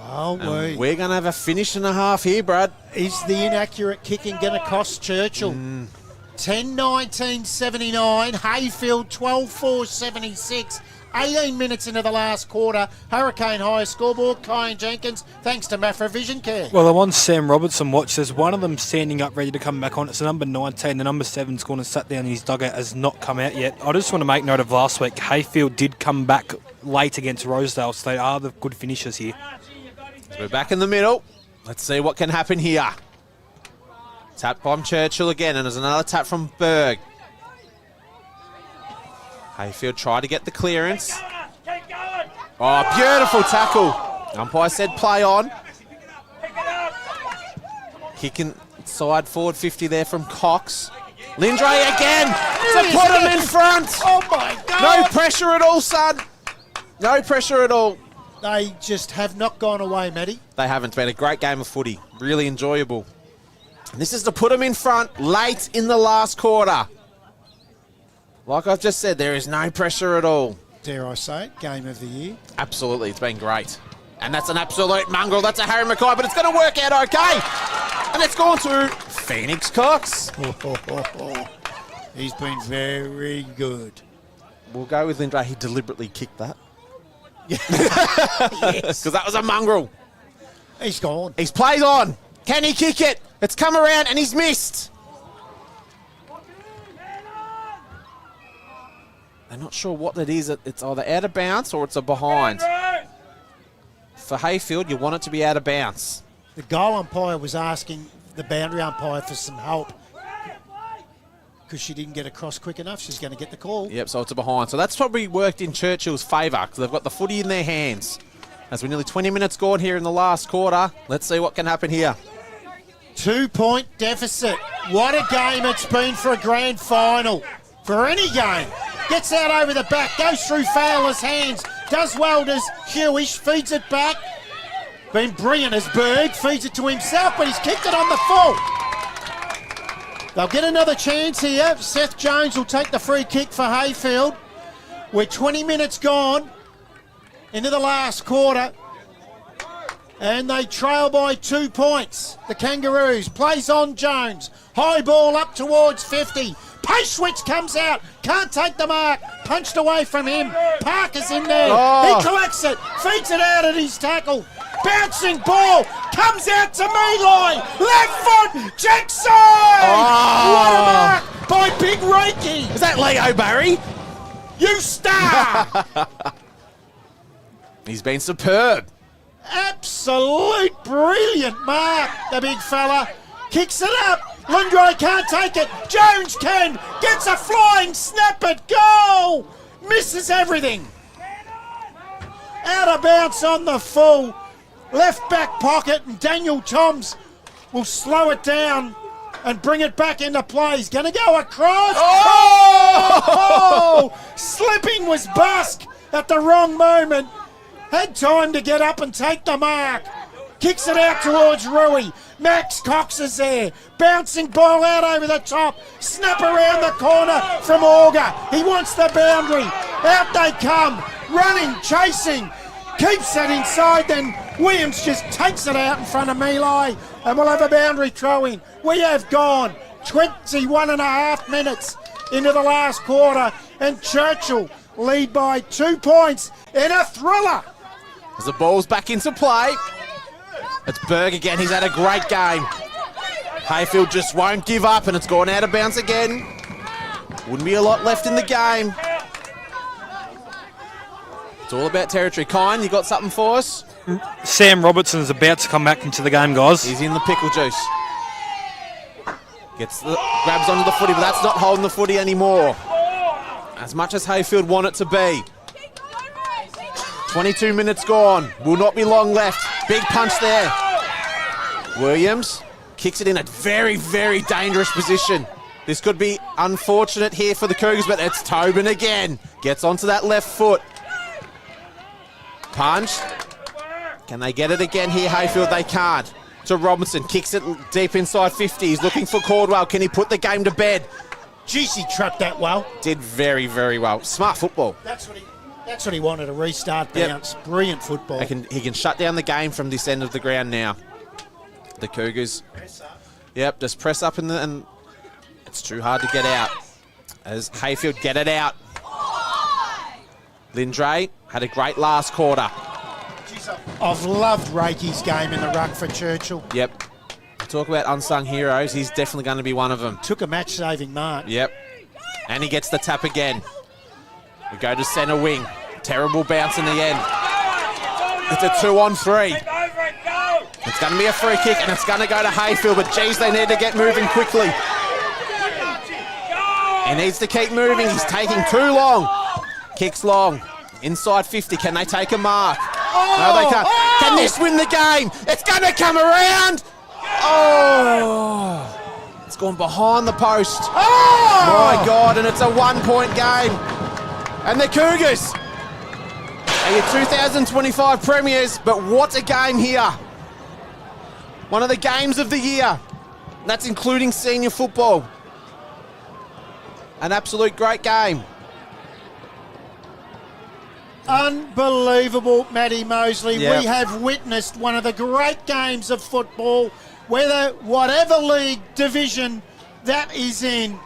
Oh, And we're going to have a finish and a half here, Brad. Is the inaccurate kicking going to cost Churchill? 10-19-79. Heyfield 12-4-76. 18 minutes into the last quarter. Hurricane High scoreboard. Kyan Jenkins, thanks to Mafra Vision Care. Well, I'm on Sam Robertson watch. There's one of them standing up ready to come back on. It's the number 19. The number 7's gone and sat down in his dugout, has not come out yet. I just want to make note of last week. Heyfield did come back late against Rosedale, so they are the good finishers here. So we're back in the middle. Let's see what can happen here. Tap from Churchill again, and there's another tap from Berg. Heyfield tried to get the clearance. Oh, beautiful tackle. Umpire said play on. Kicking side forward 50 there from Cox. Lindray again to put him in front. Oh my God! No pressure at all, son. No pressure at all. They just have not gone away, Matty. They haven't. It's been a great game of footy. Really enjoyable. And this is to put them in front late in the last quarter. Like I've just said, there is no pressure at all. Dare I say it, game of the year. Absolutely, it's been great. And that's an absolute mongrel. That's a Harry Mackay, but it's going to work out okay. And it's gone to Phoenix Cox. He's been very good. We'll go with Lindray. He deliberately kicked that. Yes. Because that was a mongrel. He's gone. He's played on. Can he kick it? It's come around and he's missed. They're not sure what that is. It's either out of bounds or it's a behind. For Heyfield, you want it to be out of bounds. The goal umpire was asking the boundary umpire for some help because she didn't get across quick enough. She's going to get the call. Yep, so it's a behind. So that's probably worked in Churchill's favour because they've got the footy in their hands. As we're nearly 20 minutes gone here in the last quarter, let's see what can happen here. 2-point deficit. What a game it's been for a grand final. For any game. Gets out over the back, goes through Fowler's hands, does well, does Hewish, feeds it back. Been brilliant as Berg, feeds it to himself, but he's kicked it on the full. They'll get another chance here. Seth Jones will take the free kick for Heyfield. We're 20 minutes gone into the last quarter. And they trail by 2 points. The Kangaroos plays on Jones. High ball up towards 50. Pace switch comes out. Can't take the mark. Punched away from him. Parker's in there. Oh. He collects it. Feeds it out at his tackle. Bouncing ball. Comes out to Meloy. Left foot. Jackson. What a mark by Big Reiki. Is that Leo Barry? You star. He's been superb. Absolute brilliant mark, the big fella. Kicks it up. Lundgren can't take it. Jones can. Gets a flying snap at goal. Misses everything. Out of bounds on the full. Left back pocket, and Daniel Toms will slow it down and bring it back into play. He's going to go across. Oh! Slipping was Busk at the wrong moment. Had time to get up and take the mark. Kicks it out towards Rui. Max Cox is there. Bouncing ball out over the top. Snap around the corner from Auger. He wants the boundary. Out they come. Running, chasing. Keeps it inside. Then Williams just takes it out in front of Meloy. And we'll have a boundary throw in. We have gone 21 and a half minutes into the last quarter. And Churchill lead by 2 points in a thriller. As the ball's back into play. It's Berg again. He's had a great game. Heyfield just won't give up, and it's gone out of bounds again. Wouldn't be a lot left in the game. It's all about territory. Kine, you got something for us? Sam Robertson is about to come back into the game, guys. He's in the pickle juice. Grabs onto the footy, but that's not holding the footy anymore. As much as Heyfield want it to be. 22 minutes gone. Will not be long left. Big punch there. Williams kicks it in a very, very dangerous position. This could be unfortunate here for the Cougars, but it's Tobin again. Gets onto that left foot. Punch. Can they get it again here, Heyfield? They can't. To Robinson. Kicks it deep inside 50. He's looking for Cordwell. Can he put the game to bed? Jeez, he trucked that well. Did very, very well. Smart football. That's what he wanted, a restart bounce. Yep. Brilliant football. He can shut down the game from this end of the ground now. The Cougars. Yep, just press up and it's too hard to get out. As Heyfield get it out. Lindray had a great last quarter. I've loved Reiki's game in the ruck for Churchill. Yep. Talk about unsung heroes. He's definitely going to be one of them. Took a match-saving mark. Yep. And he gets the tap again. We go to centre wing. Terrible bounce in the end. It's a 2-on-3. It's going to be a free kick and it's going to go to Heyfield, but geez, they need to get moving quickly. He needs to keep moving. He's taking too long. Kicks long. Inside 50, can they take a mark? No, they can't. Can this win the game? It's going to come around. Oh! It's gone behind the post. My God, and it's a 1-point game. And the Cougars are your 2025 premiers, but what a game here. One of the games of the year. That's including senior football. An absolute great game. Unbelievable, Matty Mosley. Yep. We have witnessed one of the great games of football, whatever league division that is in.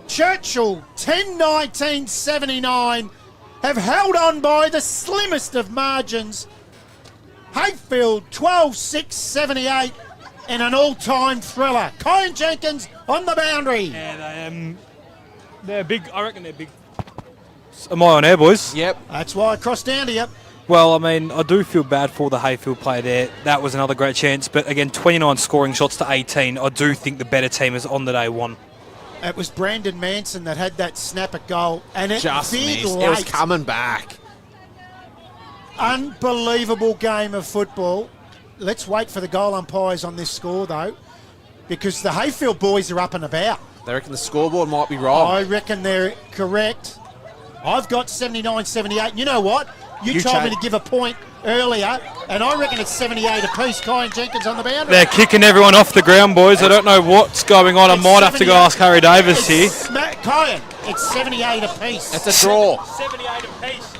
Churchill, 10-19-79, have held on by the slimmest of margins. Heyfield, 12-6-78, in an all-time thriller. Kyan Jenkins on the boundary. Yeah, they're big. I reckon they're big. Am I on air, boys? Yep. That's why I crossed down to you. Well, I mean, I do feel bad for the Heyfield player there. That was another great chance. But again, 29 scoring shots to 18. I do think the better team is on the day one. It was Brandon Manson that had that snap at goal, and it Just did missed. late. It was coming back. Unbelievable game of football. Let's wait for the goal umpires on this score, though, because the Heyfield boys are up and about. They reckon the scoreboard might be wrong. I reckon they're correct. I've got 79-78. You know what? You told me to give a point earlier, and I reckon it's 78 apiece. Kyan Jenkins on the boundary. They're kicking everyone off the ground, boys. I don't know what's going on. I might have to go ask Harry Davis here. Kyan, it's 78 apiece. It's a draw. 78 apiece.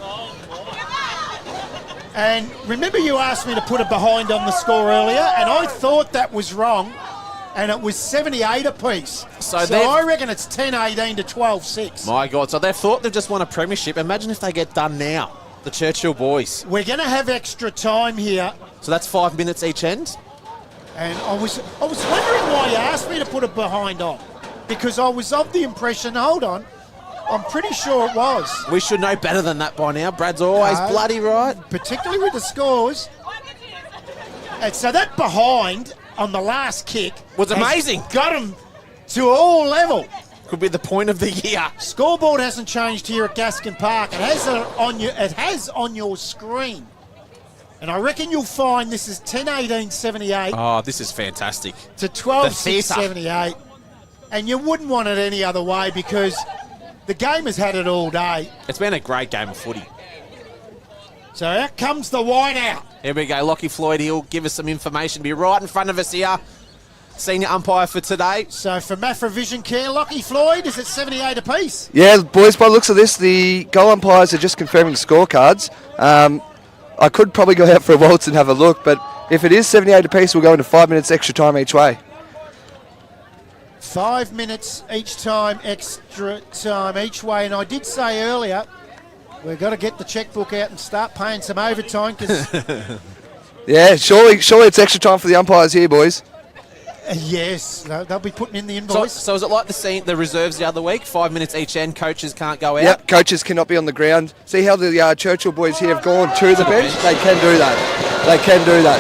And remember you asked me to put a behind on the score earlier, and I thought that was wrong, and it was 78 apiece. So I reckon it's 10-18 to 12-6. My God, so they've thought they've just won a premiership. Imagine if they get done now, the Churchill boys. We're going to have extra time here. So that's 5 minutes each end? And I was wondering why you asked me to put a behind on, because I was of the impression, hold on, I'm pretty sure it was. We should know better than that by now. Brad's always bloody right. Particularly with the scores. And so that behind on the last kick was amazing. Got him to all level. Could be the point of the year. Scoreboard hasn't changed here at Gaskin Park. It has on your screen. And I reckon you'll find this is 10-18-78. Oh, this is fantastic. To 12-6-78. And you wouldn't want it any other way because the game has had it all day. It's been a great game of footy. So out comes the white out. Here we go. Lockie Floyd, he'll give us some information. Be right in front of us here. Senior umpire for today. So for Mafra Vision Care, Lockie Floyd, is it 78 apiece? Yeah, boys, by the looks of this, the goal umpires are just confirming the scorecards. I could probably go out for a waltz and have a look, but if it is 78 apiece, we'll go into 5 minutes extra time each way. 5 minutes each time, extra time each way. And I did say earlier, we've got to get the checkbook out and start paying some overtime. Cause yeah, surely it's extra time for the umpires here, boys. Yes, they'll be putting in the invoice. So is it like the reserves the other week? 5 minutes each end, coaches can't go out? Yep, coaches cannot be on the ground. See how the Churchill boys here have gone to the bench? They can do that. They can do that.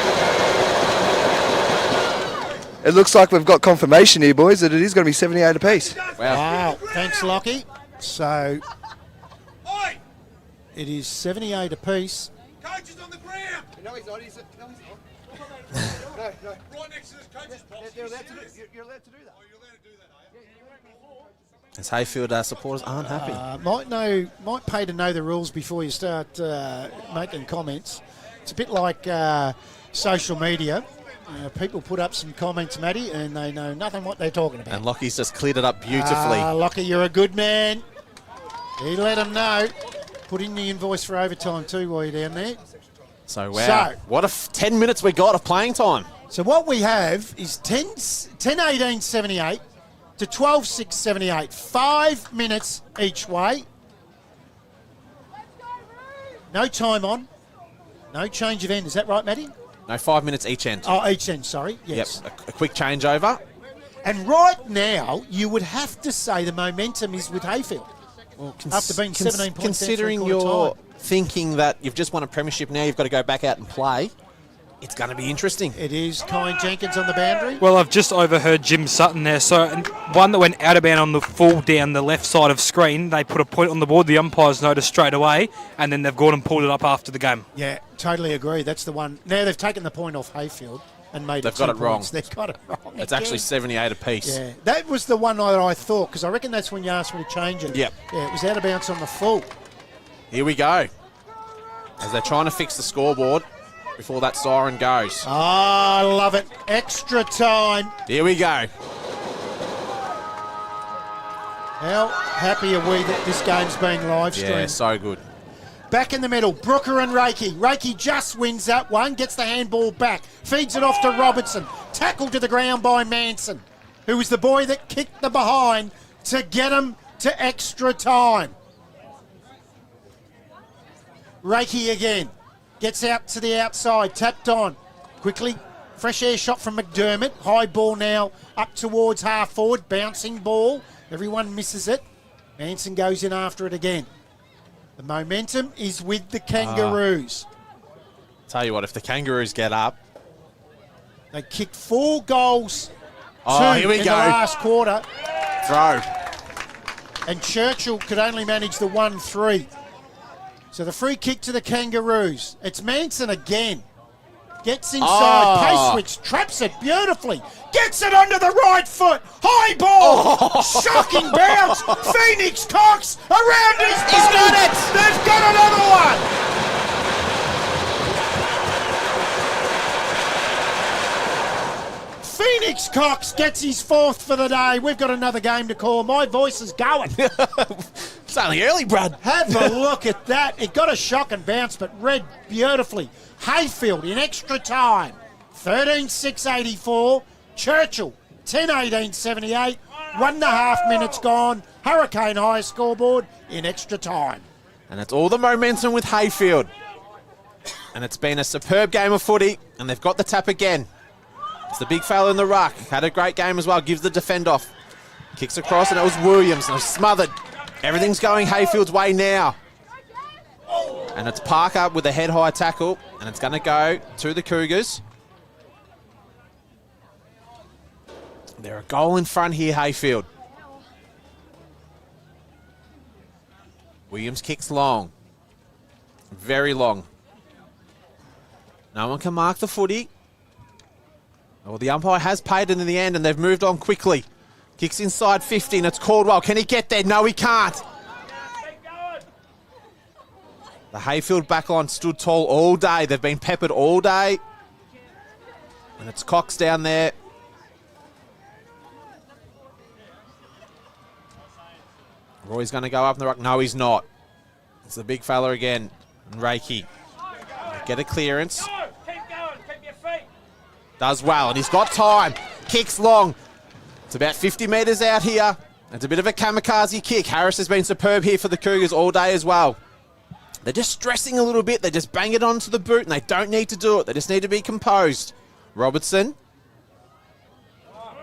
It looks like we've got confirmation here, boys, that it is going to be 78 apiece. Wow. Thanks, Lockie. So it is 78 apiece. Coach is on the ground. No, he's not. No, he's not. No. Right next to this coach's box. You're allowed to do that. Oh, you're allowed to do that, are you? As Heyfield supporters aren't happy. Might pay to know the rules before you start making comments. It's a bit like social media. People put up some comments, Matty, and they know nothing what they're talking about. And Lockie's just cleared it up beautifully. Lockie, you're a good man. He let them know. Put in the invoice for overtime too while you're down there. So, wow. What a 10 minutes we got of playing time. So what we have is 10-18-78 to 12-6-78. 5 minutes each way. No time on. No change of end. Is that right, Matty? No, 5 minutes each end. Oh, each end, sorry. Yes. Yep, a quick changeover. And right now, you would have to say the momentum is with Heyfield. Well, after being 17 points considering down you're time. thinking that you've just won a premiership, now you've got to go back out and play. It's going to be interesting. It is Kyle Jenkins on the boundary. Well, I've just overheard Jim Sutton there. So one that went out of bound on the full down the left side of screen. They put a point on the board. The umpires noticed straight away, and then they've gone and pulled it up after the game. Yeah, totally agree. That's the one. Now they've taken the point off Heyfield and made They've got it wrong. They've got it wrong. It's actually 78 apiece. Yeah, that was the one that I thought, because I reckon that's when you asked me to change it. Yep. Yeah, it was out of bounds on the full. Here we go. As they're trying to fix the scoreboard before that siren goes. Oh, I love it. Extra time. Here we go. How happy are we that this game's being live streamed? Yeah, so good. Back in the middle, Brooker and Reiki. Reiki just wins that one, gets the handball back, feeds it off to Robertson. Tackled to the ground by Manson, who was the boy that kicked the behind to get him to extra time. Reiki again. Gets out to the outside, tapped on. Quickly, fresh air shot from McDermott. High ball now up towards half forward, bouncing ball. Everyone misses it. Manson goes in after it again. The momentum is with the Kangaroos. Tell you what, if the Kangaroos get up. They kicked 4 goals Here we in go. the last quarter. Throw. And Churchill could only manage the 1-3. So the free kick to the Kangaroos. It's Manson again. Gets inside, pace switch, traps it beautifully. Gets it under the right foot. High ball. Shocking bounce. Phoenix Cox around his body. He's got it. They've got another one. Phoenix Cox gets his 4th for the day. We've got another game to call. My voice is going. It's only early, Brad. Have a look at that. It got a shock and bounce, but read beautifully. Heyfield in extra time. 13:06:84. Churchill 10:18:78. 1.5 minutes gone. Hurricane high scoreboard in extra time. And it's all the momentum with Heyfield. And it's been a superb game of footy, and they've got the tap again. It's the big fella in the ruck. Had a great game as well. Gives the defend off. Kicks across, and it was Williams. And it was smothered. Everything's going Heyfield's way now. And it's Parker with a head-high tackle, and it's going to go to the Cougars. They're a goal in front here, Heyfield. Williams kicks long. Very long. No one can mark the footy. Well, the umpire has paid it in the end, and they've moved on quickly. Kicks inside 50, and it's Caldwell. Can he get there? No, he can't. The Heyfield backline stood tall all day. They've been peppered all day. And it's Cox down there. Roy's going to go up in the ruck. No, he's not. It's the big fella again. And Reiki. Get a clearance. Does well, and he's got time. Kicks long. It's about 50 metres out here. It's a bit of a kamikaze kick. Harris has been superb here for the Cougars all day as well. They're just stressing a little bit. They just bang it onto the boot, and they don't need to do it. They just need to be composed. Robertson.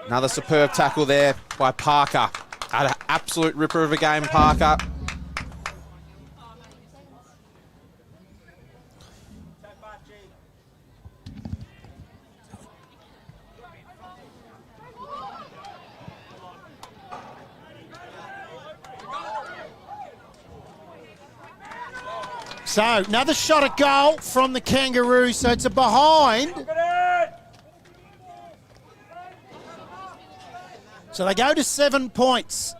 Another superb tackle there by Parker. Had an absolute ripper of a game, Parker. So, another shot at goal from the Kangaroos. So it's a behind. So they go to 7 points.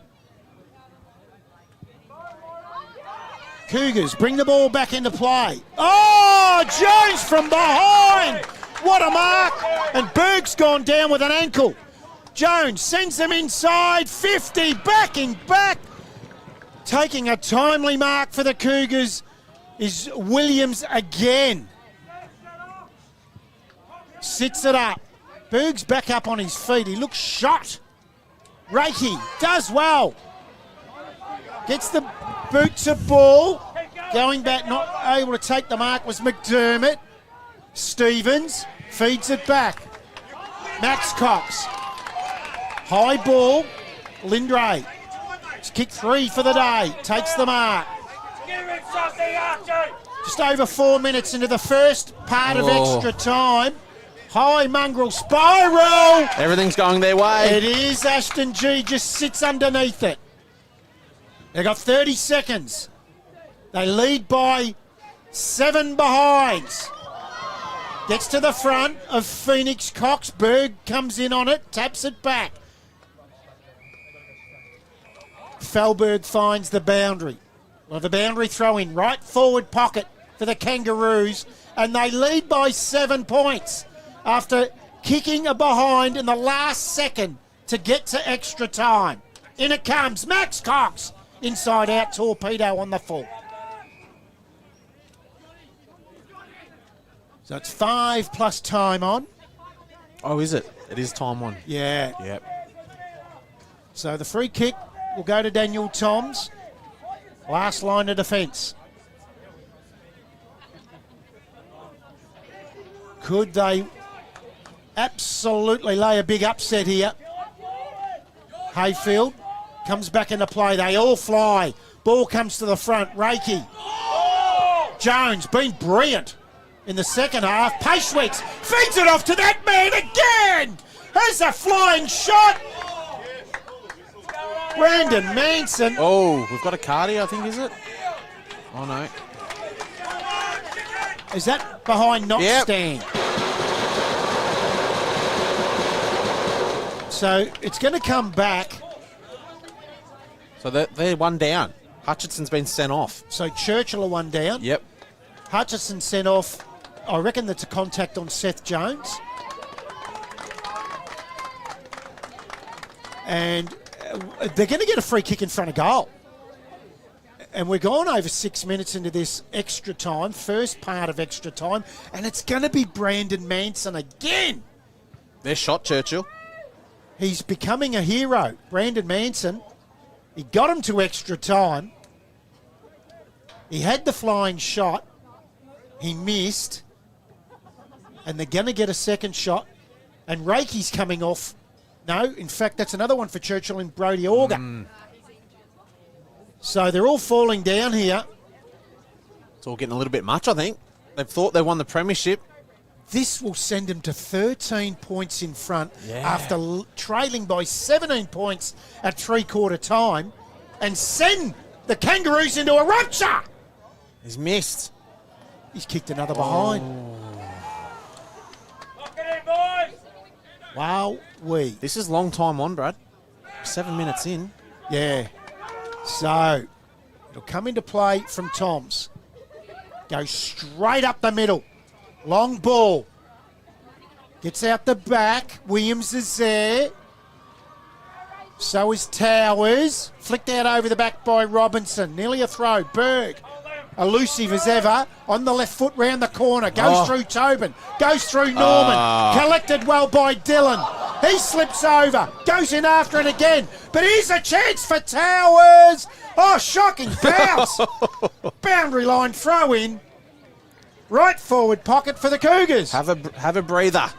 Cougars bring the ball back into play. Oh, Jones from behind. What a mark. And Berg's gone down with an ankle. Jones sends them inside. 50, backing back. Taking a timely mark for the Cougars is Williams again. Sits it up. Berg's back up on his feet. He looks shot. Reiki does well. Gets the boot to ball. Going back, not able to take the mark was McDermott. Stevens feeds it back. Max Cox. High ball. Lindray. It's kick 3 for the day. Takes the mark. Just over 4 minutes into the first part of extra time. High mongrel spiral. Everything's going their way. It is. Ashton G just sits underneath it. They've got 30 seconds. They lead by 7 behinds. Gets to the front of Phoenix Cox. Berg comes in on it, taps it back. Felberg finds the boundary. Well, the boundary throw in right forward pocket for the Kangaroos, and they lead by 7 points after kicking a behind in the last second to get to extra time. In it comes Max Cox. Inside out torpedo on the full. So it's 5 plus time on. Oh, is it? It is time on. Yeah. Yep. So the free kick will go to Daniel Toms. Last line of defence. Could they absolutely lay a big upset here? Heyfield comes back into play. They all fly. Ball comes to the front. Reiki. Jones been brilliant in the second half. Pashwicks feeds it off to that man again. There's a flying shot. Brandon Manson. Oh, we've got a card here, I think, is it? Oh, no. Is that behind not stand? So it's going to come back. So they're one down. Hutchinson's been sent off. So Churchill are one down. Yep. Hutchison sent off. I reckon that's a contact on Seth Jones. And they're going to get a free kick in front of goal. And we're gone over 6 minutes into this extra time, first part of extra time, and it's going to be Brandon Manson again. Their shot, Churchill. He's becoming a hero. Brandon Manson, he got him to extra time. He had the flying shot. He missed. And they're going to get a second shot. And Reiki's coming off. No, in fact, that's another one for Churchill and Brodie Auger. So they're all falling down here. It's all getting a little bit much, I think. They've thought they won the premiership. This will send them to 13 points in front after trailing by 17 points at three-quarter time and send the Kangaroos into a rupture. He's missed. He's kicked another behind. Wow, This is long time on, Brad. 7 minutes in. Yeah. So, it'll come into play from Toms. Goes straight up the middle. Long ball. Gets out the back. Williams is there. So is Towers. Flicked out over the back by Robinson. Nearly a throw. Berg. Elusive as ever. On the left foot round the corner. Goes through Tobin. Goes through Norman. Collected well by Dillon. He slips over. Goes in after it again. But here's a chance for Towers. Oh, shocking bounce. Boundary line throw in. Right forward pocket for the Cougars. Have a breather.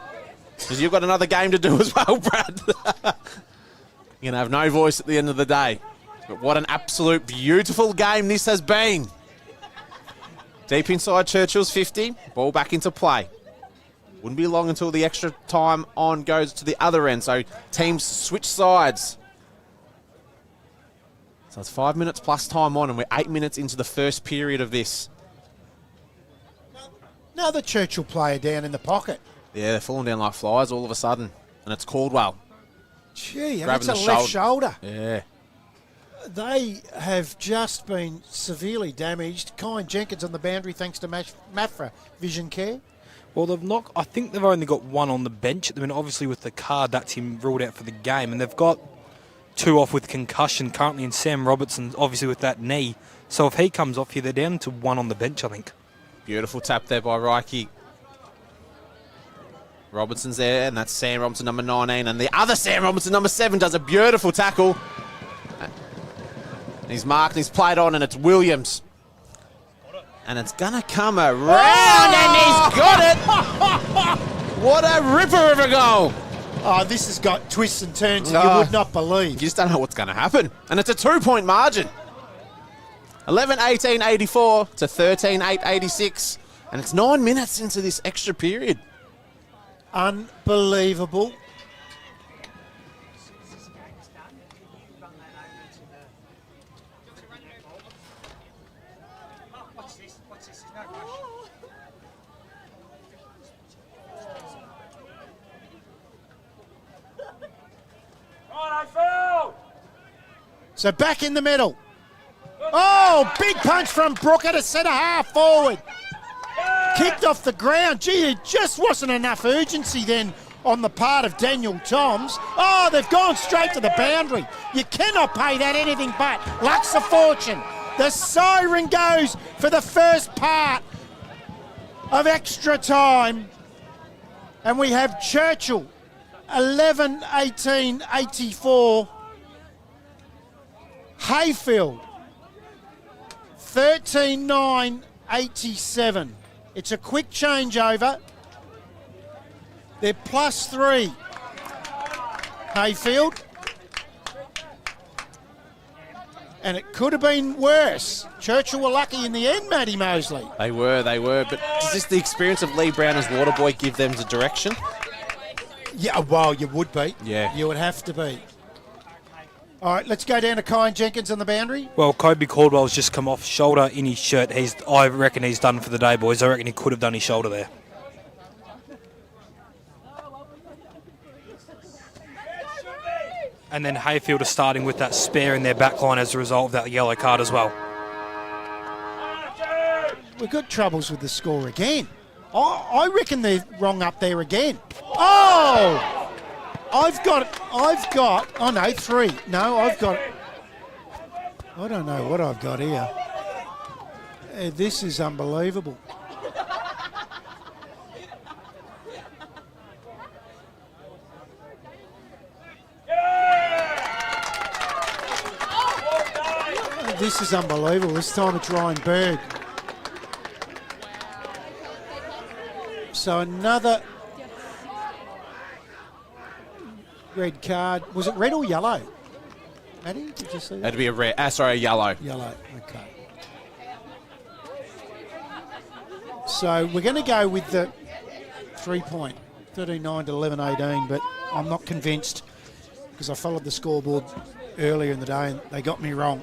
Because you've got another game to do as well, Brad. You're going to have no voice at the end of the day. But what an absolute beautiful game this has been. Deep inside Churchill's 50. Ball back into play. Wouldn't be long until the extra time on goes to the other end. So teams switch sides. So it's 5 minutes plus time on, and we're 8 minutes into the first period of this. Another Churchill player down in the pocket. Yeah, they're falling down like flies all of a sudden. And it's Caldwell. Gee, and Grabbing that's a the left shoulder. Yeah. They have just been severely damaged. Kyan Jenkins on the boundary thanks to Mafra Vision Care. Well, I think they've only got one on the bench at the minute. Obviously, with the card, that's him ruled out for the game. And they've got two off with concussion currently, and Sam Robertson, obviously, with that knee. So if he comes off here, they're down to one on the bench, I think. Beautiful tap there by Reiki. Robinson's there, and that's Sam Robinson, number 19. And the other Sam Robinson, number 7, does a beautiful tackle. And he's marked, and he's played on, and it's Williams. And it's going to come around, and he's got it! What a ripper of a goal! Oh, this has got twists and turns that you would not believe. You just don't know what's going to happen. And it's a 2-point margin. 11-18-84 to 13-8-86. And it's 9 minutes into this extra period. Unbelievable. So back in the middle. Oh, big punch from Brooker to centre half forward. Kicked off the ground. Gee, it just wasn't enough urgency then on the part of Daniel Toms. Oh, they've gone straight to the boundary. You cannot pay that anything but. Luck's a fortune. The siren goes for the first part of extra time. And we have Churchill, 11-18-84. Heyfield, 13-9-87. It's a quick changeover. They're +3. Heyfield. And it could have been worse. Churchill were lucky in the end, Matty Mosley. They were. But does this the experience of Lee Brown as Waterboy give them the direction? Yeah, well, you would be. Yeah. You would have to be. All right, let's go down to Kyan Jenkins on the boundary. Well, Kobe Caldwell's just come off shoulder in his shirt. I reckon he's done for the day, boys. I reckon he could have done his shoulder there. And then Heyfield is starting with that spare in their back line as a result of that yellow card as well. We've got troubles with the score again. I reckon they're wrong up there again. Oh! I've got, oh no, 3. No, I don't know what I've got here. This is unbelievable. This is unbelievable. This time it's Ryan Berg. So another red card. Was it red or yellow? Matty, did you see that? That'd be a red. A yellow. Yellow, okay. So we're going to go with the 3-point, 39 to 11-18, but I'm not convinced because I followed the scoreboard earlier in the day and they got me wrong.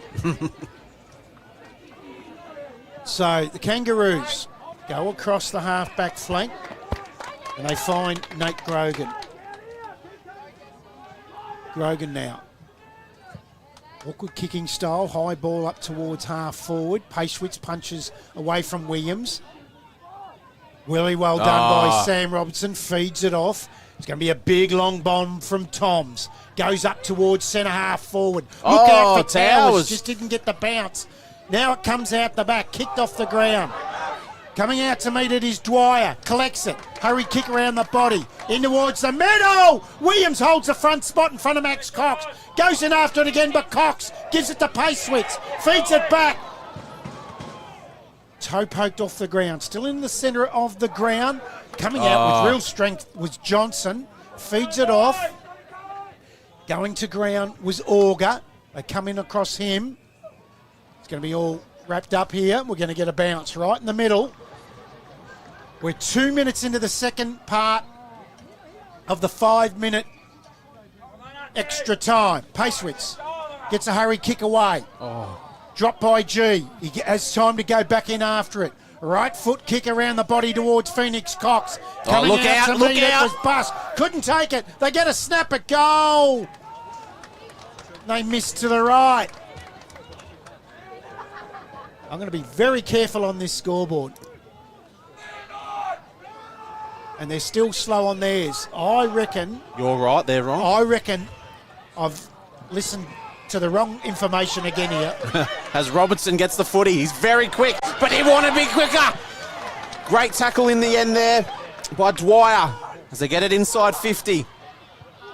So the Kangaroos go across the half-back flank and they find Nate Grogan. Grogan now. Awkward kicking style, high ball up towards half forward. Pacewittz punches away from Williams. Really well done by Sam Robertson, feeds it off. It's going to be a big long bomb from Toms. Goes up towards centre half forward. Look out for Towers, just didn't get the bounce. Now it comes out the back, kicked off the ground. Coming out to meet it is Dwyer, collects it. Hurry kick around the body, in towards the middle. Williams holds the front spot in front of Max Cox. Goes in after it again, but Cox gives it to Pacewittz, feeds it back. Toe poked off the ground, still in the centre of the ground. Coming out with real strength was Johnson, feeds it off. Going to ground was Auger. They come in across him. It's going to be all wrapped up here. We're going to get a bounce right in the middle. We're 2 minutes into the second part of the 5-minute extra time. Pacewittz gets a hurry kick away. Dropped by G. He has time to go back in after it. Right foot kick around the body towards Phoenix Cox. Coming look out, to look meet it out. was Bus. Couldn't take it. They get a snap at goal. They missed to the right. I'm going to be very careful on this scoreboard. And they're still slow on theirs. I reckon... You're right, they're wrong. I reckon I've listened to the wrong information again here. As Robertson gets the footy, he's very quick, but he wanted to be quicker. Great tackle in the end there by Dwyer as they get it inside 50.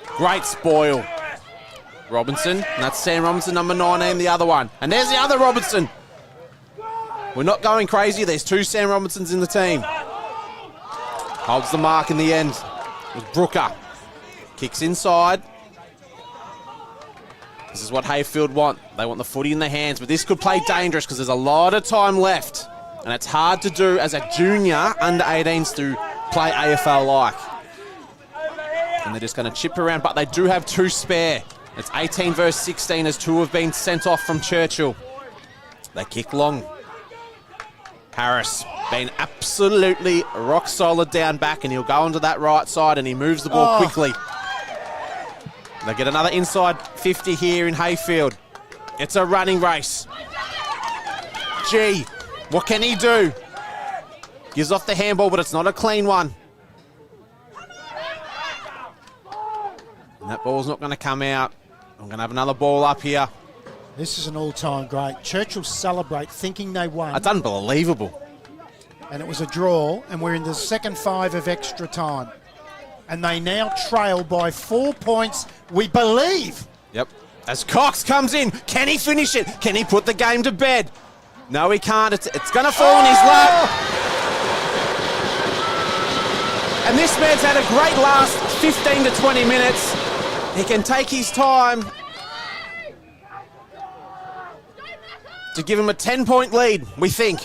Great spoil. Robinson, and that's Sam Robinson, number 19, the other one. And there's the other Robinson. We're not going crazy. There's 2 Sam Robinsons in the team. Holds the mark in the end with Brooker. Kicks inside. This is what Heyfield want. They want the footy in their hands, but this could play dangerous because there's a lot of time left. And it's hard to do as a junior under 18s to play AFL-like. And they're just going to chip around, but they do have 2 spare. It's 18 versus 16 as 2 have been sent off from Churchill. They kick long. Harris been absolutely rock solid down back, and he'll go onto that right side and he moves the ball quickly. They get another inside 50 here in Heyfield. It's a running race. Gee, what can he do? Gives off the handball, but it's not a clean one. And that ball's not going to come out. I'm going to have another ball up here. This is an all-time great. Churchill celebrate thinking they won. That's unbelievable. And it was a draw, and we're in the second 5 of extra time. And they now trail by 4 points, we believe. Yep. As Cox comes in, can he finish it? Can he put the game to bed? No, he can't. It's going to fall in his lap. And this man's had a great last 15 to 20 minutes. He can take his time to give him a 10-point lead, we think.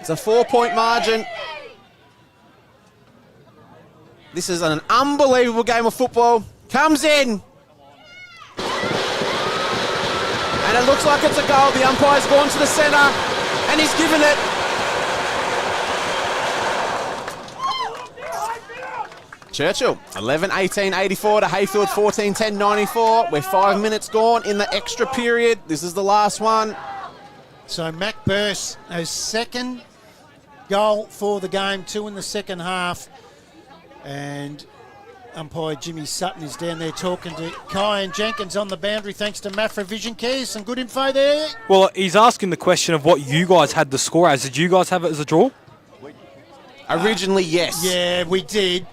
It's a 4-point margin. This is an unbelievable game of football. Comes in. And it looks like it's a goal. The umpire's gone to the centre and he's given it. Churchill, 11-18-84 to Heyfield, 14-10-94. We're 5 minutes gone in the extra period. This is the last one. So Mac Burse, his second goal for the game, 2 in the second half. And umpire Jimmy Sutton is down there talking to Kyan Jenkins on the boundary thanks to Mafra Vision Care. Some good info there. Well, he's asking the question of what you guys had the score as. Did you guys have it as a draw? Originally, yes. Yeah, we did.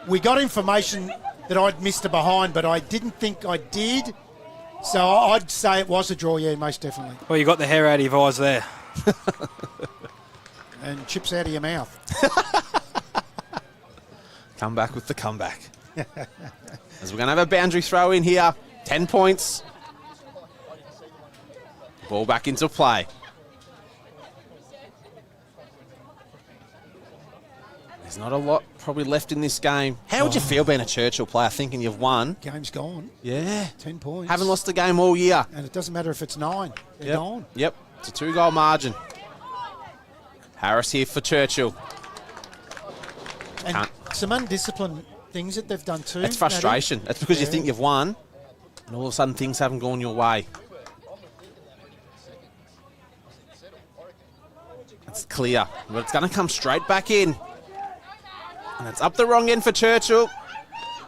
We got information that I'd missed a behind, but I didn't think I did. So I'd say it was a draw, yeah, most definitely. Well, you got the hair out of your eyes there. And chips out of your mouth. Come back with the comeback. As we're going to have a boundary throw in here. 10 points. Ball back into play. There's not a lot probably left in this game. How would you feel being a Churchill player thinking you've won? Game's gone. Yeah. 10 points. Haven't lost a game all year. And it doesn't matter if it's 9. They're gone. Yep. It's a 2-goal margin. Harris here for Churchill. And some undisciplined things that they've done too. It's frustration. That's because you think you've won, and all of a sudden things haven't gone your way. It's clear, but it's going to come straight back in. And it's up the wrong end for Churchill.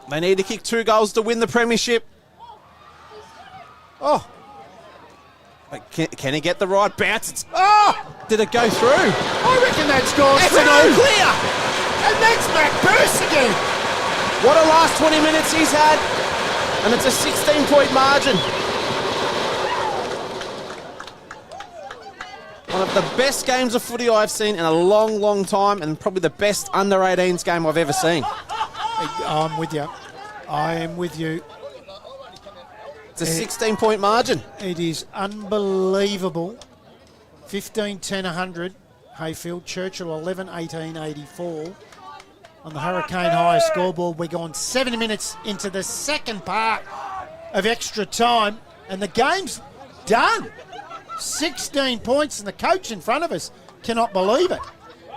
They need to kick 2 goals to win the premiership. Oh. But can he get the right bounce? Did it go through? I reckon that's gone It's through. an all clear. And that's Mac Burse again. What a last 20 minutes he's had. And it's a 16-point margin. One of the best games of footy I've seen in a long, long time, and probably the best under-18s game I've ever seen. I'm with you. I am with you. It's a 16-point margin. It is unbelievable. 15-10-100. Heyfield, Churchill 11-18-84. On the Hurricane Hire scoreboard, we're gone 70 minutes into the second part of extra time, and the game's done. 16 points, and the coach in front of us cannot believe it.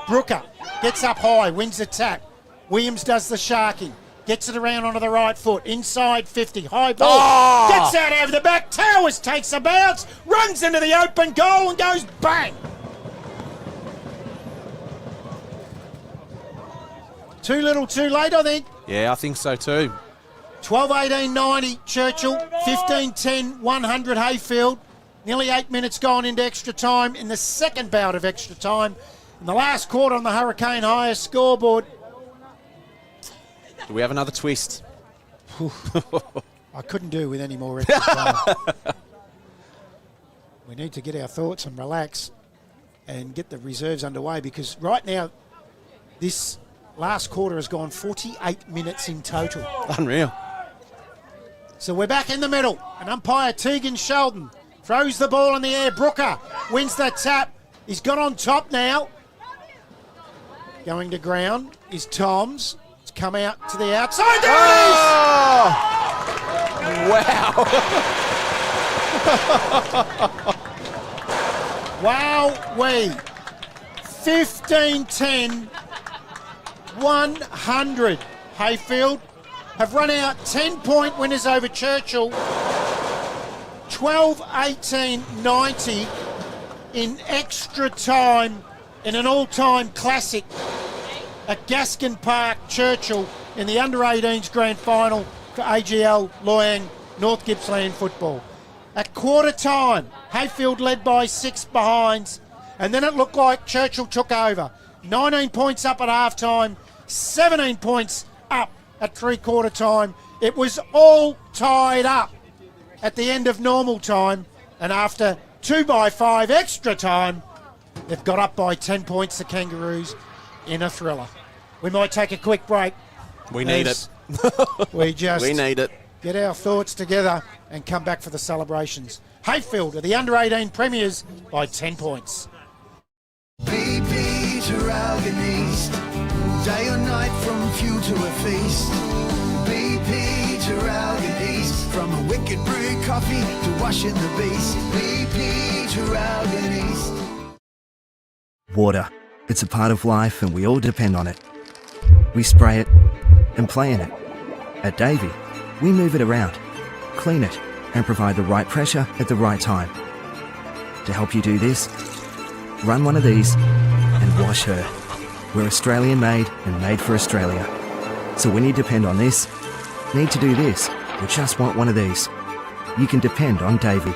Brooker gets up high, wins the tap. Williams does the sharking, gets it around onto the right foot, inside 50, high ball, gets out over the back, Towers takes a bounce, runs into the open goal and goes bang. Too little, too late, I think. Yeah, I think so too. 12-18-90 Churchill, 15-10-100 Heyfield. Nearly 8 minutes gone into extra time in the second bout of extra time. In the last quarter on the Hurricane Hire scoreboard. Do we have another twist? I couldn't do with any more extra time. We need to get our thoughts and relax and get the reserves underway, because right now this last quarter has gone 48 minutes in total. Unreal. So we're back in the middle, and umpire Tegan Sheldon throws the ball in the air. Brooker wins that tap. He's got on top now. Going to ground is Toms. It's come out to the outside. There it is! Wow. Wowee. 15-10, 100. Heyfield have run out 10-point winners over Churchill. 12-18-90 in extra time in an all-time classic at Gaskin Park, Churchill, in the under-18s grand final for AGL Loyang North Gippsland football. At quarter time, Heyfield led by 6 behinds, and then it looked like Churchill took over. 19 points up at half-time, 17 points up at three-quarter time. It was all tied up at the end of normal time, and after 2x5 extra time, they've got up by 10 points, the Kangaroos, in a thriller. We might take a quick break. We need it. We just We need it. get our thoughts together and come back for the celebrations. Heyfield are the under-18 premiers by 10 points. BP to Ralgan East, day or night from few to a feast. BP to Ralgan East, from a wicked brew coffee to washing the beast. BP to Ralgan East. Water. It's a part of life and we all depend on it. We spray it and play in it. At Davey, we move it around, clean it, and provide the right pressure at the right time. To help you do this, run one of these and wash her. We're Australian made and made for Australia. So when you depend on this, need to do this, or just want one of these, you can depend on Davey.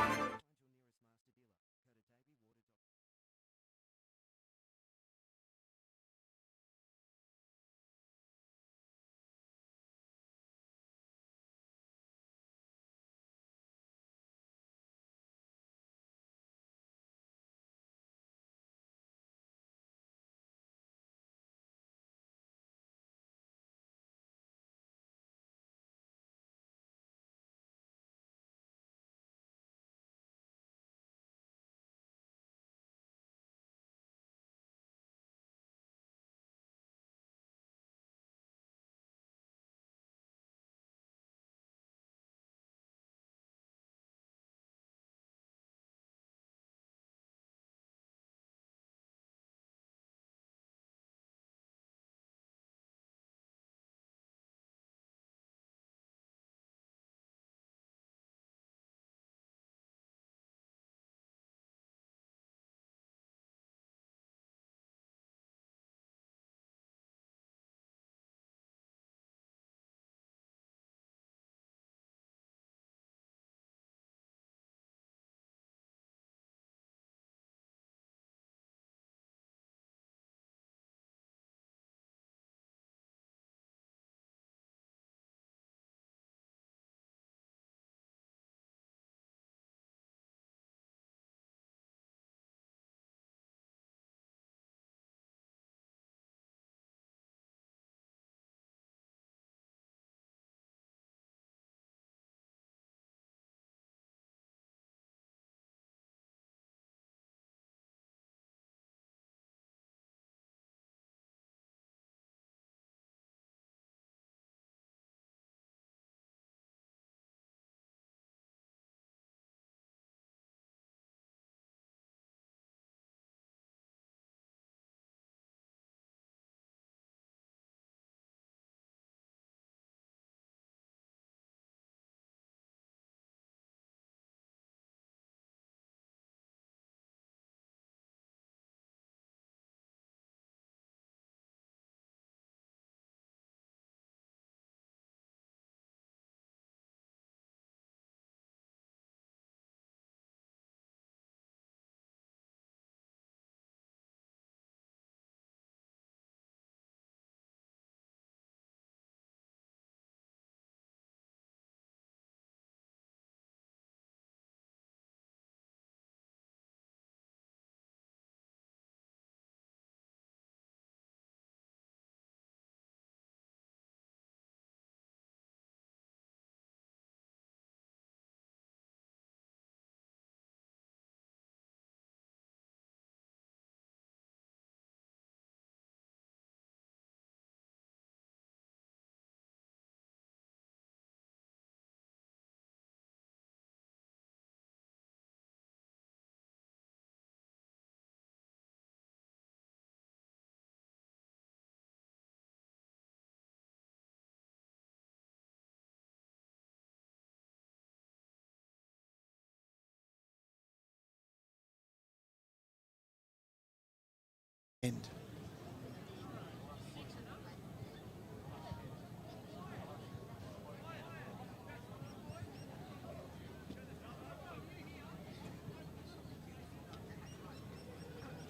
end.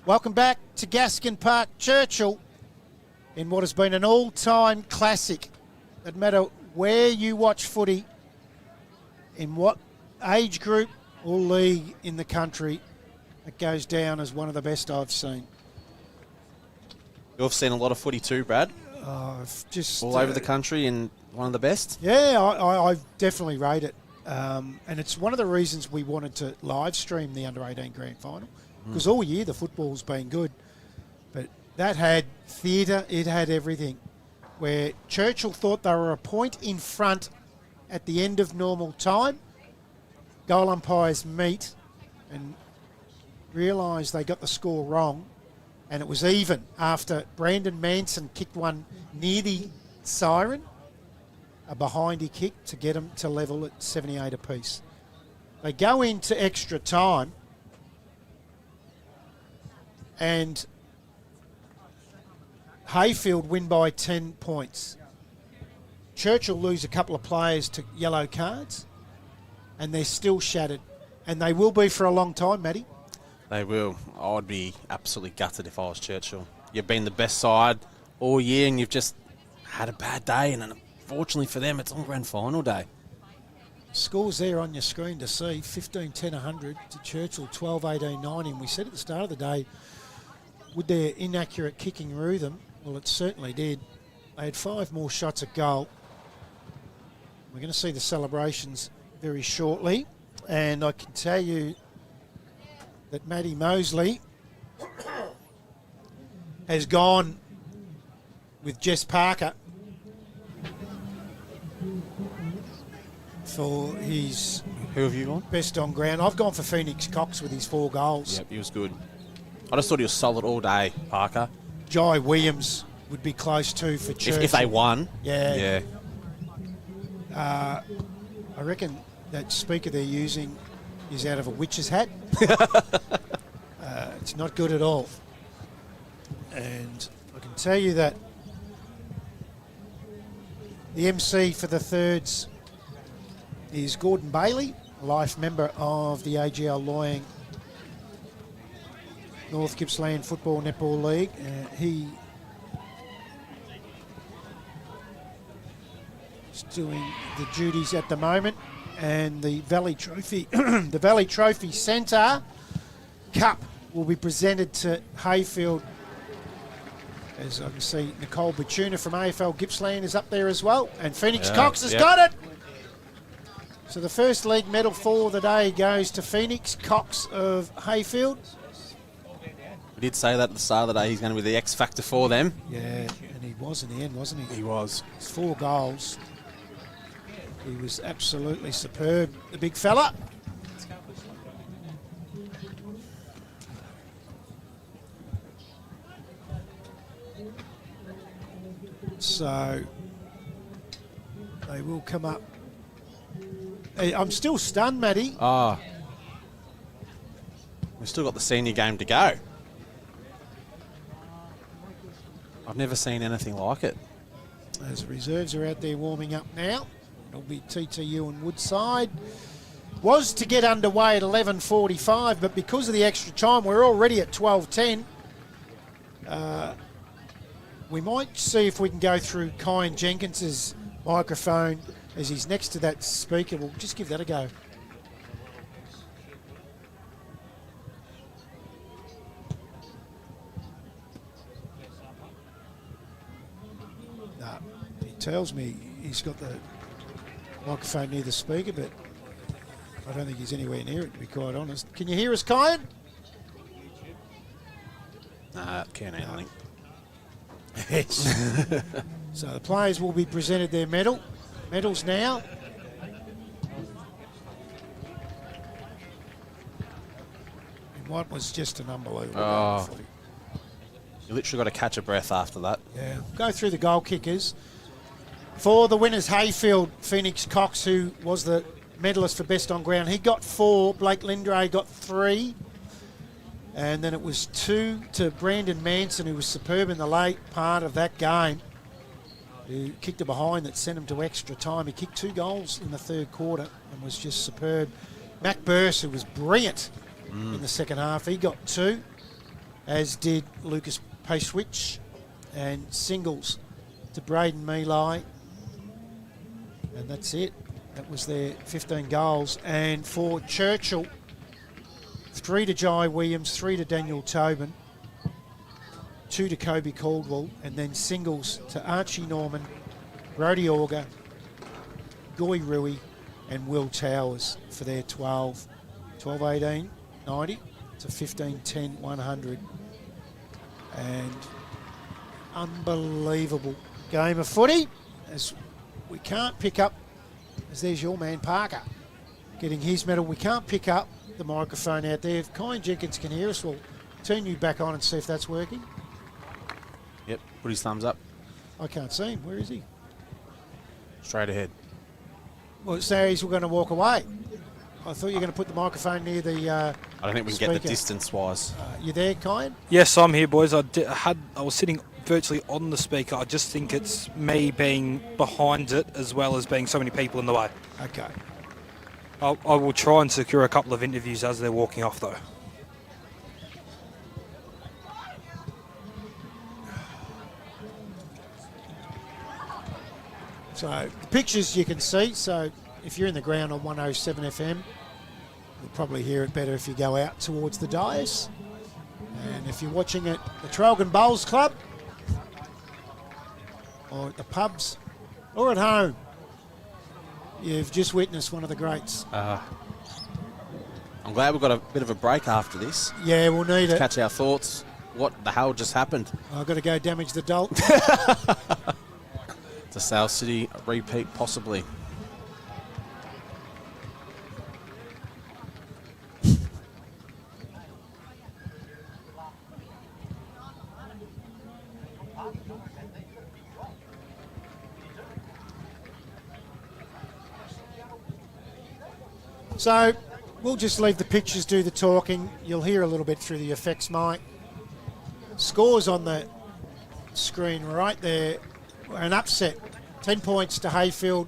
Welcome back to Gaskin Park, Churchill, in what has been an all-time classic. No matter where you watch footy, in what age group or league in the country, it goes down as one of the best I've seen. You've seen a lot of footy too, Brad. I've just All over the country and one of the best. Yeah, I definitely rate it. And it's one of the reasons we wanted to live stream the Under-18 Grand Final, because all year the football's been good. But that had theatre, it had everything. Where Churchill thought they were a point in front at the end of normal time. Goal umpires meet and realise they got the score wrong, and it was even after Brandon Manson kicked one near the siren, a behindy kick to get them to level at 78 apiece. They go into extra time, and Heyfield win by 10 points. Churchill lose a couple of players to yellow cards, and they're still shattered. And they will be for a long time, Matty. They will. I'd be absolutely gutted if I was Churchill. You've been the best side all year and you've just had a bad day, and unfortunately for them, it's on grand final day. Scores there on your screen to see. 15-10-100 to Churchill, 12-18-90. And we said at the start of the day, would their inaccurate kicking rue them? Well, it certainly did. They had 5 more shots at goal. We're going to see the celebrations very shortly. And I can tell you that Matty Mosley has gone with Jess Parker for his Who have you gone? best on ground. I've gone for Phoenix Cox with his 4 goals. Yep, he was good. I just thought he was solid all day, Parker. Jai Williams would be close to for Churchill. If they won. Yeah. Yeah. I reckon that speaker they're using is out of a witch's hat. It's not good at all. And I can tell you that the MC for the thirds is Gordon Bailey, a life member of the AGL Loyang North Gippsland Football Netball League. He is doing the duties at the moment. And the Valley Trophy, the Valley Trophy Centre Cup will be presented to Heyfield. As I can see, Nicole Butuna from AFL Gippsland is up there as well. And Phoenix Cox has got it. So the first league medal for the day goes to Phoenix Cox of Heyfield. We did say that at the start of the day, he's going to be the X factor for them. Yeah, and he was in the end, wasn't he? He was. It's 4 goals. He was absolutely superb, the big fella. So they will come up. Hey, I'm still stunned, Matty. We've still got the senior game to go. I've never seen anything like it. As reserves are out there warming up now. It'll be TTU and Woodside. Was to get underway at 11:45, but because of the extra time, we're already at 12:10. We might see if we can go through Kyan Jenkins's microphone as he's next to that speaker. We'll just give that a go. No, he tells me he's got the microphone near the speaker, but I don't think he's anywhere near it, to be quite honest. Can you hear us, Kyan? Nah, can't anything. Yes. So the players will be presented their medals now. And what was just an unbelievable game of footy. You literally got to catch a breath after that. Yeah. Go through the goal kickers. For the winners, Heyfield, Phoenix Cox, who was the medalist for best on ground. He got 4. Blake Lindray got 3. And then it was 2 to Brandon Manson, who was superb in the late part of that game, who kicked a behind that sent him to extra time. He kicked 2 goals in the third quarter and was just superb. Mac Burse, who was brilliant in the second half, he got 2, as did Lucas Payswich, and singles to Braden Mealy. And that's it. That was their 15 goals. And for Churchill, 3 to Jai Williams, 3 to Daniel Tobin, 2 to Kobe Caldwell, and then singles to Archie Norman, Brody Auger, Goy Rui, and Will Towers for their 12-18, 90 to 15-10, 100. And unbelievable game of footy, as we can't pick up, as there's your man Parker getting his medal. We can't pick up the microphone out there. If Kyan Jenkins can hear us, we'll turn you back on and see if that's working. Yep, put his thumbs up. I can't see him. Where is he? Straight ahead. Well, it says we're going to walk away. I thought you were going to put the microphone near the I don't think we can speaker. get the distance-wise. You there, Kyan? Yes, I'm here, boys. I was sitting virtually on the speaker. I just think it's me being behind it as well as being so many people in the way. Okay. I will try and secure a couple of interviews as they're walking off, though. So the pictures you can see. So if you're in the ground on 107 FM, you'll probably hear it better if you go out towards the dais. And if you're watching at the Traralgon Bowls Club, or at the pubs, or at home, you've just witnessed one of the greats. I'm glad we've got a bit of a break after this. Yeah, we'll need to it. catch our thoughts. What the hell just happened? I've got to go damage the dolt. The South City repeat, possibly. So we'll just leave the pictures do the talking. You'll hear a little bit through the effects mic. Scores on the screen right there. An upset. 10 points to Heyfield.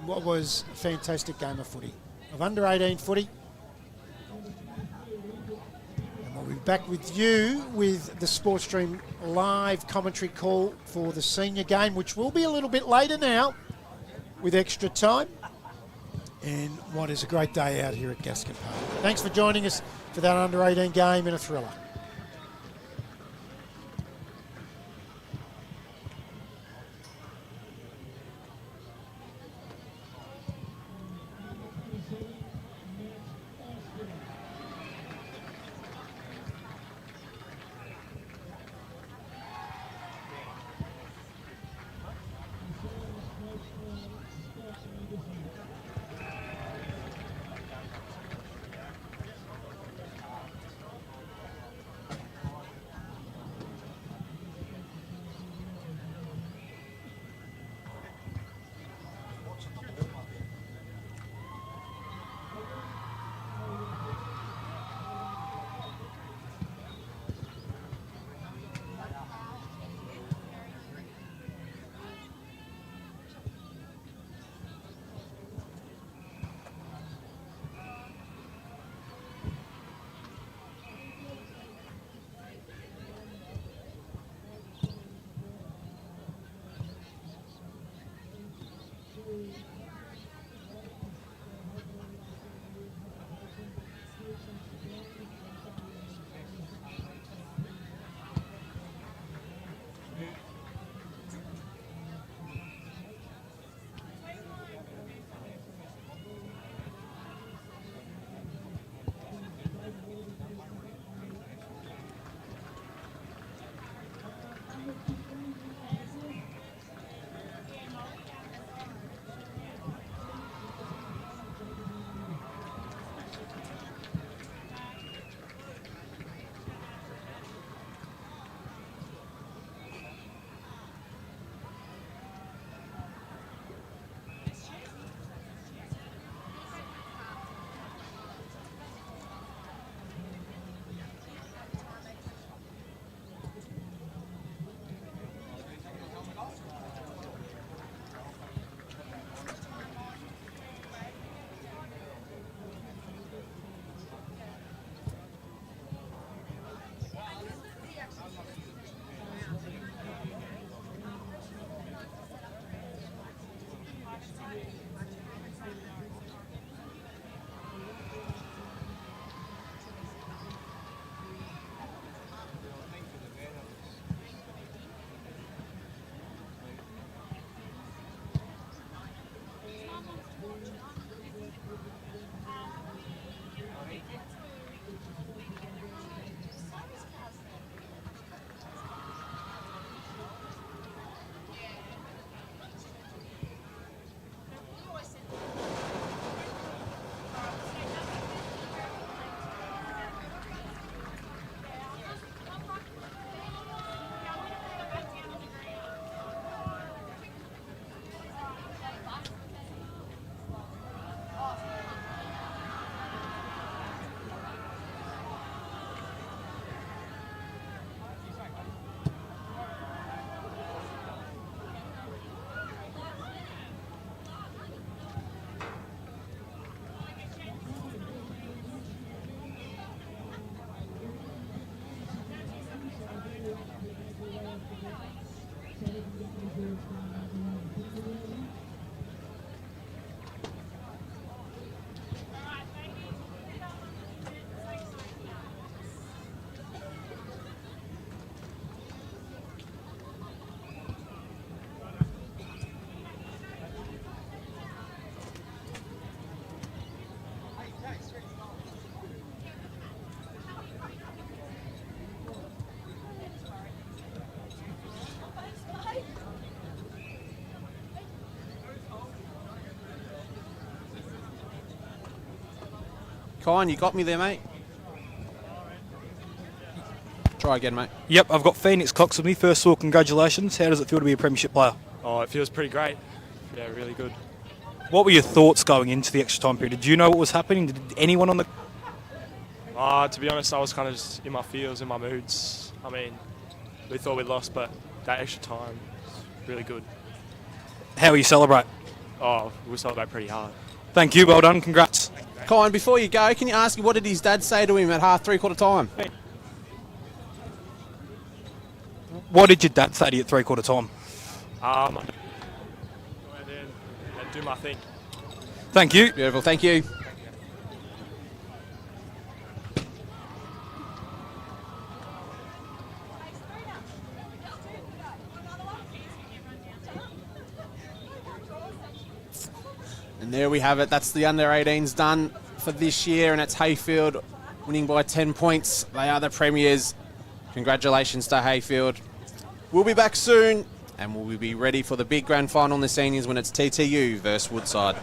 What was a fantastic game of footy. Of under-18 footy. And we'll be back with you with the Sports Stream live commentary call for the senior game, which will be a little bit later now with extra time. And what is a great day out here at Gaskin Park. Thanks for joining us for that under-18 game in a thriller. Kine, you got me there, mate. Try again, mate. Yep, I've got Phoenix Cox with me. First of all, congratulations. How does it feel to be a premiership player? Oh, it feels pretty great. Yeah, really good. What were your thoughts going into the extra time period? Did you know what was happening? Did anyone on the... To be honest, I was kind of just in my feels, in my moods. I mean, we thought we'd lost, but that extra time was really good. How will you celebrate? Oh, we'll celebrate pretty hard. Thank you, well done, congrats. Kine, before you go, can you ask what did his dad say to him at half, three-quarter time? What did your dad say to you at three-quarter time? Go out there and do my thing. Thank you. Beautiful, thank you. And there we have it. That's the under-18s done for this year, and it's Heyfield winning by 10 points. They are the premiers. Congratulations to Heyfield. We'll be back soon, and we'll be ready for the big grand final in the seniors when it's TTU versus Woodside.